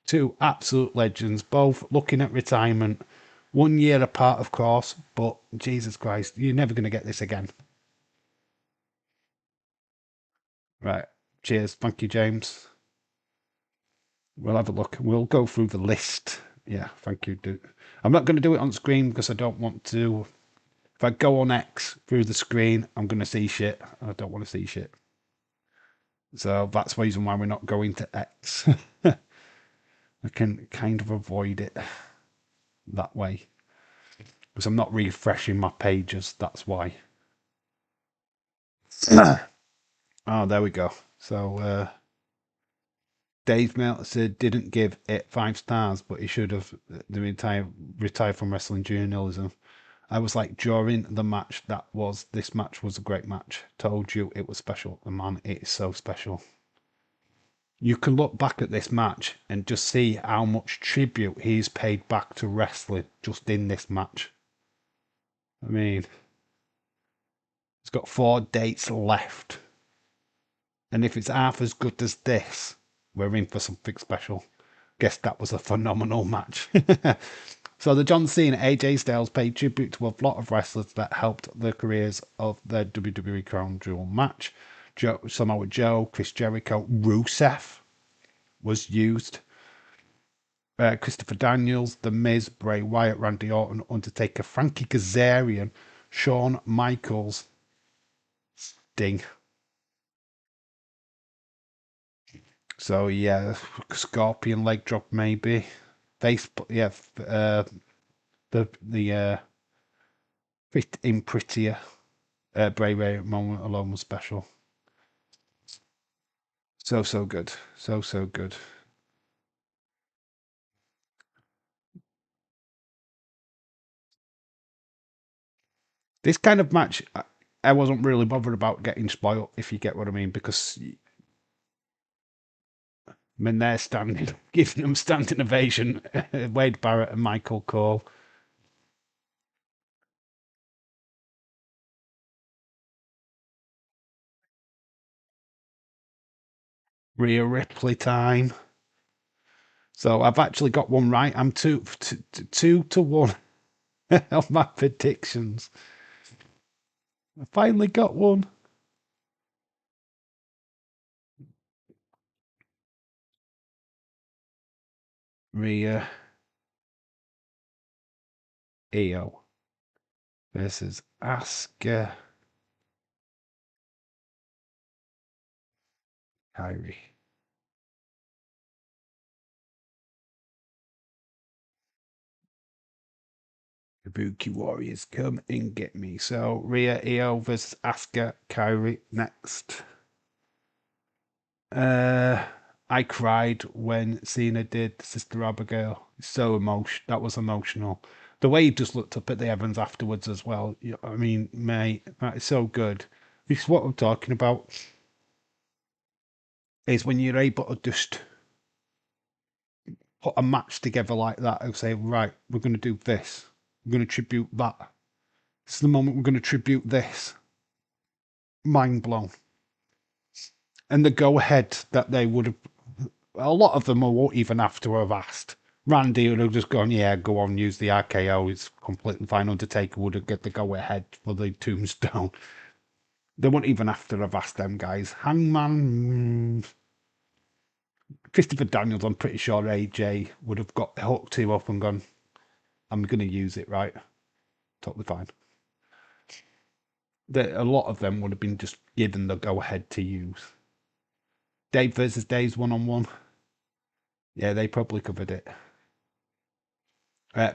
Two absolute legends, both looking at retirement. 1 year apart, of course, but Jesus Christ, you're never going to get this again. Right. Cheers. Thank you, James. We'll have a look. We'll go through the list Yeah, thank you. I'm not going to do it on screen because I don't want to. If I go on X through the screen, I'm going to see shit. I don't want to see shit. So that's the reason why we're not going to X. I can kind of avoid it that way. Because I'm not refreshing my pages, that's why. Oh, there we go. So, Dave Meltzer didn't give it 5 stars, but he should have. The retired from wrestling journalism. I was like, during the match, this match was a great match. Told you it was special. The man, it is so special. You can look back at this match and just see how much tribute he's paid back to wrestling just in this match. I mean, he's got 4 dates left. And if it's half as good as this, we're in for something special. Guess that was a phenomenal match. So the John Cena AJ Styles paid tribute to a lot of wrestlers that helped the careers of the WWE Crown Jewel match. Samoa Joe, Chris Jericho, Rusev was used. Christopher Daniels, The Miz, Bray Wyatt, Randy Orton, Undertaker, Frankie Kazarian, Shawn Michaels, Sting. So yeah, Scorpion leg drop maybe. Yeah, the fit in prettier. Bray Wyatt moment alone was special. So good, so good. This kind of match, I wasn't really bothered about getting spoiled, if you get what I mean, because when they're standing, giving them standing ovation, Wade Barrett and Michael Cole. Rhea Ripley time. So I've actually got one right. I'm 2-1 on my predictions. I finally got one. Rhea Io versus Asuka Kyrie. Kabuki Warriors, come and get me. So Rhea Io versus Asuka Kyrie next. I cried when Cena did Sister Abigail. So emotional. That was emotional. The way he just looked up at the Evans afterwards as well. I mean, mate, that is so good. This is what I'm talking about. Is when you're able to just put a match together like that and say, right, we're going to do this. We're going to tribute that. This is the moment we're going to tribute this. Mind blown. And the go ahead that they would have, a lot of them won't even have to have asked. Randy would have just gone, yeah, go on, use the RKO. It's completely fine. Undertaker would have get the go ahead for the tombstone. They wouldn't even have to have asked them guys. Hangman, Christopher Daniels, I'm pretty sure AJ would have got hooked him up and gone, I'm going to use it, right? Totally fine. A lot of them would have been just given the go ahead to use. Dave versus Dave's 1-on-1. Yeah, they probably covered it.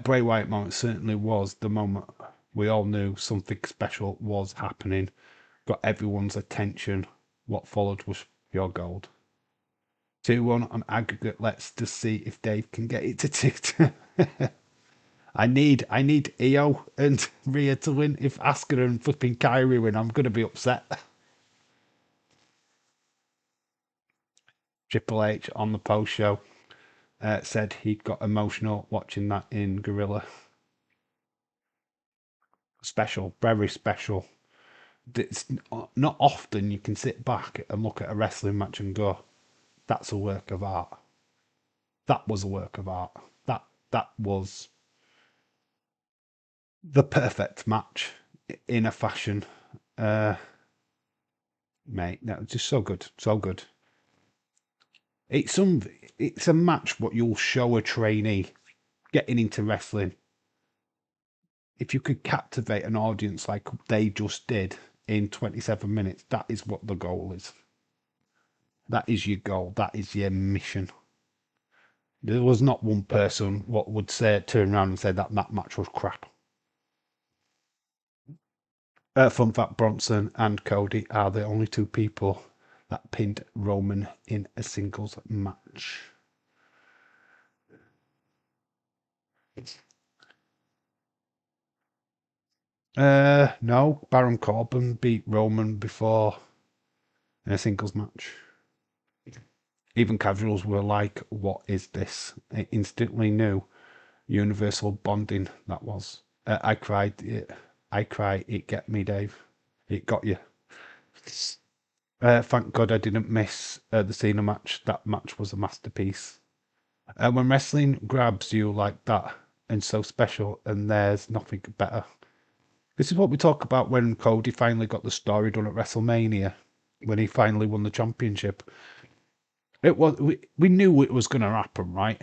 Bray Wyatt moment certainly was the moment we all knew something special was happening. Got everyone's attention. What followed was pure gold. 2-1 on aggregate. Let's just see if Dave can get it to tick. I need Io and Rhea to win. If Asuka and flipping Kyrie win, I'm gonna be upset. Triple H on the post show said he got emotional watching that in Gorilla. Special, very special. It's not often you can sit back and look at a wrestling match and go, that's a work of art. That was a work of art. That was the perfect match in a fashion. Mate, that was just so good. So good. It's a match what you'll show a trainee. getting into wrestling, if you could captivate an audience like they just did in 27 minutes, that is what the goal is. That is your goal. That is your mission. There was not one person what would say turn around and say that that match was crap. Fun fact: Bronson and Cody are the only two people that pinned Roman in a singles match. No, Baron Corbin beat Roman before in a singles match. Even casuals were like, "What is this?" I instantly knew universal bonding that was. I cried. I cry. It get me, Dave. It got you. Thank God I didn't miss the Cena match. That match was a masterpiece. When wrestling grabs you like that and so special, and there's nothing better. This is what we talk about when Cody finally got the story done at WrestleMania, when he finally won the championship. It was we knew it was going to happen, right?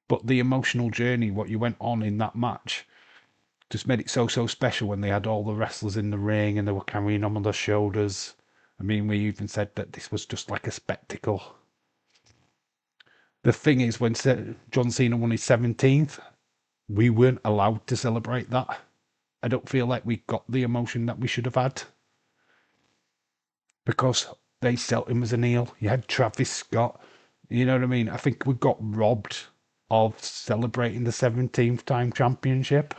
But the emotional journey, what you went on in that match, just made it so special when they had all the wrestlers in the ring and they were carrying them on their shoulders. I mean, we even said that this was just like a spectacle. The thing is, when John Cena won his 17th, we weren't allowed to celebrate that. I don't feel like we got the emotion that we should have had because they set him as an heel. You had Travis Scott. You know what I mean? I think we got robbed of celebrating the 17th time championship,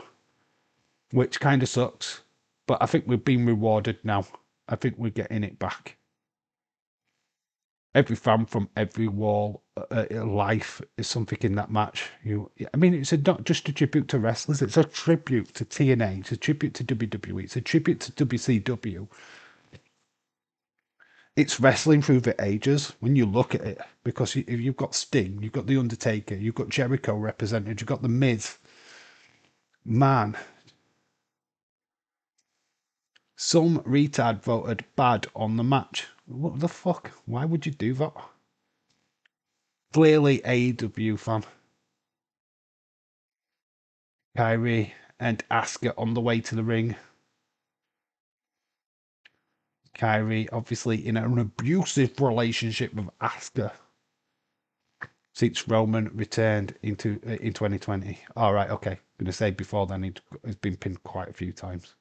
which kind of sucks. But I think we've been rewarded now. I think we're getting it back. Every fan from every wall life is something in that match. I mean, it's not just a tribute to wrestlers. It's a tribute to TNA. It's a tribute to WWE. It's a tribute to WCW. It's wrestling through the ages when you look at it, because you've got Sting, you've got The Undertaker, you've got Jericho represented, you've got The Miz. Man, some retard voted bad on the match. What the fuck? Why would you do that? Clearly AEW fan. Kyrie and Asuka on the way to the ring. Kyrie obviously in an abusive relationship with Asuka since Roman returned in 2020. All right, okay. I'm going to say before then he's been pinned quite a few times.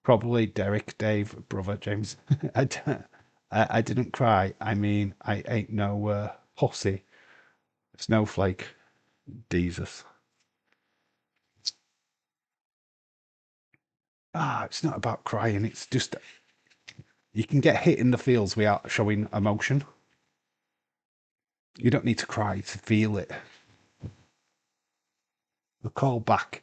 Probably Derek, Dave, brother James. I didn't cry. I mean, I ain't no pussy. Snowflake. Jesus. It's not about crying. It's just you can get hit in the feels without showing emotion. You don't need to cry to feel it. The call back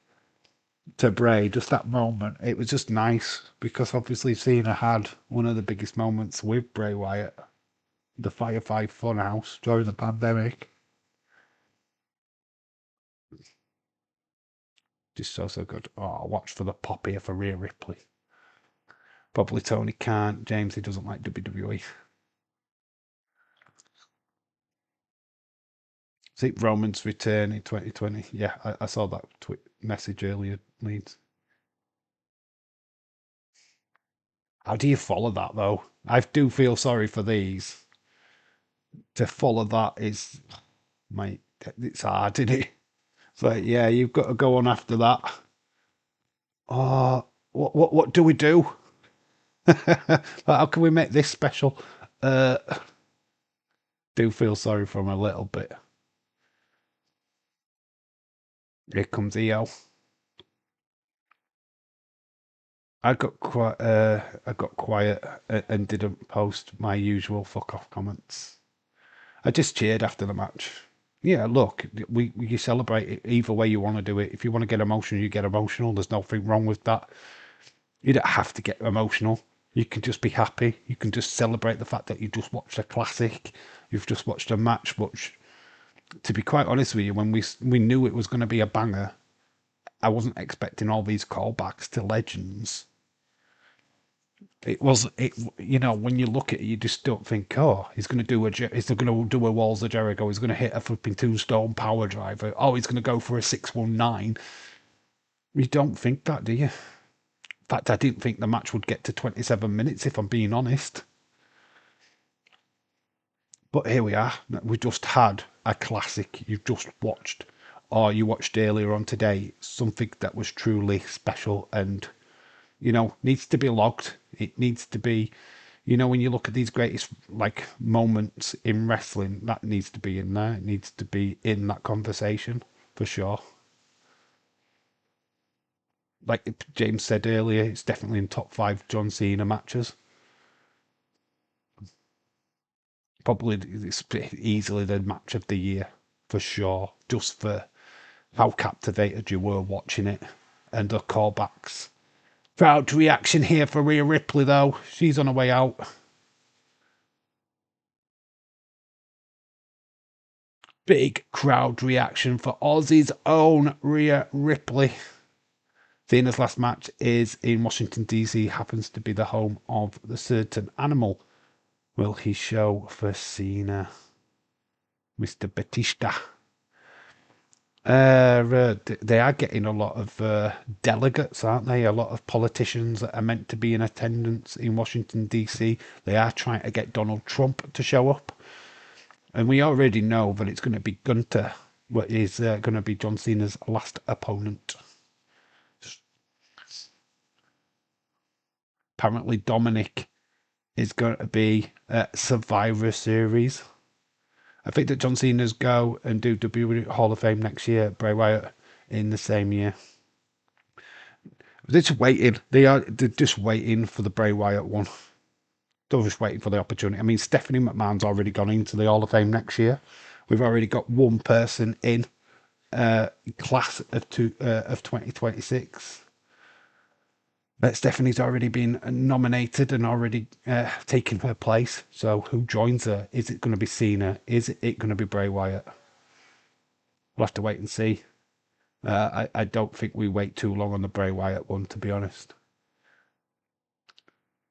to Bray, just that moment, it was just nice because obviously Cena had one of the biggest moments with Bray Wyatt, the Firefly Funhouse during the pandemic. Just so good. Oh, watch for the pop here for Rhea Ripley. Probably Tony can't. James, he doesn't like WWE. See Roman's return in 2020. Yeah, I saw that message earlier, Leeds. How do you follow that though? I do feel sorry for these. To follow that is, mate, it's hard, isn't it? But yeah, you've got to go on after that. Oh, what do we do? How can we make this special? Uh, do feel sorry for him a little bit. Here comes EO. I got quiet and didn't post my usual fuck off comments. I just cheered after the match. Yeah, look, you celebrate it either way you want to do it. If you want to get emotional, you get emotional. There's nothing wrong with that. You don't have to get emotional. You can just be happy. You can just celebrate the fact that you just watched a classic. You've just watched a match. Which, to be quite honest with you, when we knew it was going to be a banger, I wasn't expecting all these callbacks to legends. It was it. You know, when you look at it, you just don't think, oh, he's going to do he's going to do a Walls of Jericho. He's going to hit a flipping tombstone power driver. Oh, he's going to go for a 619. You don't think that, do you? In fact, I didn't think the match would get to 27 minutes, if I'm being honest. But here we are. We just had a classic. You've just watched, or you watched earlier on today, something that was truly special and, needs to be logged. It needs to be, when you look at these greatest like moments in wrestling, that needs to be in there. It needs to be in that conversation for sure. Like James said earlier, it's definitely in top five John Cena matches. Probably it's easily the match of the year for sure. Just for how captivated you were watching it and the callbacks. Crowd reaction here for Rhea Ripley though. She's on her way out. Big crowd reaction for Aussie's own Rhea Ripley. Cena's last match is in Washington, D.C., happens to be the home of the certain animal. Will he show for Cena? Mr. Batista. They are getting a lot of delegates, aren't they? A lot of politicians that are meant to be in attendance in Washington, D.C. They are trying to get Donald Trump to show up. And we already know that it's going to be Gunter, what is going to be John Cena's last opponent. Apparently, Dominic is going to be Survivor Series. I think that John Cena's go and do WWE Hall of Fame next year. Bray Wyatt in the same year. They're just waiting. They're just waiting for the Bray Wyatt one. They're just waiting for the opportunity. I mean, Stephanie McMahon's already gone into the Hall of Fame next year. We've already got one person in class of 2026. Stephanie's already been nominated and already taken her place. So who joins her? Is it going to be Cena? Is it going to be Bray Wyatt? We'll have to wait and see. I don't think we wait too long on the Bray Wyatt one, to be honest.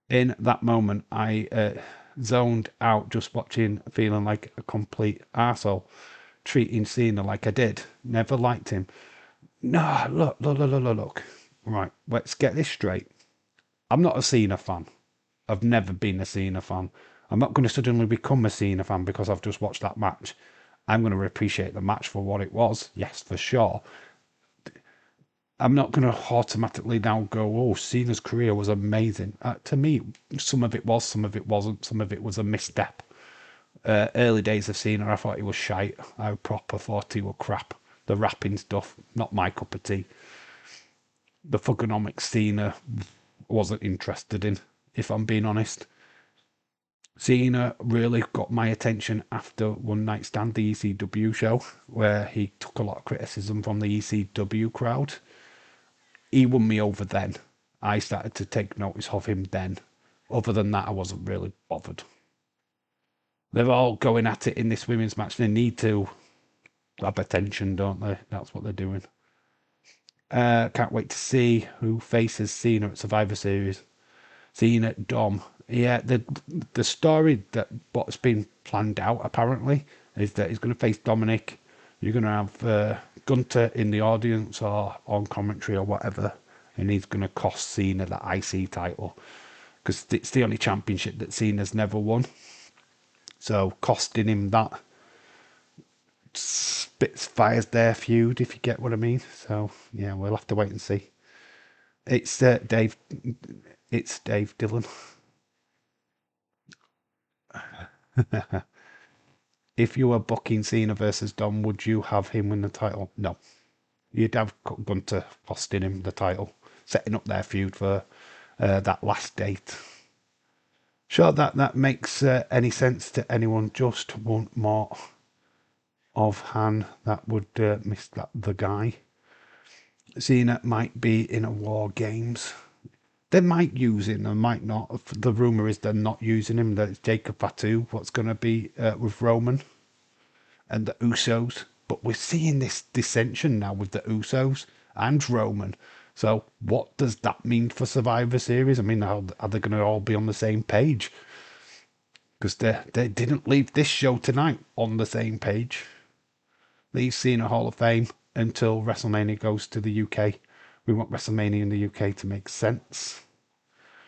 In that moment, I zoned out just watching, feeling like a complete arsehole, treating Cena like I did. Never liked him. No, look. Right, let's get this straight. I'm not a Cena fan. I've never been a Cena fan. I'm not going to suddenly become a Cena fan because I've just watched that match. I'm going to appreciate the match for what it was, yes, for sure. I'm not going to automatically now go, oh, Cena's career was amazing. To me, some of it was, some of it wasn't, some of it was a misstep. Early days of Cena, I thought he was shite. I proper thought he was crap. The rapping stuff, not my cup of tea. The Thugonomics Cena wasn't interested in, if I'm being honest. Cena really got my attention after One Night Stand, the ECW show, where he took a lot of criticism from the ECW crowd. He won me over then. I started to take notice of him then. Other than that, I wasn't really bothered. They're all going at it in this women's match. They need to grab attention, don't they? That's what they're doing. Can't wait to see who faces Cena at Survivor Series. Cena, Dom. Yeah, the story that what's been planned out apparently is that he's going to face Dominic. You're going to have Gunter in the audience or on commentary or whatever, and he's going to cost Cena the IC title because it's the only championship that Cena's never won. So costing him that fires their feud, if you get what I mean. So yeah, we'll have to wait and see. It's Dave. It's Dave Dillon. If you were booking Cena versus Dom, would you have him win the title? No. You'd have Gunter costing him the title, setting up their feud for that last date. Sure, that makes any sense to anyone. Just one more of Han that would miss the guy. Cena might be in a War Games. They might use him, they might not. The rumour is they're not using him, that it's Jacob Fatu, what's going to be with Roman and the Usos. But we're seeing this dissension now with the Usos and Roman. So what does that mean for Survivor Series? I mean, are they going to all be on the same page? Because they didn't leave this show tonight on the same page. Leave Cena Hall of Fame until WrestleMania goes to the UK. We want WrestleMania in the UK to make sense.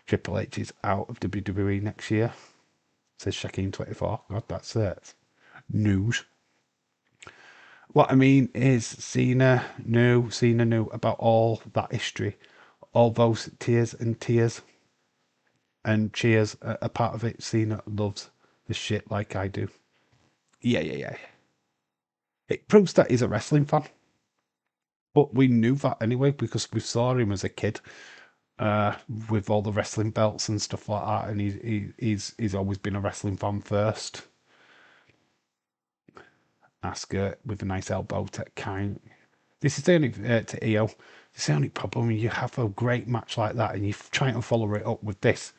Triple H is out of WWE next year, says Shaquem24. God, that's news. What I mean is Cena knew about all that history, all those tears and tears and cheers are part of it. Cena loves the shit like I do. Yeah. It proves that he's a wrestling fan. But we knew that anyway because we saw him as a kid with all the wrestling belts and stuff like that. And he's always been a wrestling fan first. Asuka with a nice elbow to Kine. This is the only to EO. It's the only problem when you have a great match like that and you try and follow it up with this,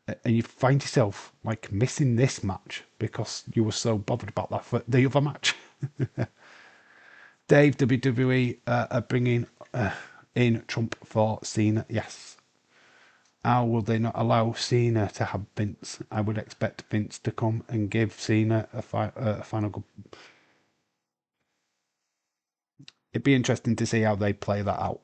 and you find yourself like missing this match because you were so bothered about that for the other match. Dave, WWE are bringing in Trump for Cena. Yes. How will they not allow Cena to have Vince? I would expect Vince to come and give Cena a final good. It'd be interesting to see how they play that out.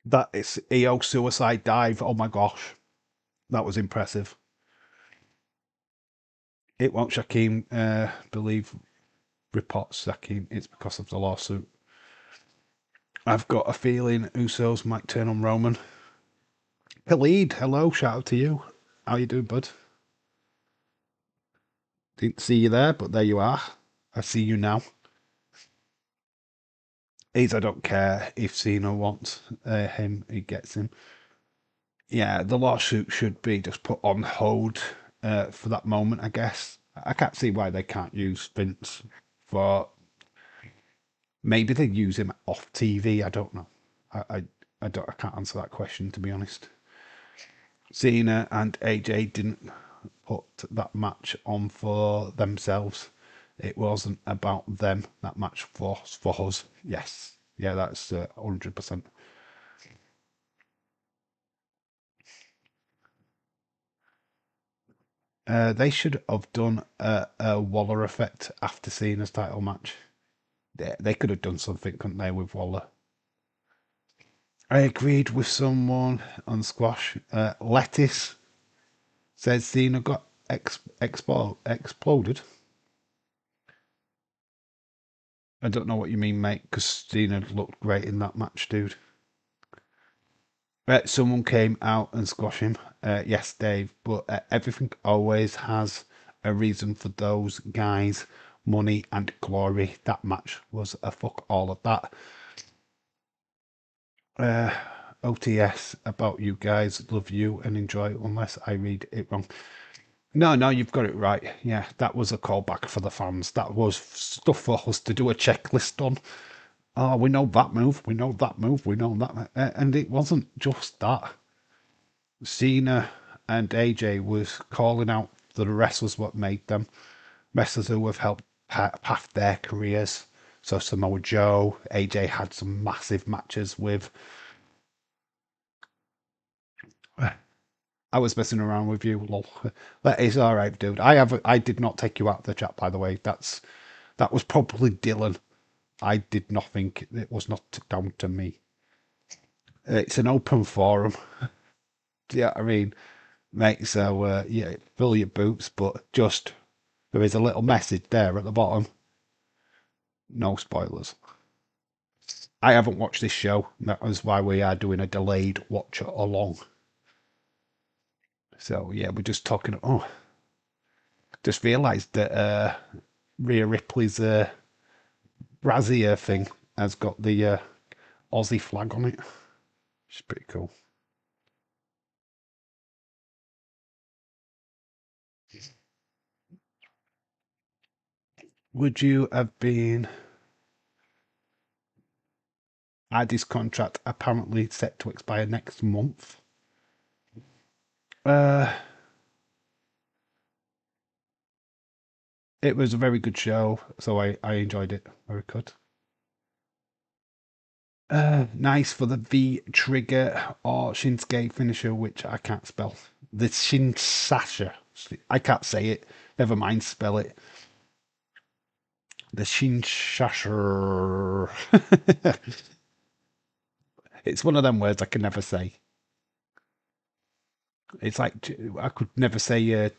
That is EO suicide dive. Oh my gosh, that was impressive. It won't Shaquem believe reports Shaquem. It's because of the lawsuit. I've got a feeling Usos might turn on Roman. Khalid, hello, shout out to you. How you doing, bud? Didn't see you there, but there you are. I see you now. I don't care if Cena wants him, he gets him. Yeah, the lawsuit should be just put on hold for that moment, I guess. I can't see why they can't use Vince for. Maybe they use him off TV. I don't know. I don't. I can't answer that question to be honest. Cena and AJ didn't put that match on for themselves. It wasn't about them. That match was for us. Yes. Yeah, that's 100%. They should have done a Waller effect after Cena's title match. They could have done something, couldn't they, with Waller? I agreed with someone on squash. Lettuce says Cena got exploded. I don't know what you mean, mate, because Cena looked great in that match, dude. Someone came out and squashed him. Yes, Dave, but everything always has a reason for those guys. Money and glory. That match was a fuck all of that. OTS about you guys. Love you and enjoy unless I read it wrong. No, you've got it right. Yeah, that was a callback for the fans. That was stuff for us to do a checklist on. Oh, we know that move. We know that move. We know that. And it wasn't just that. Cena and AJ was calling out the wrestlers what made them. Wrestlers who have helped path their careers. So Samoa Joe, AJ had some massive matches with. I was messing around with you, lol. That is all right, dude. I did not take you out of the chat, by the way. That was probably Dylan. I did nothing. It was not down to me. It's an open forum. Yeah, I mean, mate. So yeah, fill your boots, but just there is a little message there at the bottom. No spoilers. I haven't watched this show. That is why we are doing a delayed watch along. So yeah, we're just talking. Oh, just realised that Rhea Ripley's brassiere thing has got the Aussie flag on it. Which is pretty cool. Would you have been Addy's contract apparently set to expire next month? Uh, It was a very good show, so I enjoyed it. Very good. Nice for the V trigger or Shinsuke finisher, which I can't spell. The Shinsasha. I can't say it. Never mind, spell it. The Shinshasha. It's one of them words I can never say. It's like I could never say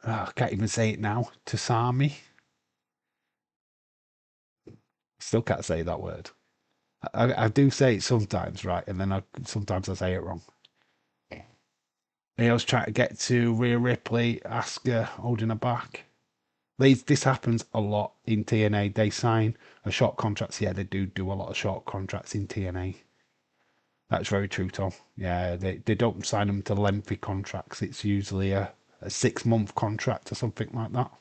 I can't even say it now. Tasami. Still can't say that word. I do say it sometimes, right? And then sometimes I say it wrong. He was trying to get to Rhea Ripley, Asuka holding her back. This happens a lot in TNA. They sign a short contracts. Yeah, they do a lot of short contracts in TNA. That's very true, Tom. Yeah, they don't sign them to lengthy contracts. It's usually a 6-month contract or something like that.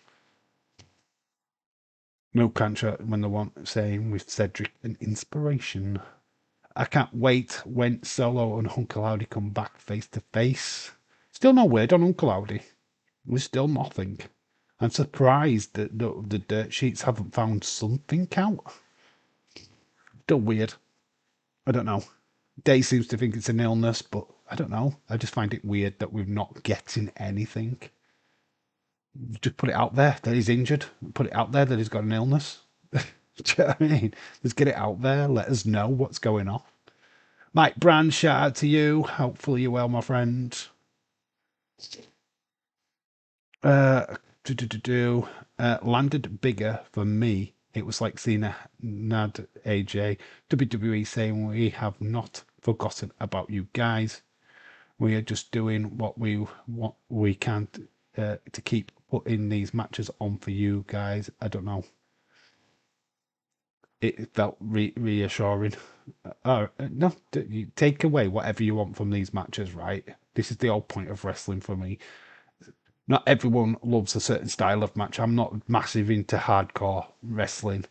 No contract when they want saying with Cedric an inspiration. I can't wait when Solo and Uncle Howdy come back face to face. Still no word on Uncle Howdy. There's still nothing. I'm surprised that the dirt sheets haven't found something out. Still weird. I don't know. Day seems to think it's an illness, but I don't know. I just find it weird that we're not getting anything. Just put it out there that he's injured. Put it out there that he's got an illness. Do you know what I mean? Just get it out there. Let us know what's going on. Mike Brand, shout out to you. Hopefully you're well, my friend. Landed bigger for me. It was like seeing a Nad AJ WWE saying we have not forgotten about you guys. We are just doing what we can to keep putting these matches on for you guys. I don't know. It felt reassuring. No, you take away whatever you want from these matches, right? This is the whole point of wrestling for me. Not everyone loves a certain style of match. I'm not massive into hardcore wrestling.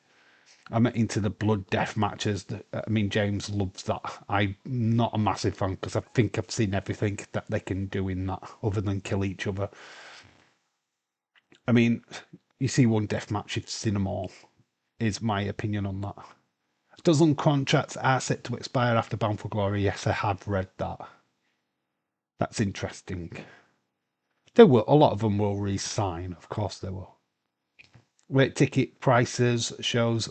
I'm into the blood death matches. I mean, James loves that. I'm not a massive fan because I think I've seen everything that they can do in that other than kill each other. I mean, you see one death match, you've seen them all, is my opinion on that. Dozen contracts are set to expire after Bound for Glory. Yes, I have read that. That's interesting. There will a lot of them will re-sign, of course they will. Wait, ticket prices shows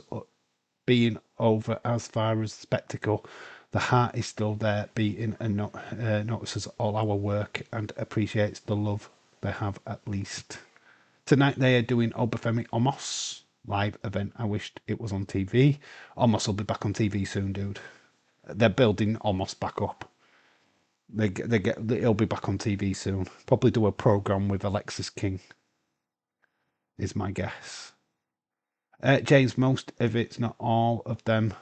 being over as far as spectacle. The heart is still there, beating and notices all our work and appreciates the love they have at least. Tonight they are doing Obafemi Omos live event. I wished it was on TV. Omos will be back on TV soon, dude. They're building Omos back up. He'll be back on TV soon. Probably do a program with Alexis King. Is my guess. James, most of it's not all of them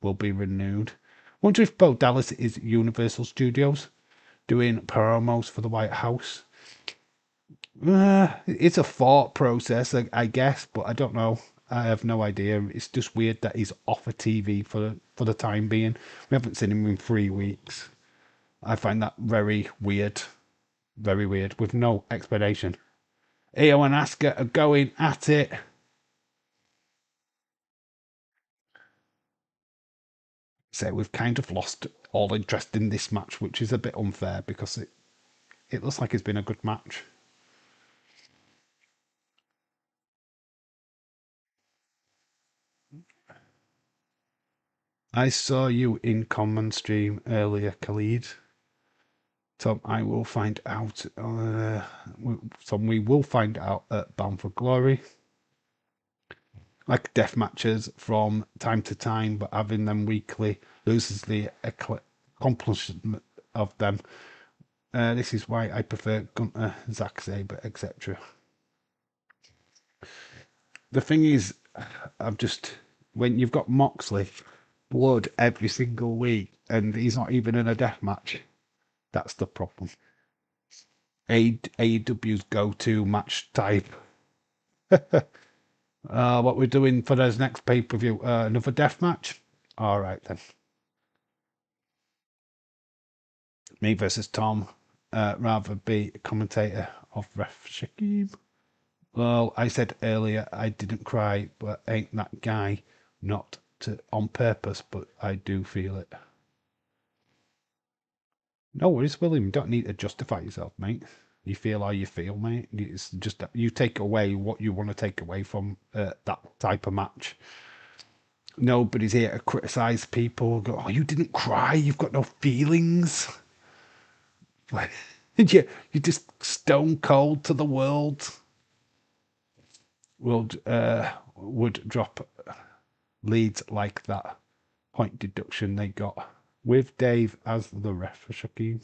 will be renewed. Wonder if Bo Dallas is Universal Studios doing promos for the White House. It's a thought process, I guess, but I don't know. I have no idea. It's just weird that he's off of TV for the time being. We haven't seen him in 3 weeks. I find that very weird, with no explanation. Io and Asuka are going at it. So we've kind of lost all interest in this match, which is a bit unfair because it looks like it's been a good match. I saw you in common stream earlier, Khalid. Tom, I will find out. Tom, we will find out at Bound for Glory. Like death matches from time to time, but having them weekly loses the accomplishment of them. This is why I prefer Gunter, Zack Sabre, etc. The thing is, when you've got Moxley blood every single week and he's not even in a death match, that's the problem. AEW's go-to match type. What we're doing for this next pay-per-view, another death match? All right then. Me versus Tom. rather be a commentator of Ref Shakim. Well, I said earlier I didn't cry, but ain't that guy not to on purpose, but I do feel it. No worries, William. You don't need to justify yourself, mate. You feel how you feel, mate. It's just that you take away what you want to take away from that type of match. Nobody's here to criticise people. Go, oh, you didn't cry. You've got no feelings. You're just stone cold to the world. Would drop leads like that point deduction they got with Dave as the ref for Shaquem.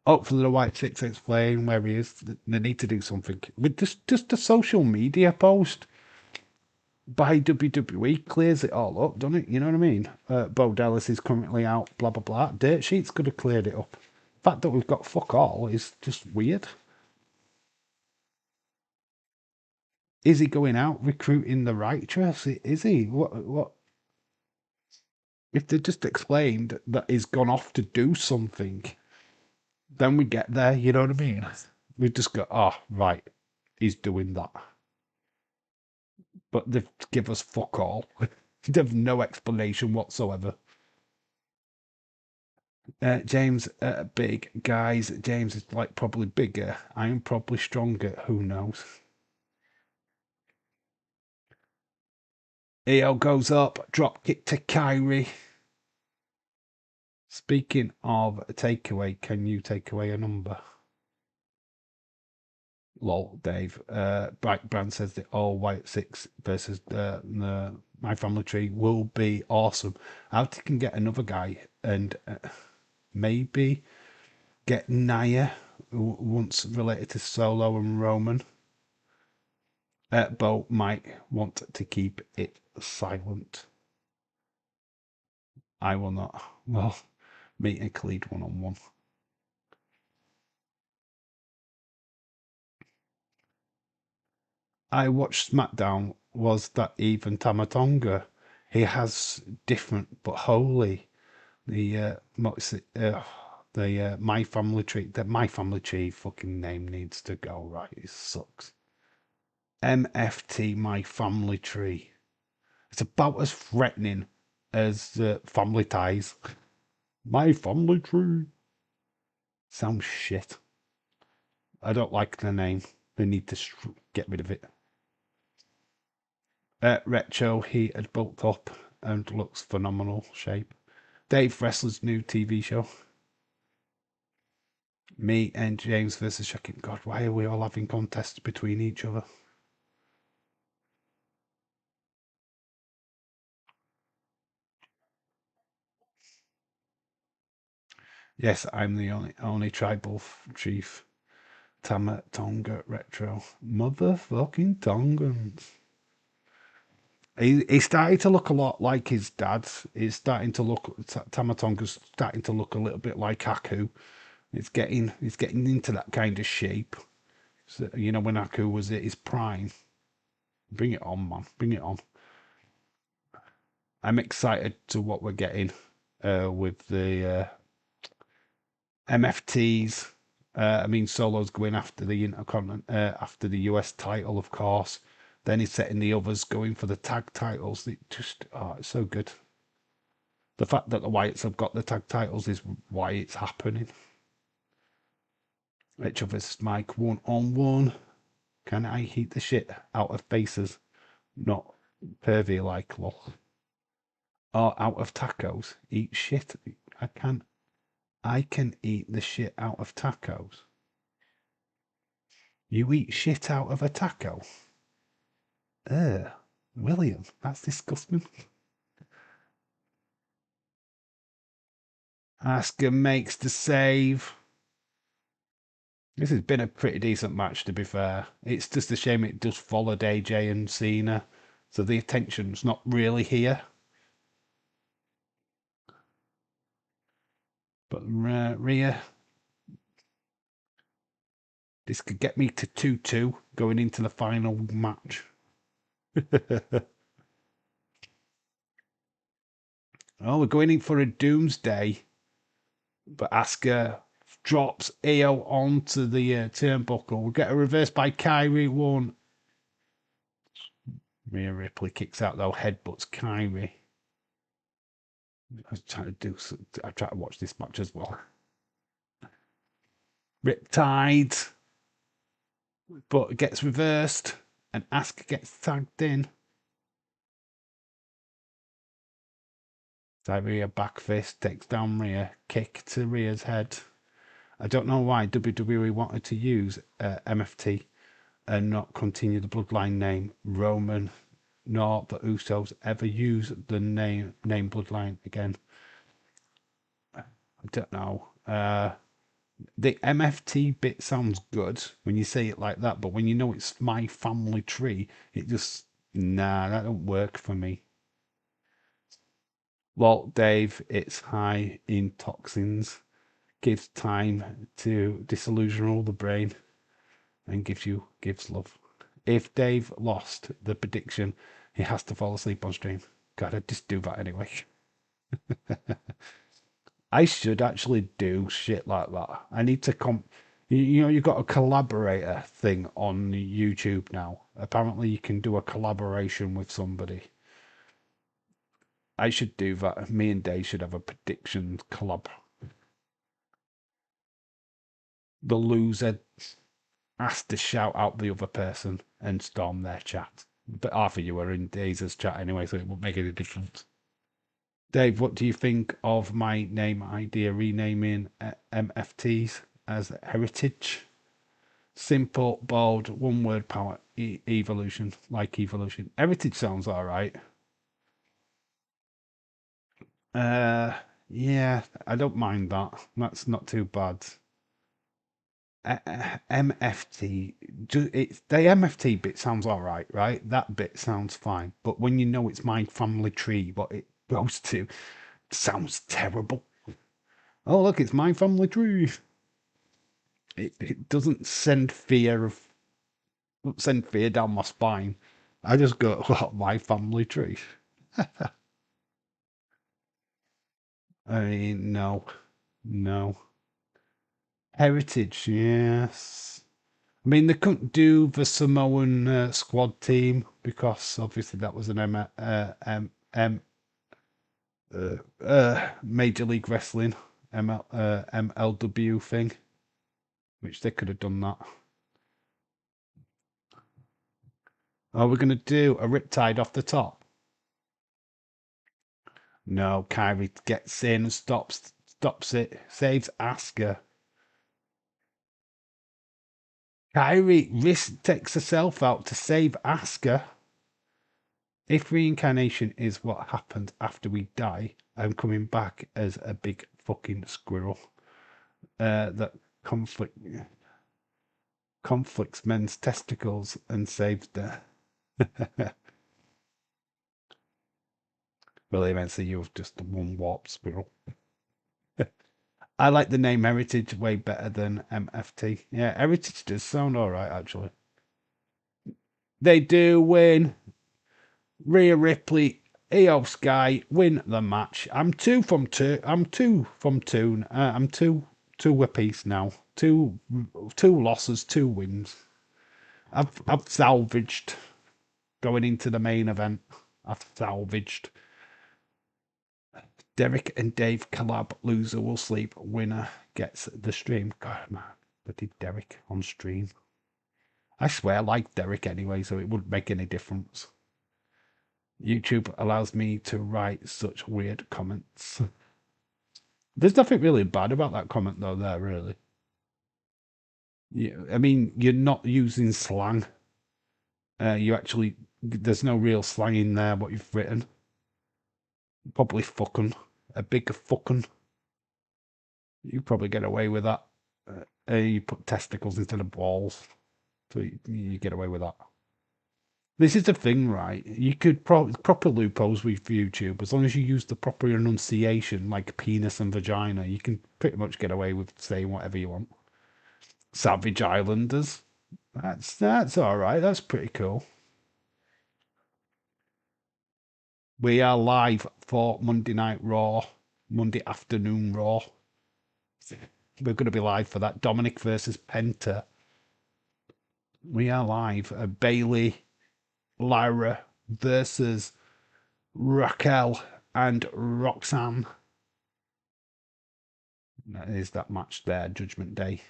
Hopefully the White Six explain where he is. They need to do something with just a social media post by WWE clears it all up, doesn't it? You know what I mean? Bo Dallas is currently out, blah blah blah. Dirt Sheets could have cleared it up. The fact that we've got fuck all is just weird. Is he going out recruiting the righteous? Is he? What? If they just explained that he's gone off to do something, then we get there. You know what I mean? We just go, oh right, he's doing that. But they give us fuck all. They have no explanation whatsoever. James, big guys. James is like probably bigger. I am probably stronger. Who knows? EO goes up. Drop kick to Kyrie. Speaking of a takeaway, can you take away a number? Lol, Dave. Bright Brand says the all white six versus the My Family Tree will be awesome. How they can get another guy and maybe get Nia once related to Solo and Roman. Bo might want to keep it silent. I will not. Well, meet and Khalid one-on-one. I watched SmackDown. Was that even Tamatonga? He has different but holy. The My Family Tree. The My Family Tree fucking name needs to go right. It sucks. MFT My Family Tree. It's about as threatening as Family Ties. My Family Tree. Sounds shit. I don't like the name. They need to get rid of it. Retro, he had bulked up and looks phenomenal shape. Dave Wrestler's new TV show. Me and James versus Shaquille. God, why are we all having contests between each other? Yes, I'm the only tribal chief. Tama Tonga Retro. Motherfucking Tongans. He's starting to look a lot like his dad. He's starting to look. Tamatonga's starting to look a little bit like Haku. It's getting into that kind of shape. So, you know, when Haku was at his prime. Bring it on, man. Bring it on. I'm excited to what we're getting with the MFTs. I mean, Solo's going after the after the US title, of course. Then he's setting the others going for the tag titles. It's so good. The fact that the Wyatts have got the tag titles is why it's happening. Each of us, Mike, 1-on-1. Can I heat the shit out of faces? Not pervy like, lol. Or out of tacos? Eat shit. I can eat the shit out of tacos. You eat shit out of a taco? Ugh. William, that's disgusting. Asuka makes the save. This has been a pretty decent match, to be fair. It's just a shame it just followed AJ and Cena, so the attention's not really here. But Rhea, this could get me to 2-2 going into the final match. Oh, we're going in for a doomsday. But Asuka drops Io onto the turnbuckle. We get a reverse by Kyrie. One. Rhea Ripley kicks out though, headbutts Kyrie. I try to watch this match as well. Riptide, but it gets reversed, and Asuka gets tagged in. Rhea back fist takes down Rhea, kick to Rhea's head. I don't know why WWE wanted to use MFT and not continue the bloodline name. Roman nor the Usos ever use the name bloodline again. I don't know. The MFT bit sounds good when you say it like that, but when you know it's my family tree, it just that don't work for me. Well, Dave, it's high in toxins, gives time to disillusion all the brain, and gives love. If Dave lost the prediction, he has to fall asleep on stream. Gotta just do that anyway. I should actually do shit like that. I need to you know, you've got a collaborator thing on YouTube now. Apparently you can do a collaboration with somebody. I should do that. Me and Dave should have a prediction collab. The loser has to shout out the other person and storm their chat. But half of you are in Dave's chat anyway, so it won't make any difference. Dave, what do you think of my name idea renaming MFTs as Heritage? Simple, bold, one word power, evolution, like evolution. Heritage sounds all right. Yeah, I don't mind that. That's not too bad. MFT, the MFT bit sounds all right, right? That bit sounds fine. But when you know it's my family tree, what it goes to, sounds terrible. Oh, look, it's my family tree. It doesn't send fear down my spine. I just go, what, my family tree? I mean, no. Heritage, yes. I mean, they couldn't do the Samoan squad team because obviously that was an Major League Wrestling MLW thing, which they could have done that. Are we going to do a Riptide off the top? No, Kyrie gets in, stops it, saves Asuka. Kyrie takes herself out to save Asuka. If reincarnation is what happens after we die, I'm coming back as a big fucking squirrel. That conflicts men's testicles and saves them. Well, eventually you've just one warp squirrel. I like the name Heritage way better than MFT. Yeah, Heritage does sound alright, actually. They do win. Rhea Ripley, Io Sky win the match. I'm two from two. I'm two apiece now. Two losses, 2 wins. I've salvaged going into the main event. I've salvaged. Derek and Dave collab. Loser will sleep. Winner gets the stream. God, man. Bloody Derek on stream. I swear I like Derek anyway, so it wouldn't make any difference. YouTube allows me to write such weird comments. There's nothing really bad about that comment, though, there, really. Yeah, I mean, you're not using slang. There's no real slang in there, what you've written. Probably fucking. A big fucking. You probably get away with that. You put testicles instead of balls. So you get away with that. This is the thing, right? You could proper loopholes with YouTube as long as you use the proper enunciation, like penis and vagina. You can pretty much get away with saying whatever you want. Savage Islanders. That's all right. That's pretty cool. We are live for Monday Night Raw, Monday afternoon Raw. We're going to be live for that. Dominic versus Penta. We are live. Bailey, Lyra versus Raquel and Roxanne. That is that match there, Judgment Day.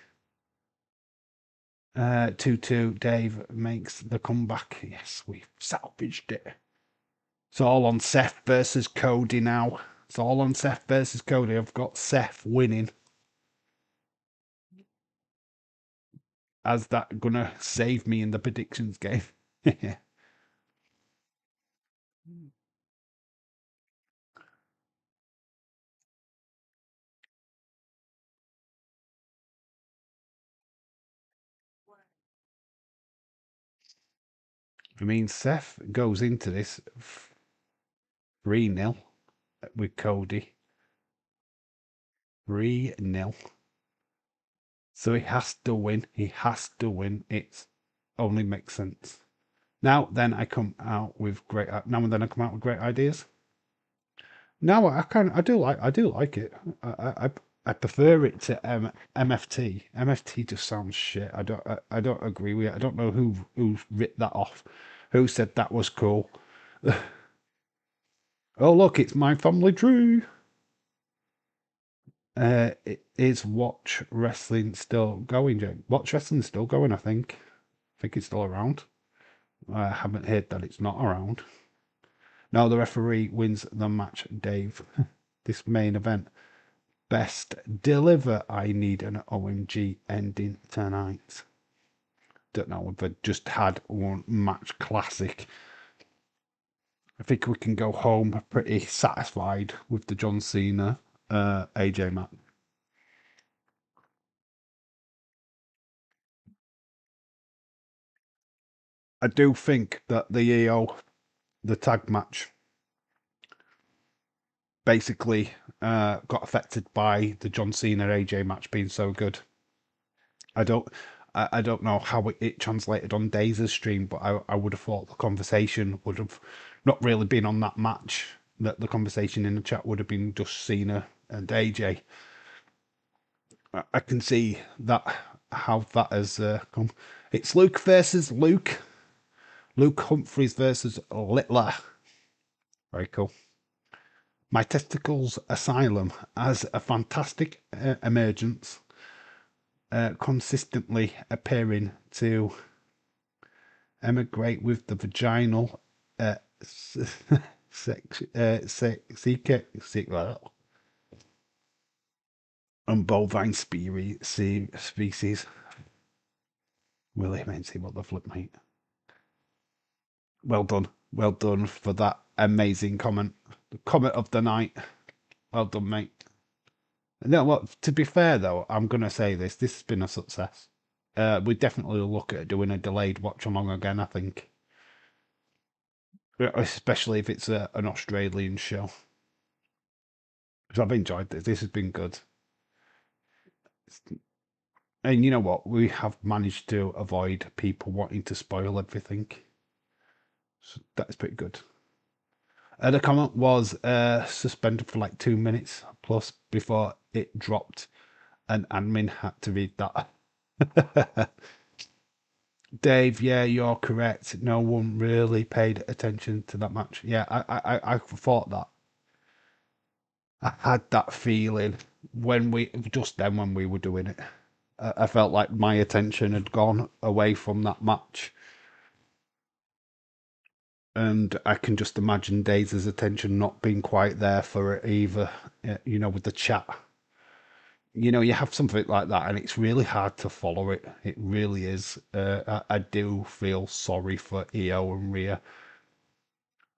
2-2, Dave makes the comeback. Yes, we've salvaged it. It's all on Seth versus Cody now. It's all on Seth versus Cody. I've got Seth winning. As that gonna save me in the predictions game. I mean, Seth goes into this 3-0 with Cody. 3-0. So he has to win. He has to win. It only makes sense. Now then I come out with great ideas. No, I do like it. I prefer it to MFT. MFT just sounds shit. I don't agree with it. I don't know who ripped that off. Who said that was cool? Oh look, it's my family tree. Is Watch Wrestling still going, Jake? Watch Wrestling still going, I think. I think it's still around. I haven't heard that it's not around. No, the referee wins the match, Dave. This main event. Best deliver. I need an OMG ending tonight. Don't know if I just had one match classic. I think we can go home pretty satisfied with the John Cena AJ match. I do think that the the tag match, basically got affected by the John Cena AJ match being so good. I don't I don't know how it translated on Days' stream, but I would have thought the conversation would have not really been on that match. That the conversation in the chat would have been just Cena and AJ. I can see that how that has come. It's Luke versus Luke. Luke Humphries versus Littler. Very cool. My Testicles Asylum as a fantastic emergence, consistently appearing to emigrate with the vaginal and bovine species. Willie, mate, see what the flip, mate. Well done for that amazing comment. The comment of the night. Well done, mate. No, well, to be fair though, I'm gonna say this. This has been a success. We definitely look at doing a delayed watch along again. I think, especially if it's an Australian show. So I've enjoyed this. This has been good. And you know what? We have managed to avoid people wanting to spoil everything. So that's pretty good. The comment was suspended for like 2 minutes plus before it dropped, and admin had to read that. Dave, yeah, you're correct. No one really paid attention to that match. Yeah, I thought that. I had that feeling when we were doing it. I felt like my attention had gone away from that match. And I can just imagine Dave's attention not being quite there for it either, with the chat. You have something like that, and it's really hard to follow it. It really is. I do feel sorry for EO and Rhea.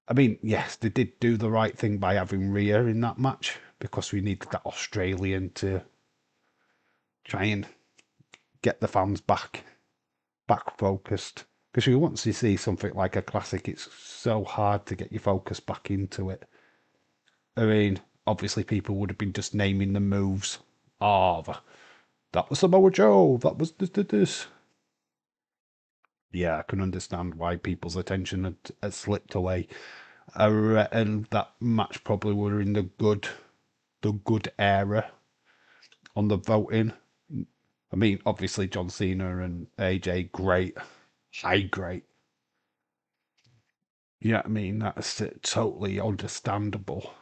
I mean, yes, they did do the right thing by having Rhea in that match because we needed that Australian to try and get the fans back focused. Because you want to see something like a classic, it's so hard to get your focus back into it. I mean, obviously people would have been just naming the moves. Oh, that was Samoa Joe. That was this. Yeah, I can understand why people's attention had slipped away. And that match probably were in the good era. on the voting. I mean, obviously John Cena and AJ, great, high great. Yeah, I mean that's totally understandable.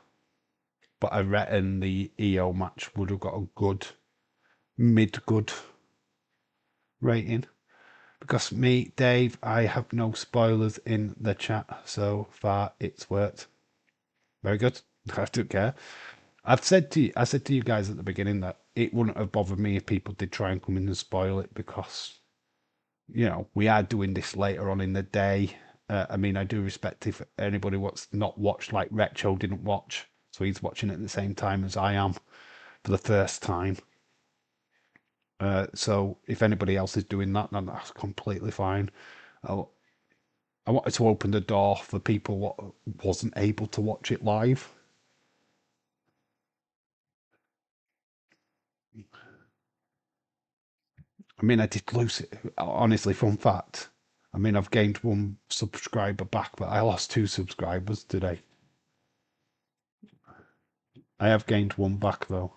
But I reckon the EO match would have got a good, mid-good rating. Because me, Dave, I have no spoilers in the chat. So far, it's worked. Very good. I don't care. I said to you guys at the beginning that it wouldn't have bothered me if people did try and come in and spoil it because, we are doing this later on in the day. I mean, I do respect if anybody what's not watched, like Retro didn't watch, so he's watching it at the same time as I am for the first time. So if anybody else is doing that, then that's completely fine. I, I wanted to open the door for people what wasn't able to watch it live. I mean, I did lose it. Honestly, fun fact. I mean, I've gained one subscriber back, but I lost two subscribers today. I have gained one back, though.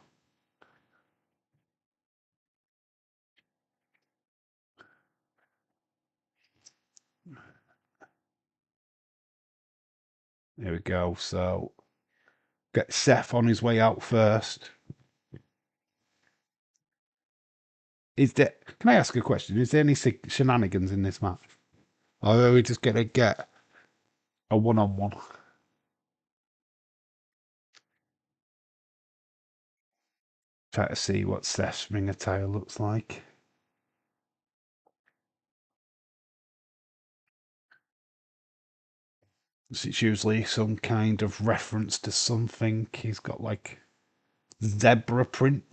Here we go. So, get Seth on his way out first. Is there? Can I ask a question? Is there any shenanigans in this match? Or are we just gonna get a one-on-one? Try to see what Seth's ring attire looks like. So it's usually some kind of reference to something. He's got like zebra print.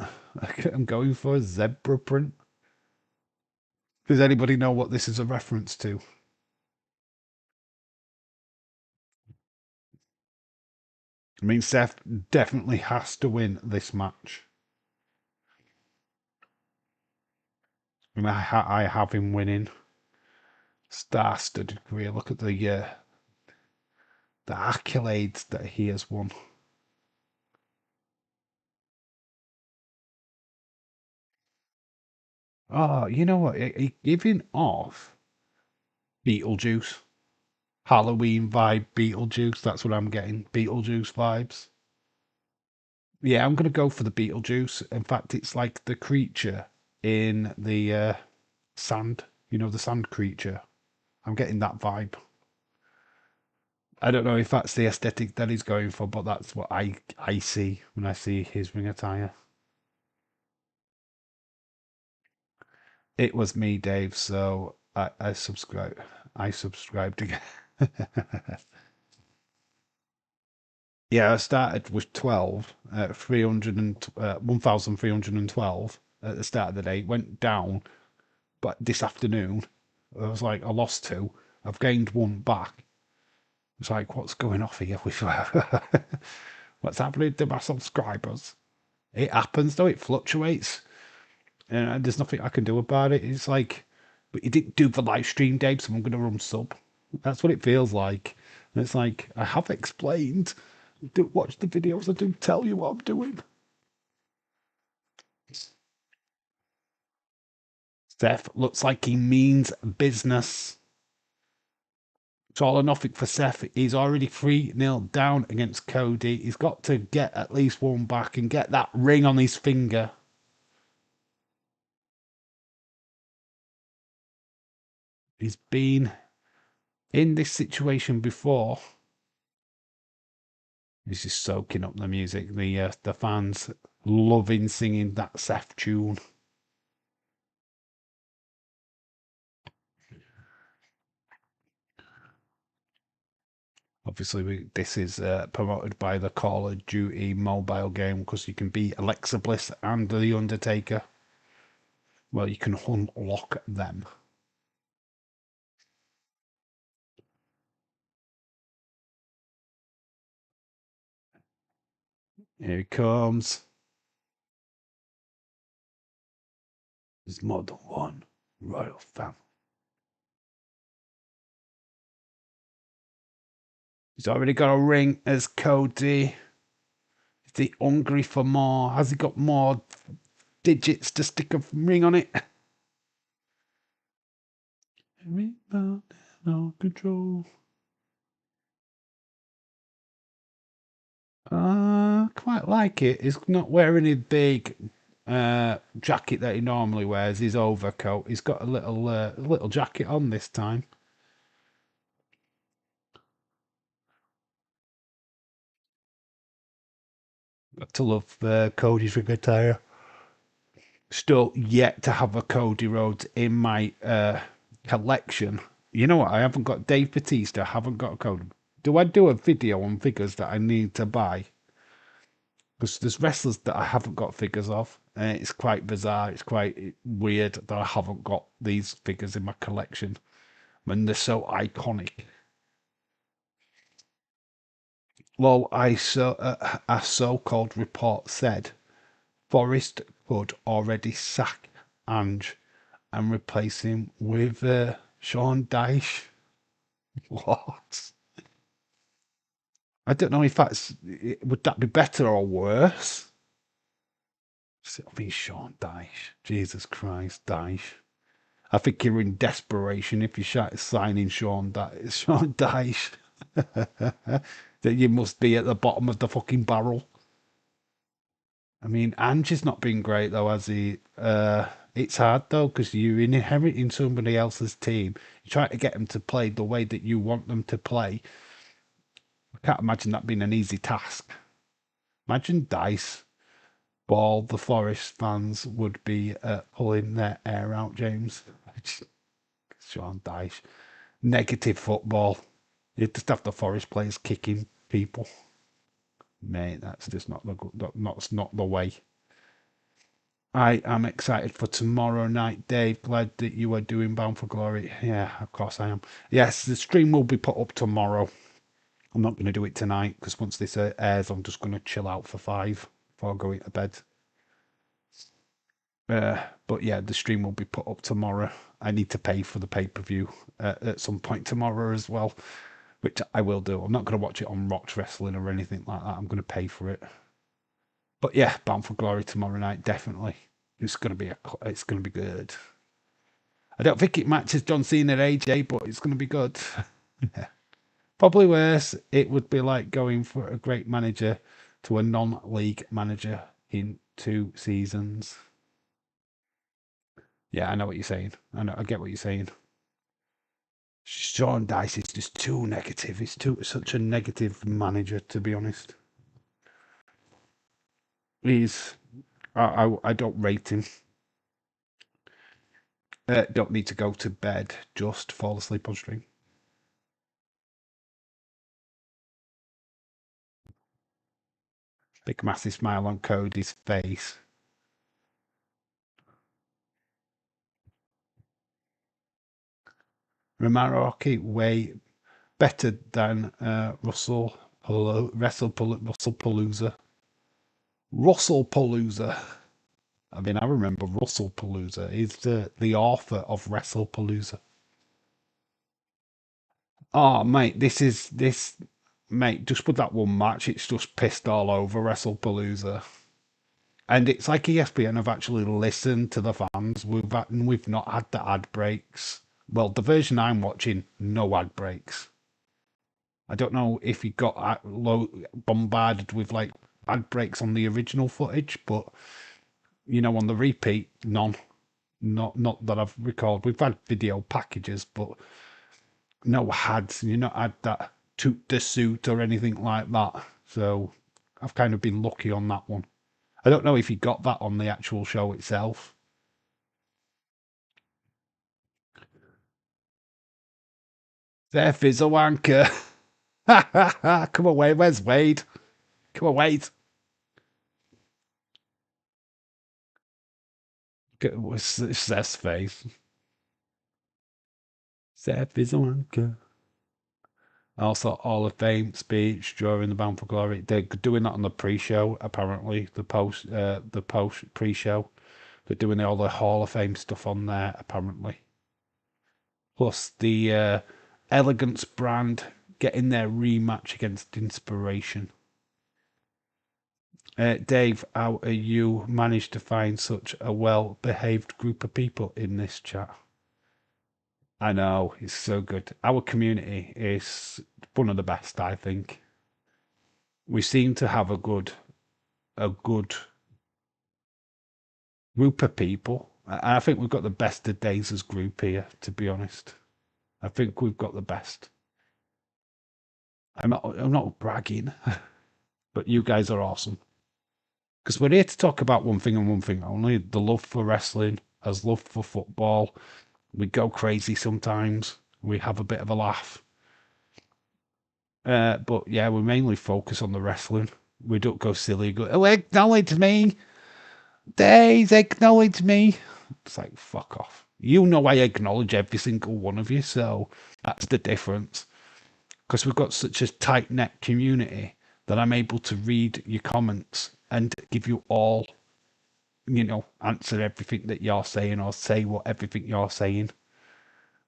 I'm going for zebra print. Does anybody know what this is a reference to? I mean, Seth definitely has to win this match. I mean, I have him winning. Star-studded career. Look at the accolades that he has won. Oh, you know what? Giving off Beetlejuice, Halloween vibe Beetlejuice. That's what I'm getting. Beetlejuice vibes. Yeah, I'm gonna go for the Beetlejuice. In fact, it's like the creature in the sand. You know, the sand creature. I'm getting that vibe. I don't know if that's the aesthetic that he's going for, but that's what I see when I see his ring attire. It was me, Dave, so I subscribe. I subscribed again. Yeah, I started with 12, 300 and 1,312 at the start of the day. Went down, but this afternoon, I was like, I lost two. I've gained one back. It's like, what's going off here with what's happening to my subscribers? It happens though, it fluctuates. And there's nothing I can do about it. It's like, but you didn't do the live stream, Dave, so I'm going to run sub. That's what it feels like. And it's like, I have explained. Do watch the videos. I do tell you what I'm doing. Seth looks like he means business. It's all or nothing for Seth. He's already 3-0 down against Cody. He's got to get at least one back and get that ring on his finger. He's been in this situation before. He's just soaking up the music. The fans loving singing that Seth tune. Obviously, this is promoted by the Call of Duty mobile game because you can beat Alexa Bliss and The Undertaker. Well, you can unlock them. Here he comes. There's more than one royal family. He's already got a ring as Cody. Is he hungry for more? Has he got more digits to stick a ring on it. No control. Quite like it. He's not wearing his big jacket that he normally wears. His overcoat. He's got a little jacket on this time. Got to love Cody's ring attire. Still yet to have a Cody Rhodes in my collection. You know what? I haven't got Dave Bautista. I haven't got a Cody. Do I do a video on figures that I need to buy? Because there's wrestlers that I haven't got figures of. And it's quite bizarre. It's quite weird that I haven't got these figures in my collection when they're so iconic. Well, a so-called report said Forrest could already sack Ange and replace him with Sean Dyche. What? I don't know if would that be better or worse? I mean, Sean Dyche. Jesus Christ, Dyche. I think you're in desperation if you start signing Sean Dyche. That you must be at the bottom of the fucking barrel. I mean, Ange's not been great though, has he? It's hard though because you're inheriting somebody else's team. You try to get them to play the way that you want them to play. I can't imagine that being an easy task. Imagine Dice. All the Forest fans would be pulling their hair out, James. Sean Dyche. Negative football. You just have the Forest players kicking people. Mate, that's just that's not the way. I am excited for tomorrow night, Dave. Glad that you are doing Bound for Glory. Yeah, of course I am. Yes, the stream will be put up tomorrow. I'm not going to do it tonight because once this airs, I'm just going to chill out for 5 before going to bed. But yeah, the stream will be put up tomorrow. I need to pay for the pay-per-view at some point tomorrow as well, which I will do. I'm not going to watch it on Rock's Wrestling or anything like that. I'm going to pay for it. But yeah, Bound for Glory tomorrow night, definitely. It's going to be good. I don't think it matches John Cena AJ, but it's going to be good. Probably worse, it would be like going for a great manager to a non-league manager in 2 seasons. Yeah, I know what you're saying. I get what you're saying. Sean Dice is just too negative. He's such a negative manager, to be honest. I don't rate him. Don't need to go to bed. Just fall asleep on stream. Big massive smile on Cody's face. Romaroki way better than Russell Palooza. Russell Palooza. I mean, I remember Russell Palooza. He's the author of WrestlePalooza. Oh, mate, mate. Just with that one match, it's just pissed all over WrestlePalooza. And it's like ESPN have actually listened to the fans. We've not had the ad breaks. Well, the version I'm watching, no ad breaks. I don't know if you got bombarded with like ad breaks on the original footage, but on the repeat, none. Not that I've recalled. We've had video packages, but no ads. You're not had that toot the suit or anything like that. So I've kind of been lucky on that one. I don't know if you got that on the actual show itself. Seth is a wanker. Come away, where's Wade? Come on, Wade. What's Seth's face? Seth is a wanker. Also, Hall of Fame speech during the Bound for Glory. They're doing that on the pre-show, apparently. The post pre-show. They're doing all the Hall of Fame stuff on there, apparently. Plus the Elegance brand getting their rematch against Inspiration. Dave, how are you managed to find such a well-behaved group of people in this chat? I know, it's so good. Our community is one of the best, I think. We seem to have a good group of people. I think we've got the best of Dave's group here, to be honest. I think we've got the best. I'm not bragging, but you guys are awesome. Because we're here to talk about one thing and one thing only: the love for wrestling, as love for football. We go crazy sometimes. We have a bit of a laugh. But yeah, we mainly focus on the wrestling. We don't go silly. Go, oh, acknowledge me. Days, acknowledge me. It's like, fuck off. You know I acknowledge every single one of you, so that's the difference. Because we've got such a tight-knit community that I'm able to read your comments and give you all, answer everything that you're saying or say what everything you're saying.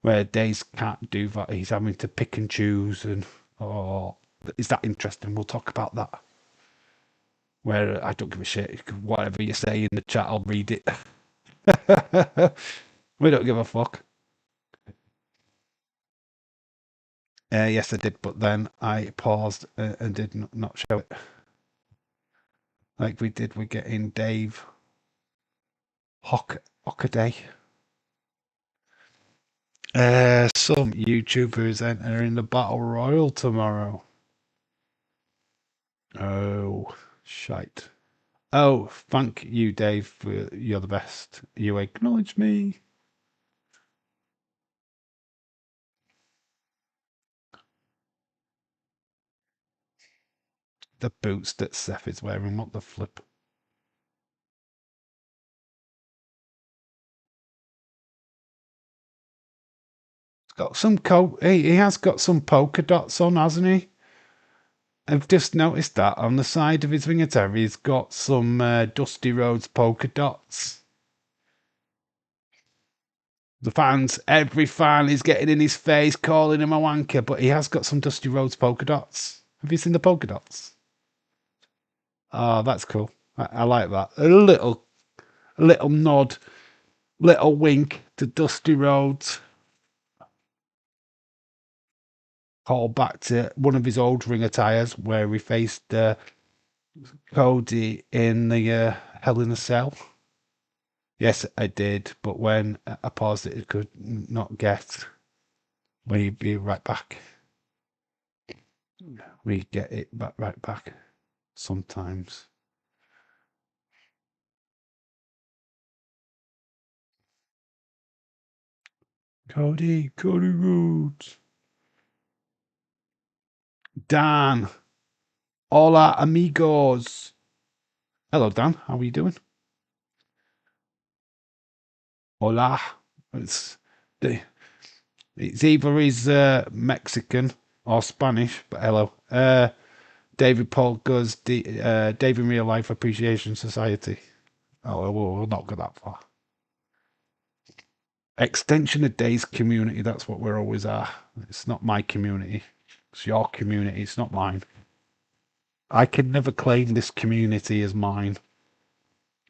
Where Days can't do that. He's having to pick and choose and, oh, is that interesting? We'll talk about that. Where I don't give a shit. Whatever you say in the chat, I'll read it. We don't give a fuck. Yes, I did, but then I paused and did not show it. Like we did with getting Dave Hockaday. Some YouTubers entering the Battle Royal tomorrow. Oh, shite. Oh, thank you, Dave. You're the best. You acknowledge me. The boots that Seth is wearing. What the flip? He's got some he has got some polka dots on, hasn't he? I've just noticed that on the side of his fingertip, he's got some Dusty Rhodes polka dots. The fans, every fan is getting in his face, calling him a wanker, but he has got some Dusty Rhodes polka dots. Have you seen the polka dots? Oh, that's cool. I like that. A little nod, little wink to Dusty Rhodes. Call back to one of his old ring attires where he faced Cody in the Hell in a Cell. Yes, I did, but when I paused it, it could not get. We be right back. We get it back right back sometimes. Cody Rhodes. Dan. Hola, amigos. Hello, Dan. How are you doing? Hola. It's either he's Mexican or Spanish, but hello. David Paul goes Dave in Real Life Appreciation Society. Oh, we'll not go that far. Extension of Days community, that's what we're always at. It's not my community. It's your community, it's not mine. I can never claim this community as mine.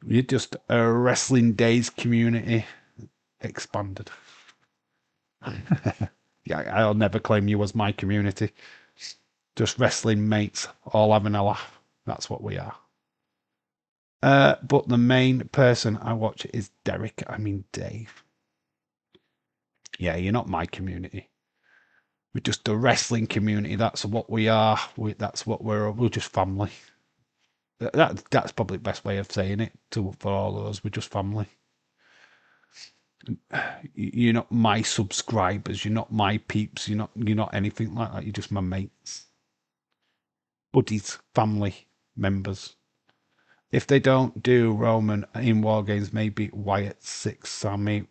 You're just a Wrestling Days community expanded. Yeah, I'll never claim you as my community. Just wrestling mates, all having a laugh. That's what we are. But the main person I watch is Derek. I mean Dave. Yeah, you're not my community. We're just a wrestling community. That's what we are. That's what we're just family. That's probably the best way of saying it for all of us. We're just family. You're not my subscribers. You're not my peeps. You're not anything like that. You're just my mates, buddies, family members. If they don't do Roman in War Games, maybe Wyatt 6, Sammy,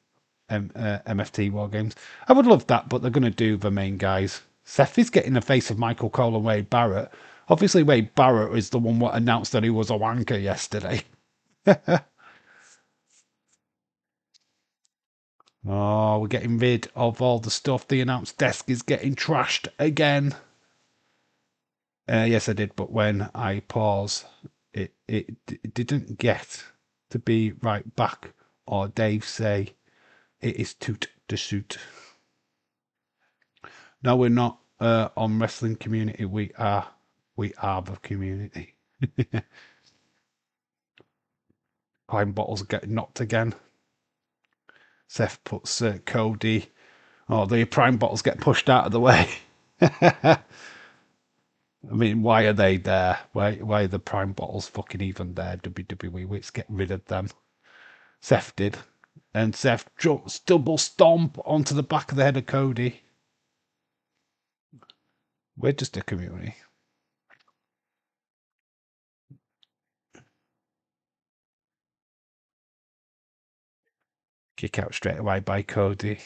MFT War Games. I would love that, but they're going to do the main guys. Seth is getting the face of Michael Cole and Wade Barrett. Obviously, Wade Barrett is the one what announced that he was a wanker yesterday. Oh, we're getting rid of all the stuff. The announced desk is getting trashed again. Yes, I did, but when I pause, it didn't get to be right back, or Dave say it is toot to suit. No, we're not on wrestling community. We are the community. Pine bottles get knocked again. Seth puts Cody. Oh, the prime bottles get pushed out of the way. I mean, why are they there? Why are the prime bottles fucking even there? WWE, let's get rid of them. Seth did. And Seth jumps double stomp onto the back of the head of Cody. We're just a community. Kick out straight away by Cody.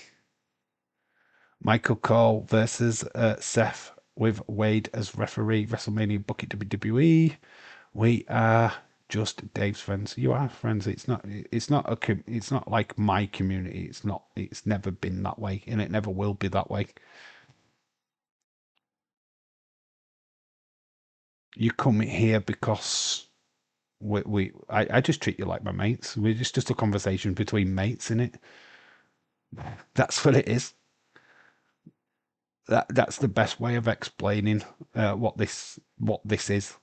Michael Cole versus Seth with Wade as referee. WrestleMania Bucket WWE. We are just Dave's friends. You are friends. It's not. It's not a. It's not like my community. It's not. It's never been that way, and it never will be that way. You come here because I just treat you like my mates. We're just a conversation between mates, in it. That's what it is. That's the best way of explaining what this is.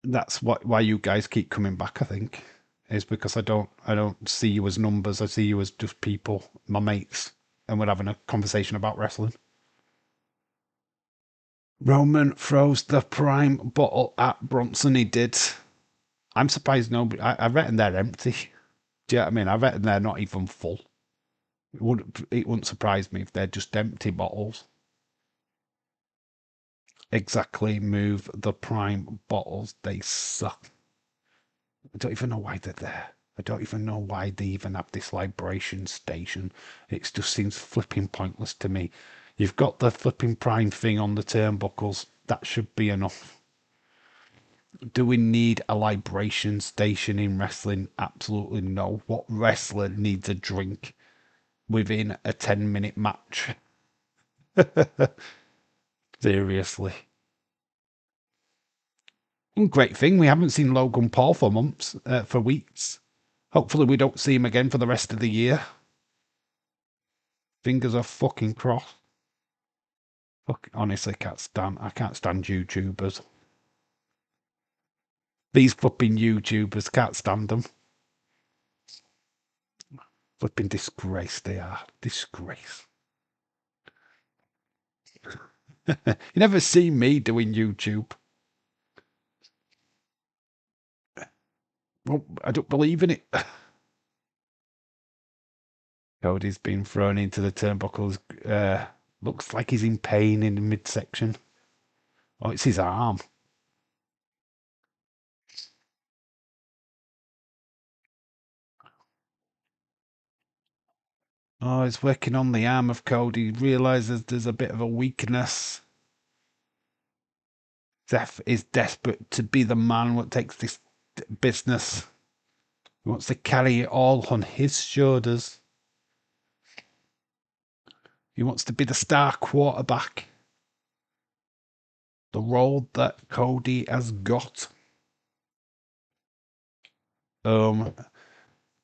That's why you guys keep coming back, I think, is because I don't see you as numbers. I see you as just people, my mates, and we're having a conversation about wrestling. Roman throws the prime bottle at Bronson. He did. I'm surprised nobody. I reckon they're empty. Do you know what I mean? I reckon they're not even full. It wouldn't surprise me if they're just empty bottles. Exactly. Move the prime bottles. They suck. I don't even know why they're there. I don't even know why they even have this libration station. It just seems flipping pointless to me. You've got the flipping prime thing on the turnbuckles. That should be enough. Do we need a libration station in wrestling? Absolutely no. What wrestler needs a drink within a 10-minute match? Seriously. Great thing, we haven't seen Logan Paul for months, for weeks. Hopefully we don't see him again for the rest of the year. Fingers are fucking crossed. Fuck, honestly, I can't stand YouTubers. These flipping YouTubers, can't stand them. Flipping disgrace they are. Disgrace. You never see me doing YouTube. Well, I don't believe in it. Cody's been thrown into the turnbuckles. Looks like he's in pain in the midsection. Oh, it's his arm. Oh, he's working on the arm of Cody. Realizes there's a bit of a weakness. Seth is desperate to be the man that takes this business. He wants to carry it all on his shoulders. He wants to be the star quarterback. The role that Cody has got.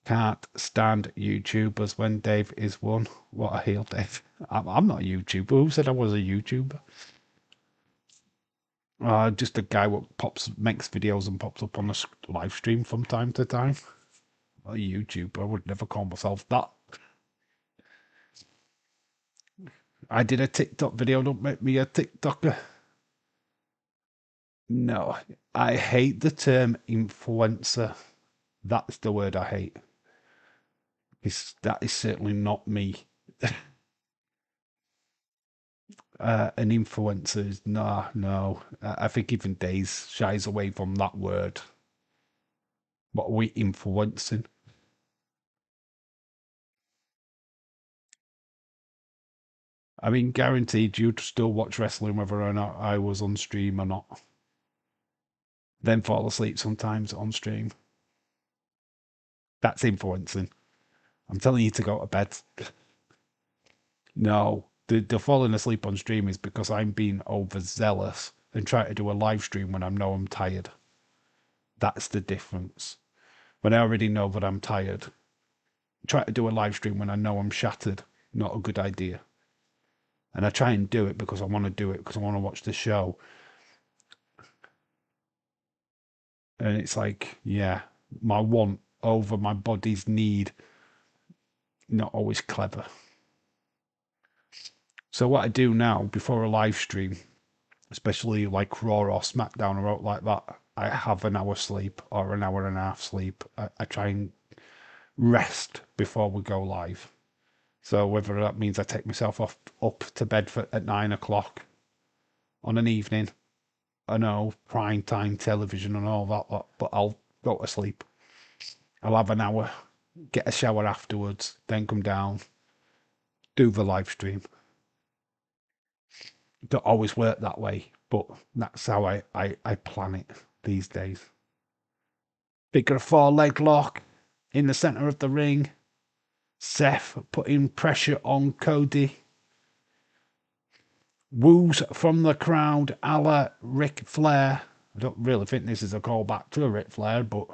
Can't stand YouTubers when Dave is one. What a heel, Dave. I'm not a YouTuber. Who said I was a YouTuber? Just a guy what makes videos and pops up on a live stream from time to time. A YouTuber. I would never call myself that. I did a TikTok video. Don't make me a TikToker. No, I hate the term influencer. That's the word I hate. That is certainly not me. An influencer is no. I think even Days shies away from that word. What are we influencing? I mean, guaranteed you'd still watch wrestling whether or not I was on stream or not. Then fall asleep sometimes on stream. That's influencing. I'm telling you to go to bed. No, the falling asleep on stream is because I'm being overzealous and try to do a live stream when I know I'm tired. That's the difference. When I already know that I'm tired, try to do a live stream when I know I'm shattered. Not a good idea. And I try and do it because I want to do it because I want to watch the show. And it's like, yeah, my want over my body's need, not always clever. So what I do now before a live stream, especially like Raw or SmackDown or out like that, I have an hour sleep or an hour and a half sleep. I try and rest before we go live. So whether that means I take myself off up to bed at 9 o'clock on an evening, I know prime time television and all that, but I'll go to sleep. I'll have an hour, get a shower afterwards, then come down, do the live stream. Don't always work that way, but that's how I plan it these days. Figure four leg lock in the center of the ring. Seth putting pressure on Cody. Woos from the crowd, a la Ric Flair. I don't really think this is a callback to a Ric Flair, but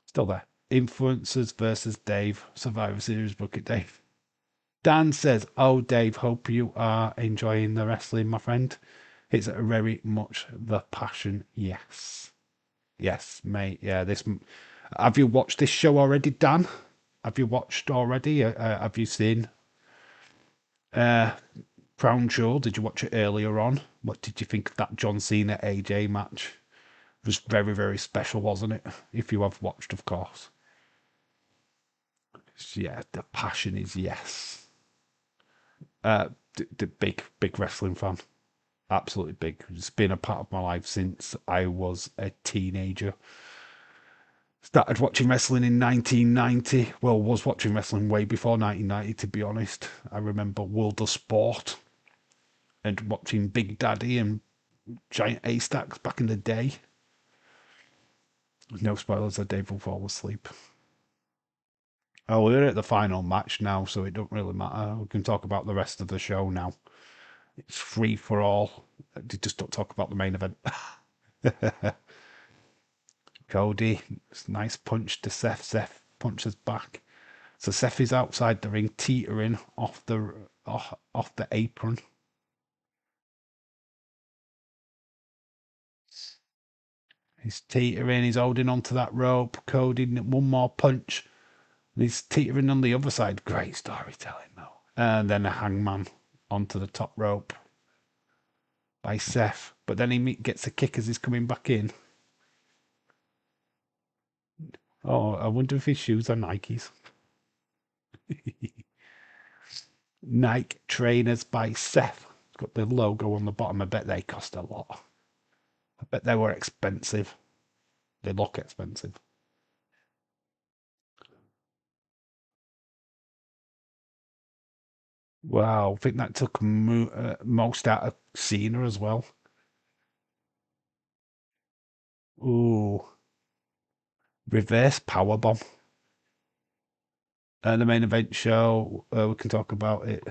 still there. Influencers versus Dave. Survivor Series bucket Dave. Dan says, "Oh, Dave, hope you are enjoying the wrestling, my friend. It's very much the passion." Yes. Yes, mate. Yeah, this. Have you watched this show already, Dan? Have you watched already? Have you seen Crown Jewel? Did you watch it earlier on? What did you think of that John Cena AJ match? It was very, very special, wasn't it? If you have watched, of course. Yeah, the passion is yes. The big wrestling fan. Absolutely big. It's been a part of my life since I was a teenager. Started watching wrestling in 1990. Well, was watching wrestling way before 1990, to be honest. I remember World of Sport and watching Big Daddy and Giant A-Stacks back in the day. No spoilers, Dave will fall asleep. Oh, we're at the final match now, so it don't really matter. We can talk about the rest of the show now. It's free for all. Just don't talk about the main event. Cody, nice punch to Seth. Seth punches back. So Seth is outside the ring, teetering off the apron. He's teetering. He's holding onto that rope. Cody, one more punch. And he's teetering on the other side. Great storytelling, though. And then a hangman onto the top rope by Seth. But then he gets a kick as he's coming back in. Oh, I wonder if his shoes are Nikes. Nike trainers by Seth. It's got the logo on the bottom. I bet they cost a lot. I bet they were expensive. They look expensive. Wow, I think that took most out of Cena as well. Ooh, reverse powerbomb. The main event show, we can talk about it.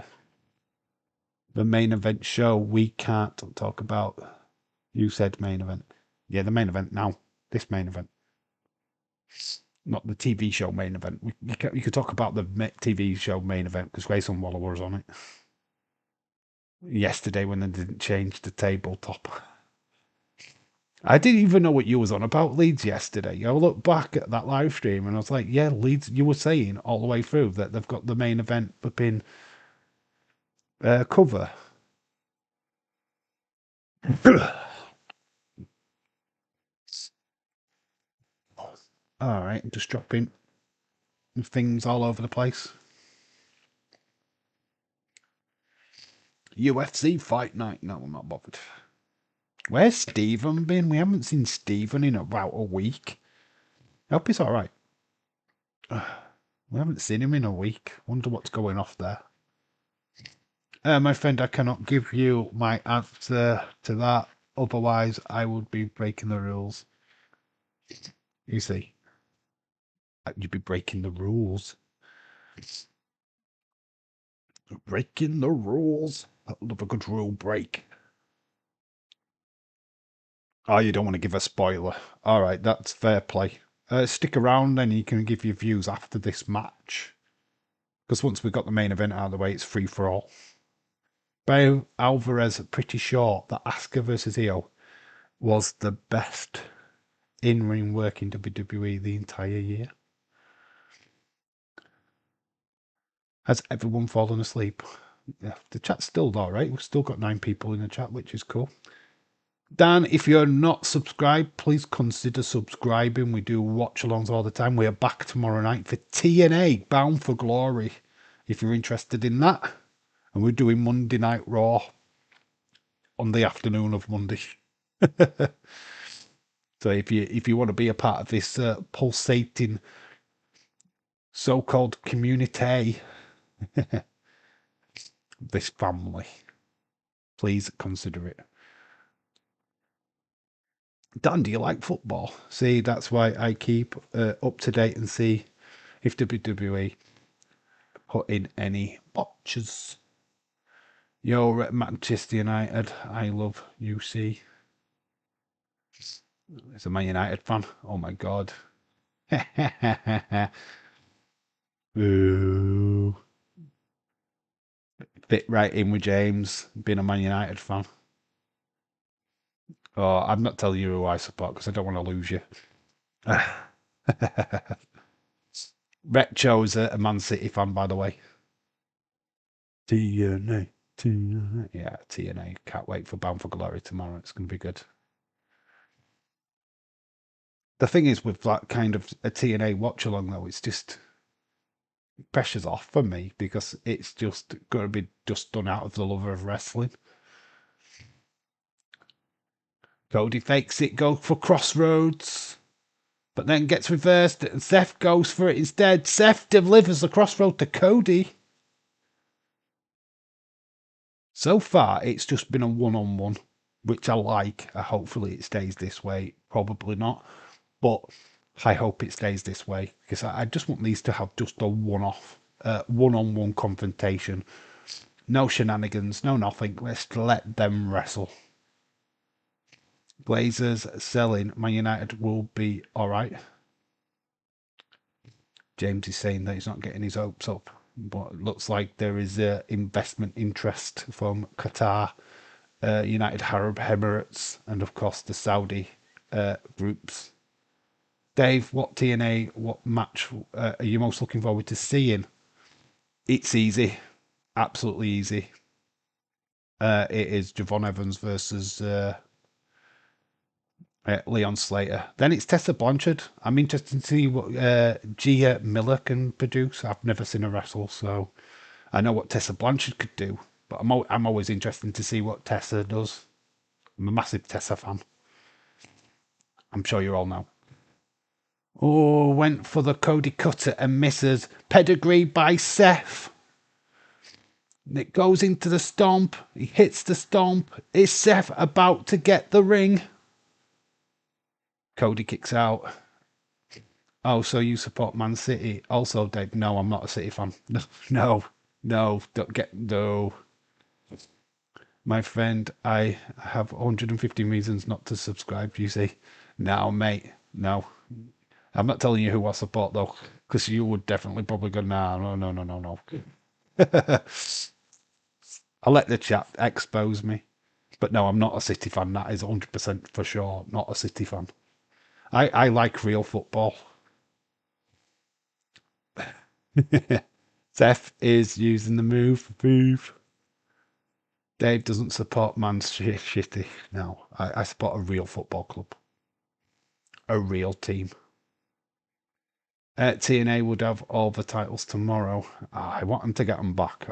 The main event show, we can't talk about. You said main event. Yeah, the main event now. This main event. Not the TV show main event. You could talk about the TV show main event because Grayson Waller was on it yesterday when they didn't change the tabletop. I didn't even know what you was on about Leeds yesterday. I looked back at that live stream and I was like, yeah, Leeds, you were saying all the way through that they've got the main event flipping cover. All right, just dropping things all over the place. UFC Fight Night. No, I'm not bothered. Where's Stephen been? We haven't seen Stephen in about a week. I hope he's all right. We haven't seen him in a week. Wonder what's going off there. My friend, I cannot give you my answer to that. Otherwise, I would be breaking the rules. You see, you'd be breaking the rules. Breaking the rules. I love a good rule break. Oh, you don't want to give a spoiler. All right, that's fair play. Stick around, then you can give your views after this match. Because once we've got the main event out of the way, it's free for all. Bayo Alvarez, pretty short that Asuka versus Io was the best in-ring work in WWE the entire year. Has everyone fallen asleep? Yeah, the chat's still all right. We've still got 9 people in the chat, which is cool. Dan, if you're not subscribed, please consider subscribing. We do watch-alongs all the time. We are back tomorrow night for TNA, Bound for Glory, if you're interested in that. And we're doing Monday Night Raw on the afternoon of Monday. So if you want to be a part of this pulsating so-called community, this family, please consider it. Dan, do you like football? See, that's why I keep up to date and see if WWE put in any botches. You're at Manchester United. I love UC. It's a Man United fan. Oh my god. Ooh. Fit right in with James, being a Man United fan. Oh, I'm not telling you who I support because I don't want to lose you. Retcho's a Man City fan, by the way. TNA, TNA. Yeah, TNA. Can't wait for Bound for Glory tomorrow. It's going to be good. The thing is with that kind of a TNA watch along, though, it's just pressure's off for me because it's just going to be just done out of the love of wrestling. Cody fakes it, goes for Crossroads, but then gets reversed and Seth goes for it instead. Seth delivers the Crossroad to Cody. So far, it's just been a one-on-one, which I like. Hopefully it stays this way. Probably not, but I hope it stays this way because I just want these to have just a one-off, one-on-one confrontation. No shenanigans, no nothing. Let's let them wrestle. Blazers selling. Man United will be all right. James is saying that he's not getting his hopes up, but it looks like there is investment interest from Qatar, United Arab Emirates, and of course the Saudi groups. Dave, what TNA, what match are you most looking forward to seeing? It's easy, absolutely easy. It is Javon Evans versus Leon Slater. Then it's Tessa Blanchard. I'm interested to see what Gia Miller can produce. I've never seen her wrestle, so I know what Tessa Blanchard could do. But I'm always interested to see what Tessa does. I'm a massive Tessa fan. I'm sure you all know. Oh, went for the Cody Cutter and misses. Pedigree by Seth. It goes into the stomp. He hits the stomp. Is Seth about to get the ring? Cody kicks out. Oh, so you support Man City? Also, Dave, no, I'm not a City fan. No, don't get, no. My friend, I have 150 reasons not to subscribe, you see. No, mate, no. I'm not telling you who I support, though, because you would definitely probably go, no. I'll let the chat expose me. But no, I'm not a City fan. That is 100% for sure. Not a City fan. I like real football. Seth is using the move. Dave doesn't support Man City. No, I support a real football club. A real team. TNA would have all the titles tomorrow. I want them to get them back.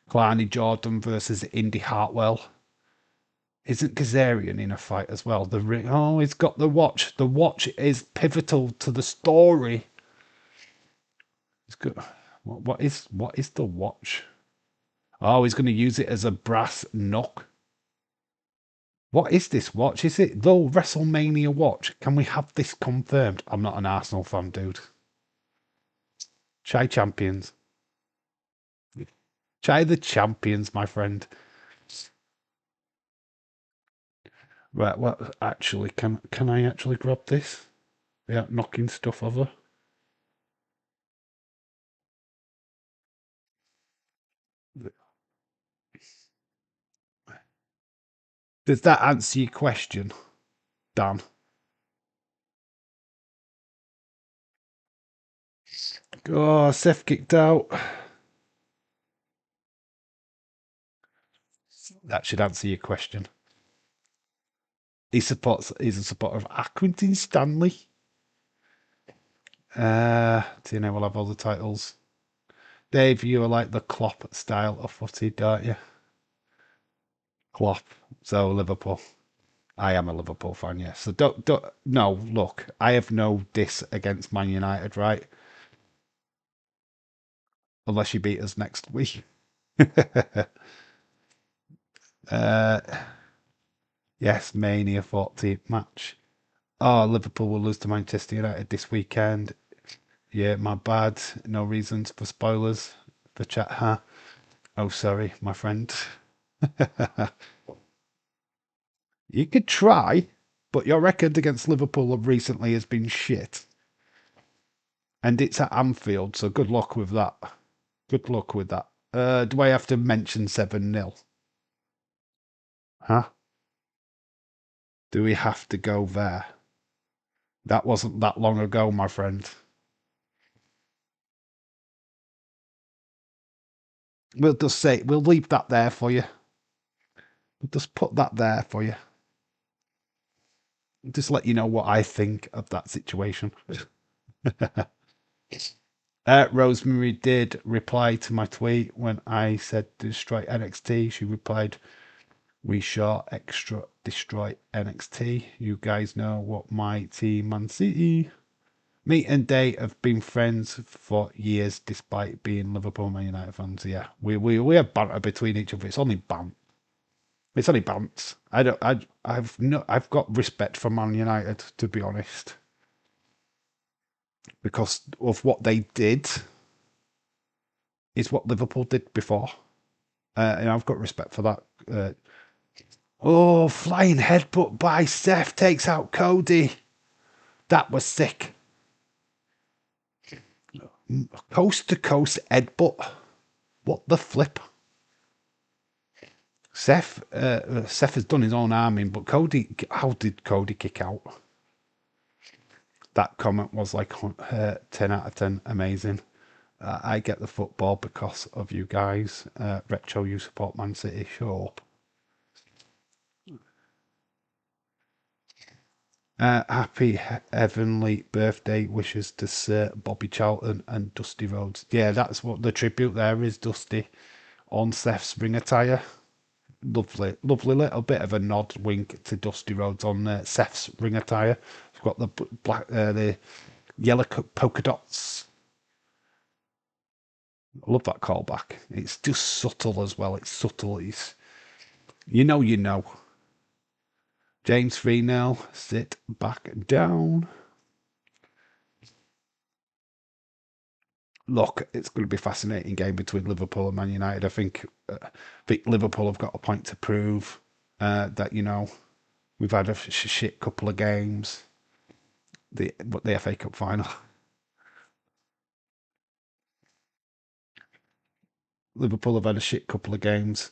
Clarny Jordan versus Indy Hartwell. Isn't Kazarian in a fight as well? He's got the watch. The watch is pivotal to the story. It's good. What is the watch? Oh, he's going to use it as a brass knuck. What is this watch? Is it the WrestleMania watch? Can we have this confirmed? I'm not an Arsenal fan, dude. Chai champions. Chai the champions, my friend. Right, what actually can I actually grab this? Yeah, knocking stuff over. Does that answer your question, Dan? Oh, Seth kicked out. That should answer your question. He's a supporter of Accrington Stanley. TNA will have all the titles. Dave, you are like the Klopp style of footy, don't you? Klopp. So Liverpool. I am a Liverpool fan, yes. So don't no, look, I have no diss against Man United, right? Unless you beat us next week. uh yes, Mania 14th match. Oh, Liverpool will lose to Manchester United this weekend. Yeah, my bad. No reasons for spoilers. The chat, huh? Oh, sorry, my friend. You could try, but your record against Liverpool recently has been shit. And it's at Anfield, so good luck with that. Good luck with that. Do I have to mention 7-0? Huh? Do we have to go there? That wasn't that long ago, my friend. We'll just say, we'll leave that there for you. We'll just put that there for you. Just let you know what I think of that situation. Rosemary did reply to my tweet when I said destroy NXT. She replied, "We shall extra destroy NXT. You guys know what my team, Man City. Me and Day have been friends for years, despite being Liverpool Man United fans. Yeah, we have banter between each other. It's only bant. It's only bants. I don't. I've got respect for Man United, to be honest, because of what they did is what Liverpool did before. And I've got respect for that. Oh, flying headbutt by Seth takes out Cody. That was sick. Coast to coast headbutt. What the flip? Seth has done his own arming, but Cody, how did Cody kick out? That comment was like 10 out of 10, amazing. I get the football because of you guys. Retro, you support Man City, show up. Happy heavenly birthday wishes to Sir Bobby Charlton and Dusty Rhodes. Yeah, that's what the tribute there is, Dusty, on Seth's ring attire. Lovely, lovely little bit of a nod wink to Dusty Rhodes on Seth's ring attire. It's got the black, the yellow polka dots. I love that callback. It's just subtle as well. It's subtle. It's, you know. James 3-0. Sit back down. Look, it's going to be a fascinating game between Liverpool and Man United. I think Liverpool have got a point to prove that we've had a shit couple of games. The FA Cup final. Liverpool have had a shit couple of games,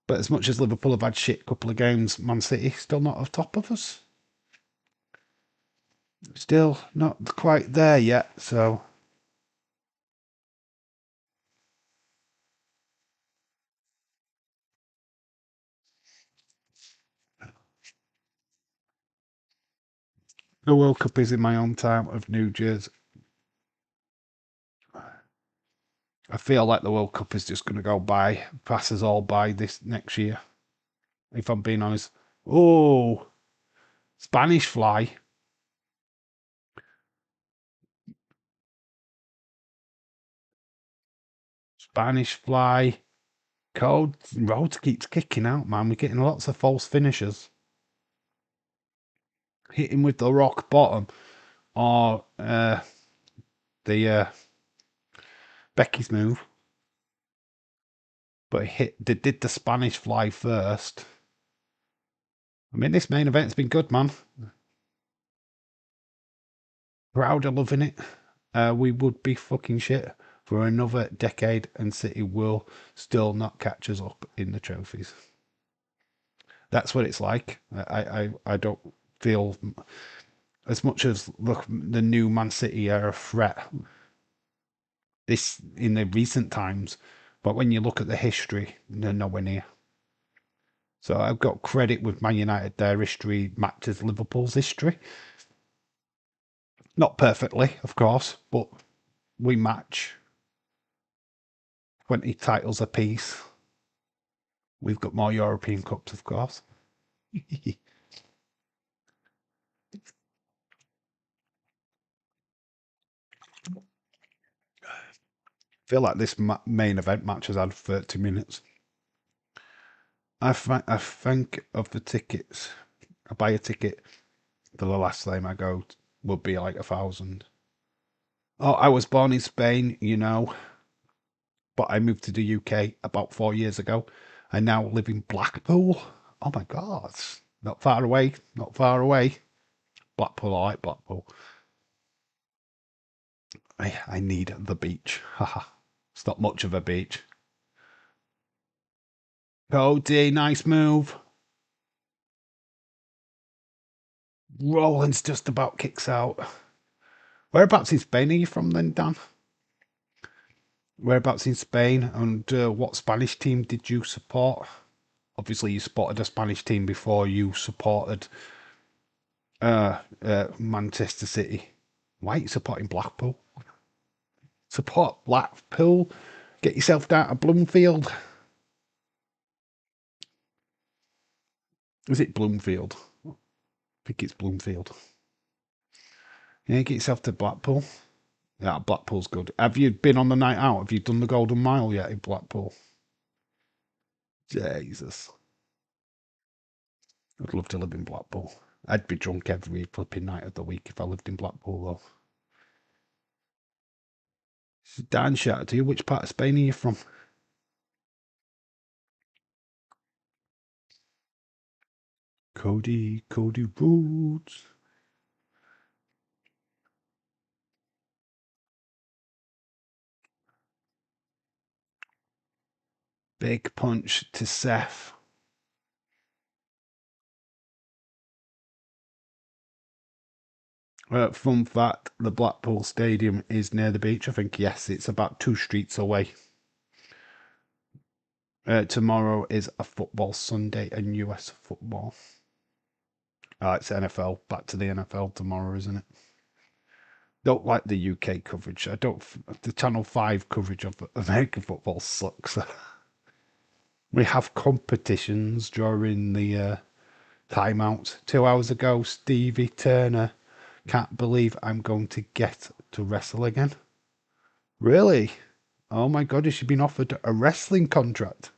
but as much as Liverpool have had shit couple of games, Man City still not on top of us. Still not quite there yet. So the World Cup is in my hometown of New Jersey. I feel like the World Cup is just going to go by, pass us all by this next year. If I'm being honest. Oh, Spanish fly. Spanish fly. Cold Rhodes keeps kicking out, man. We're getting lots of false finishers. Hitting with the rock bottom or the Becky's move. But they did the Spanish fly first. I mean, this main event's been good, man. Crowd are loving it. We would be fucking shit for another decade, and City will still not catch us up in the trophies. That's what it's like. I don't feel as much as the new Man City are a threat this in the recent times, but when you look at the history, they're nowhere near. So I've got credit with Man United. Their history matches Liverpool's history. Not perfectly, of course, but we match 20 titles apiece. We've got more European Cups, of course. Feel like this main event match has had 30 minutes. I think of the tickets. I buy a ticket for the last time I go would be like 1,000. Oh, I was born in Spain, but I moved to the UK about 4 years ago. I now live in Blackpool. Oh my God. Not far away. Not far away. Blackpool, I like Blackpool. I need the beach. Haha. It's not much of a beach. Cody, nice move. Roland's just about kicks out. Whereabouts in Spain are you from then, Dan? Whereabouts in Spain, and what Spanish team did you support? Obviously, you supported a Spanish team before you supported Manchester City. Why are you supporting Blackpool? Support Blackpool. Get yourself down to Bloomfield. Is it Bloomfield? I think it's Bloomfield. Yeah, get yourself to Blackpool. Yeah, Blackpool's good. Have you been on the night out? Have you done the Golden Mile yet in Blackpool? Jesus. I'd love to live in Blackpool. I'd be drunk every flipping night of the week if I lived in Blackpool, though. Dan, shout out to you. Which part of Spain are you from? Cody Rhodes. Big punch to Seth. Fun fact, the Blackpool Stadium is near the beach. I think, yes, it's about 2 streets away. Tomorrow is a football Sunday and US football. It's NFL. Back to the NFL tomorrow, isn't it? Don't like the UK coverage. I don't. The Channel 5 coverage of American football sucks. We have competitions during the timeout. 2 hours ago, Stevie Turner. Can't believe I'm going to get to wrestle again. Really? Oh my God, has she been offered a wrestling contract?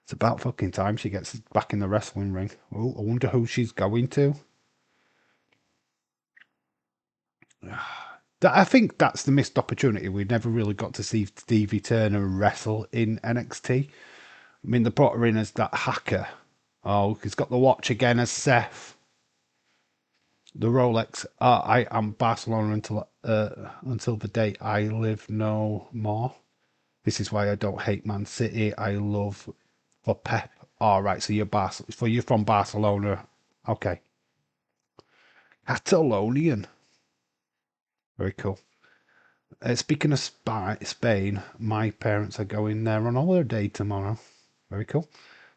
It's about fucking time she gets back in the wrestling ring. Oh, I wonder who she's going to. I think that's the missed opportunity. We never really got to see Stevie Turner wrestle in NXT. I mean, they brought her in as that hacker. Oh, he's got the watch again as Seth. The Rolex. I am Barcelona until the day I live no more. This is why I don't hate Man City. I love for Pep. All right, so you're from Barcelona. Okay, Catalonian. Very cool. Speaking of Spain, my parents are going there on holiday tomorrow. Very cool.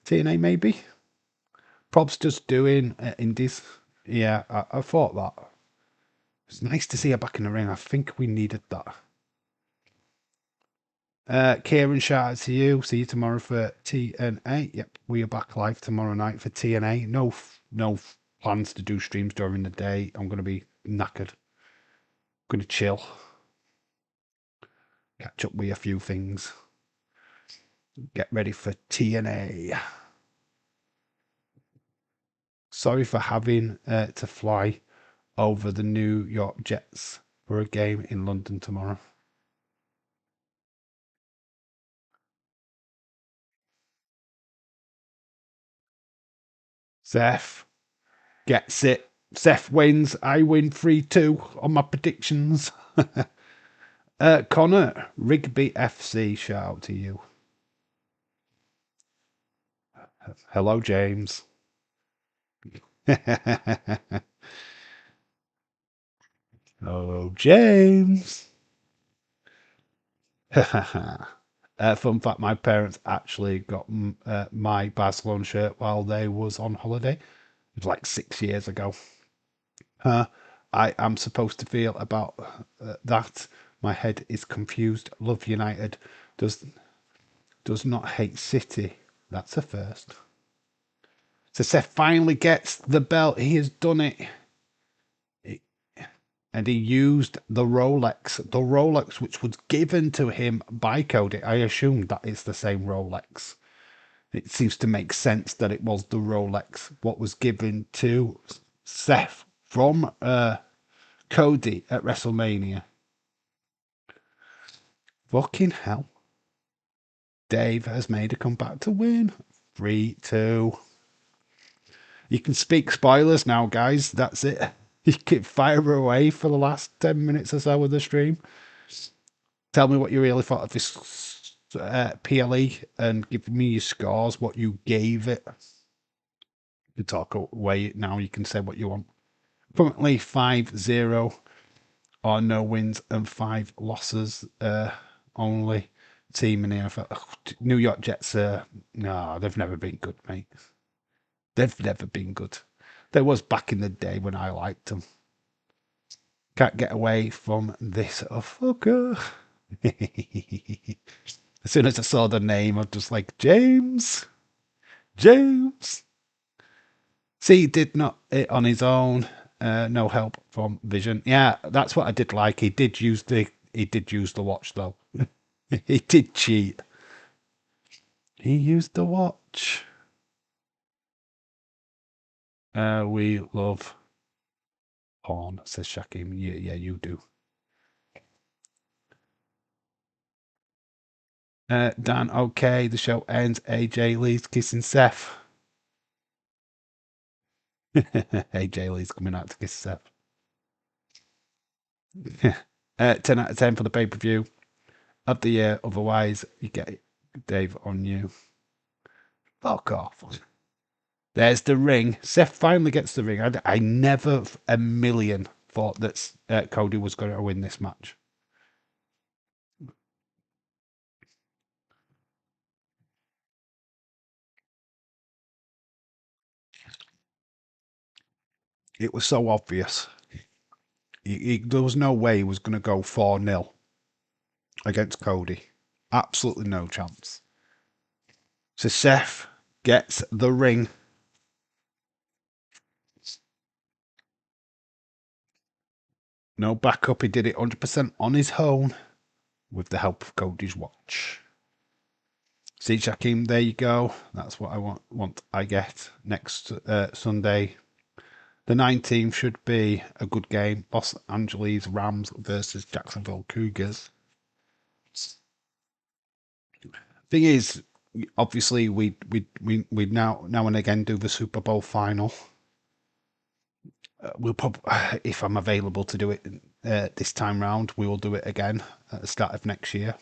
TNA maybe. Prob's just doing indies. Yeah, I thought that. It's nice to see her back in the ring. I think we needed that. Kieran, shout out to you. See you tomorrow for TNA. Yep, we are back live tomorrow night for TNA. No plans to do streams during the day. I'm going to be knackered. I'm going to chill. Catch up with a few things. Get ready for TNA. Sorry for having to fly over the New York Jets for a game in London tomorrow. Seth gets it. Seth wins. I win 3-2 on my predictions. Connor, Rigby FC, shout out to you. Hello, James. Hello, James. Fun fact, my parents actually got my Barcelona shirt while they was on holiday. It was like 6 years ago. I am supposed to feel about that. My head is confused. Love United. Does not hate City. That's a first. So Seth finally gets the belt. He has done it. And he used the Rolex which was given to him by Cody. I assume that it's the same Rolex. It seems to make sense that it was the Rolex what was given to Seth from Cody at WrestleMania. Fucking hell. Dave has made a comeback to win. 3-2. You can speak spoilers now, guys. That's it. You can fire away for the last 10 minutes or so of the stream. Tell me what you really thought of this PLE and give me your scores, what you gave it. You talk away now. You can say what you want. Currently 5-0 or no wins and 5 losses only. Team in the NFL. New York Jets, no, they've never been good, mate. They've never been good. There was back in the day when I liked them. Can't get away from this fucker. As soon as I saw the name, I'm just like, James. James. See, he did not it on his own. No help from Vision. Yeah, that's what I did like. He did use the watch though. He did cheat. He used the watch. We love porn, says Shakim. Yeah, you do. Dan, okay, the show ends. AJ Lee's kissing Seth. AJ Lee's coming out to kiss Seth. 10 out of 10 for the pay-per-view of the year. Otherwise, you get Dave on you. Fuck off. There's the ring. Seth finally gets the ring. I never a million thought that Cody was going to win this match. It was so obvious. There was no way he was going to go 4-0 against Cody. Absolutely no chance. So Seth gets the ring. No backup. He did it 100% on his own with the help of Cody's watch. See, Shakim, there you go. That's what I want I get next Sunday. The 19th should be a good game. Los Angeles Rams versus Jacksonville Cougars. Thing is, obviously, we now and again do the Super Bowl final. We'll probably, if I'm available to do it this time round, we will do it again at the start of next year.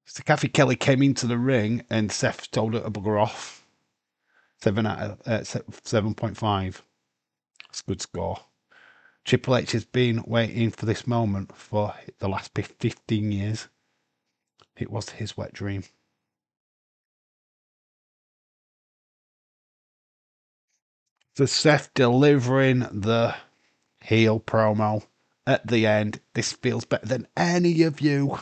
So Kathy Kelly came into the ring and Seth told her to bugger off. 7.5. That's a good score. Triple H has been waiting for this moment for the last 15 years. It was his wet dream. So Seth delivering the heel promo at the end. This feels better than any of you.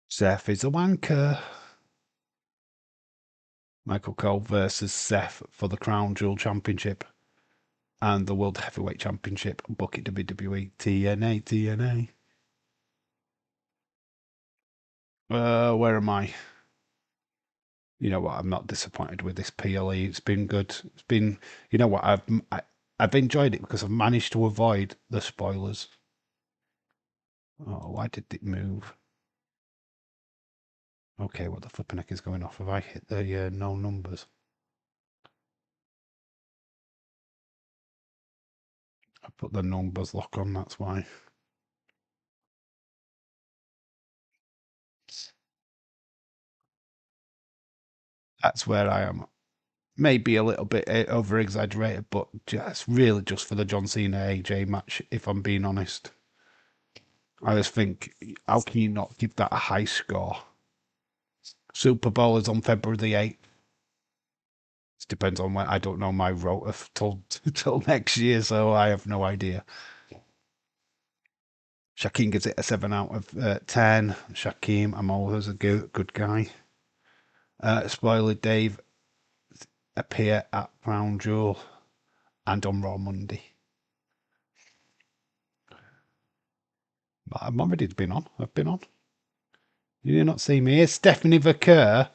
Seth is a wanker. Michael Cole versus Seth for the Crown Jewel Championship and the World Heavyweight Championship. Book it WWE. TNA, TNA. Where am I? You know what? I'm not disappointed with this PLE. It's been good. It's been, you know what? I've enjoyed it because I've managed to avoid the spoilers. Oh, why did it move? Okay, what the flipping heck is going off? Have I hit the no numbers? I put the numbers lock on, that's why. That's where I am. Maybe a little bit over exaggerated, but just really just for the John Cena AJ match, if I'm being honest. I just think, how can you not give that a high score? Super Bowl is on February the 8th. It depends on when. I don't know my rota till next year, so I have no idea. Shaquem gives it a 7 out of 10. Shaquem, I'm always a good guy. Spoiler Dave appear at Crown Jewel and on Raw Monday. But I'm already been on. I've been on. You do not see me. Here's Stephanie Vaquer.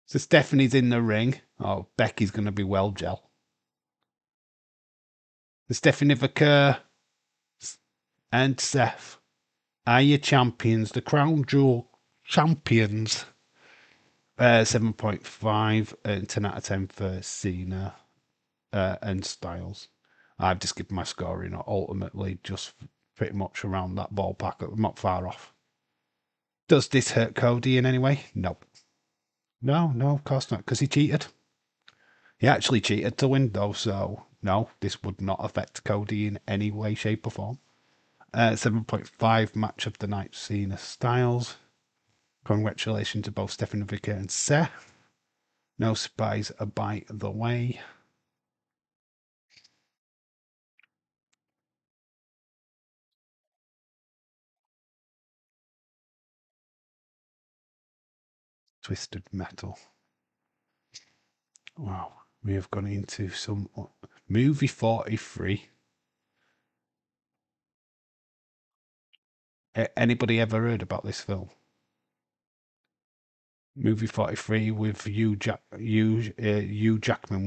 So Stephanie's in the ring. Oh, Becky's going to be well gel. The Stephanie Vaquer and Seth are your champions. The Crown Jewel champions. 7.5 and 10 out of 10 for Cena and Styles. I've just given my scoring ultimately just pretty much around that ballpark. I'm not far off. Does this hurt Cody in any way? No. No, of course not, because he cheated. He actually cheated to win, though, so no, this would not affect Cody in any way, shape, or form. 7.5 match of the night, Cena Styles. Congratulations to both Stephanie Vicker and Seth. No surprise by the way. Twisted Metal. Wow, we have gone into some movie 43. Anybody ever heard about this film? Movie 43 with Hugh Jackman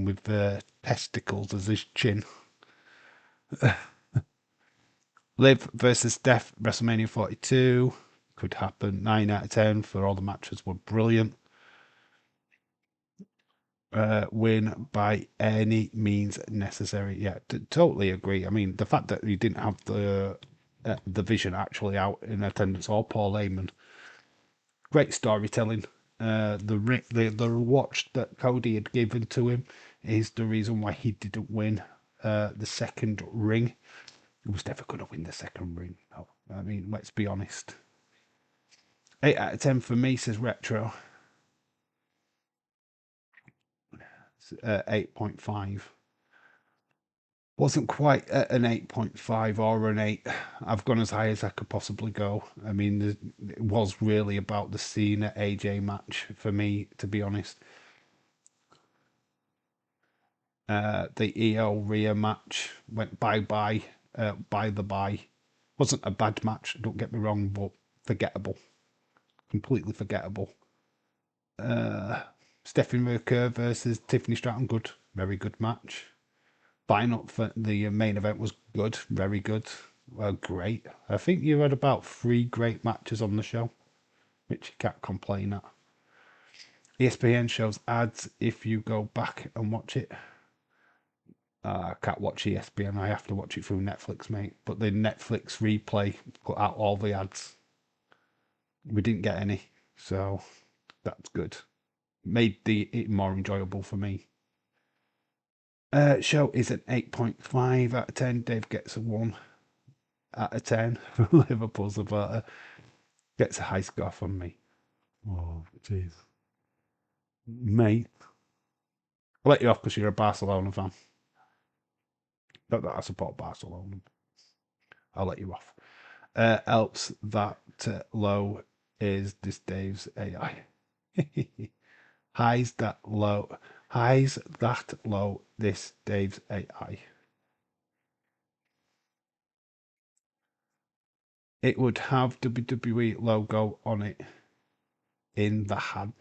with testicles as his chin. Liv versus Death, WrestleMania 42. Could happen. 9 out of 10 for all the matches were brilliant. Win by any means necessary. Yeah, totally agree. I mean, the fact that he didn't have the Vision actually out in attendance or Paul Heyman, great storytelling. The watch that Cody had given to him is the reason why he didn't win the second ring. He was never going to win the second ring. No. I mean, let's be honest. 8 out of 10 for me, says Retro. 8.5. Wasn't quite an 8.5 or an 8. I've gone as high as I could possibly go. I mean, it was really about the Cena AJ match for me, to be honest. The EO Rhea match went bye by the by. Wasn't a bad match, don't get me wrong, but forgettable. Completely forgettable. Stephanie Mercer versus Tiffany Stratton, good. Very good match. Final for the main event was good, very good. Well, great. I think you had about 3 great matches on the show, which you can't complain at. ESPN shows ads if you go back and watch it. I can't watch ESPN. I have to watch it through Netflix, mate. But the Netflix replay put out all the ads. We didn't get any, so that's good. Made it more enjoyable for me. Show is an 8.5 out of 10. Dave gets a 1 out of 10. Liverpool supporter gets a high score from me. Oh, jeez. Mate. I'll let you off because you're a Barcelona fan. Not that I support Barcelona. I'll let you off. Else that low is this Dave's AI. Highs that low. Highs that low. This Dave's AI. It would have WWE logo on it in the hand.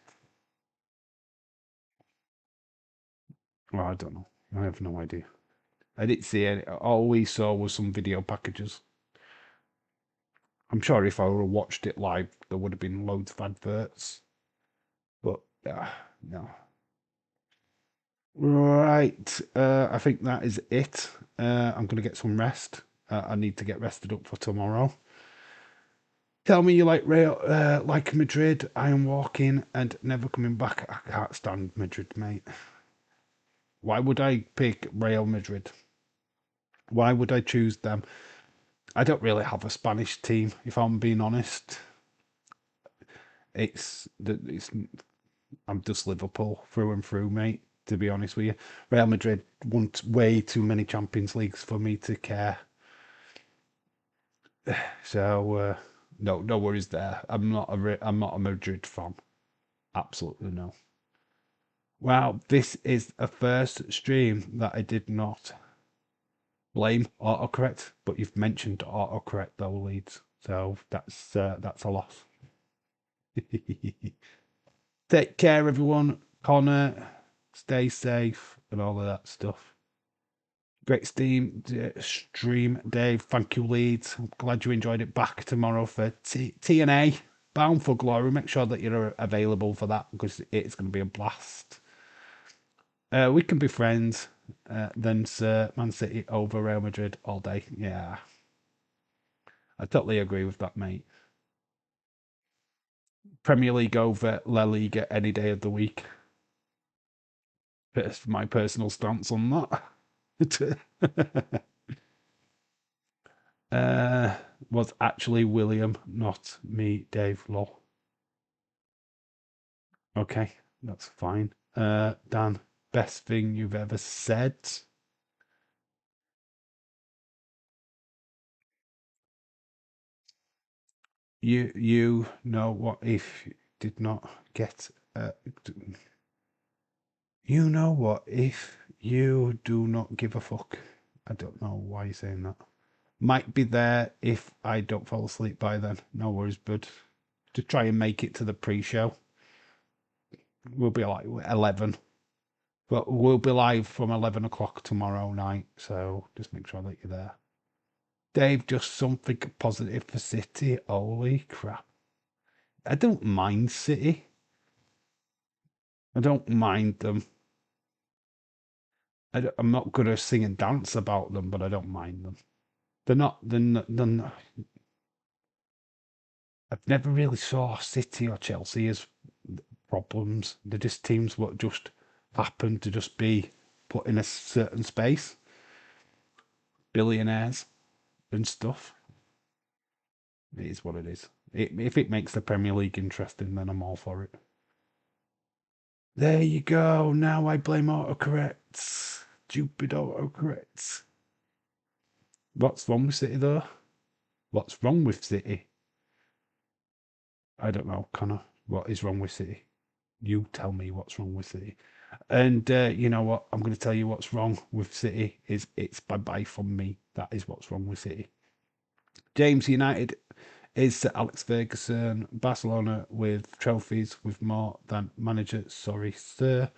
Well, I don't know. I have no idea. I didn't see any. All we saw was some video packages. I'm sure if I would have watched it live, there would have been loads of adverts. But no. Right. I think that is it. I'm going to get some rest. I need to get rested up for tomorrow. Tell me you like Madrid. I am walking and never coming back. I can't stand Madrid, mate. Why would I pick Real Madrid? Why would I choose them? I don't really have a Spanish team, if I'm being honest. It's I'm just Liverpool through and through, mate. To be honest with you, Real Madrid won way too many Champions Leagues for me to care. So no worries there. I'm not a Madrid fan. Absolutely no. Wow, this is a first stream that I did not blame autocorrect, but you've mentioned autocorrect though, Leeds. So that's a loss. Take care, everyone. Connor, stay safe, and all of that stuff. Great stream, Dave. Thank you, Leeds. I'm glad you enjoyed it. Back tomorrow for TNA, Bound for Glory. Make sure that you're available for that because it's going to be a blast. We can be friends. Then Man City over Real Madrid all day. Yeah, I totally agree with that, mate. Premier League over La Liga any day of the week. That's my personal stance on that. Was actually William, not me, Dave. Lol. Okay, that's fine. Dan, best thing you've ever said? You know what if you did not get you know what if you do not give a fuck? I don't know why you're saying that. Might be there if I don't fall asleep by then. No worries, bud. To try and make it to the pre-show. We'll be like 11. But we'll be live from 11 o'clock tomorrow night. So just make sure that you're there. Dave, just something positive for City. Holy crap. I don't mind City. I don't mind them. I'm not going to sing and dance about them, but I don't mind them. They're not. I've never really saw City or Chelsea as problems. They're just teams what just happen to just be put in a certain space. Billionaires and stuff. It is what it is. If it makes the Premier League interesting, then I'm all for it. There you go. Now I blame autocorrects. Stupid autocorrects. What's wrong with City, though? What's wrong with City? I don't know, Connor. What is wrong with City? You tell me what's wrong with City. And you know what? I'm going to tell you what's wrong with City is it's bye-bye from me. That is what's wrong with City. James United is Sir Alex Ferguson. Barcelona with trophies with more than manager. Sorry, sir.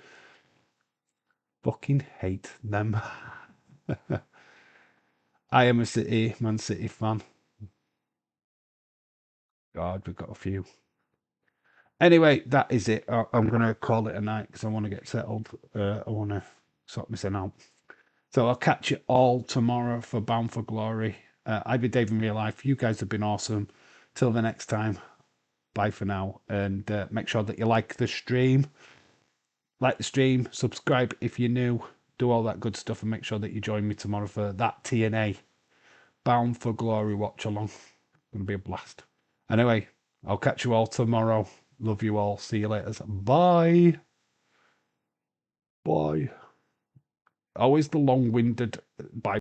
Fucking hate them. I am a Man City fan. God, we've got a few. Anyway, that is it. I'm going to call it a night because I want to get settled. I want to sort myself out. So I'll catch you all tomorrow for Bound for Glory. I've been Dave in real life. You guys have been awesome. Till the next time, bye for now. And make sure that you like the stream. Like the stream, subscribe if you're new, do all that good stuff, and make sure that you join me tomorrow for that TNA Bound for Glory watch along. It's going to be a blast. Anyway, I'll catch you all tomorrow. Love you all. See you later. Bye. Bye. Always the long-winded bye.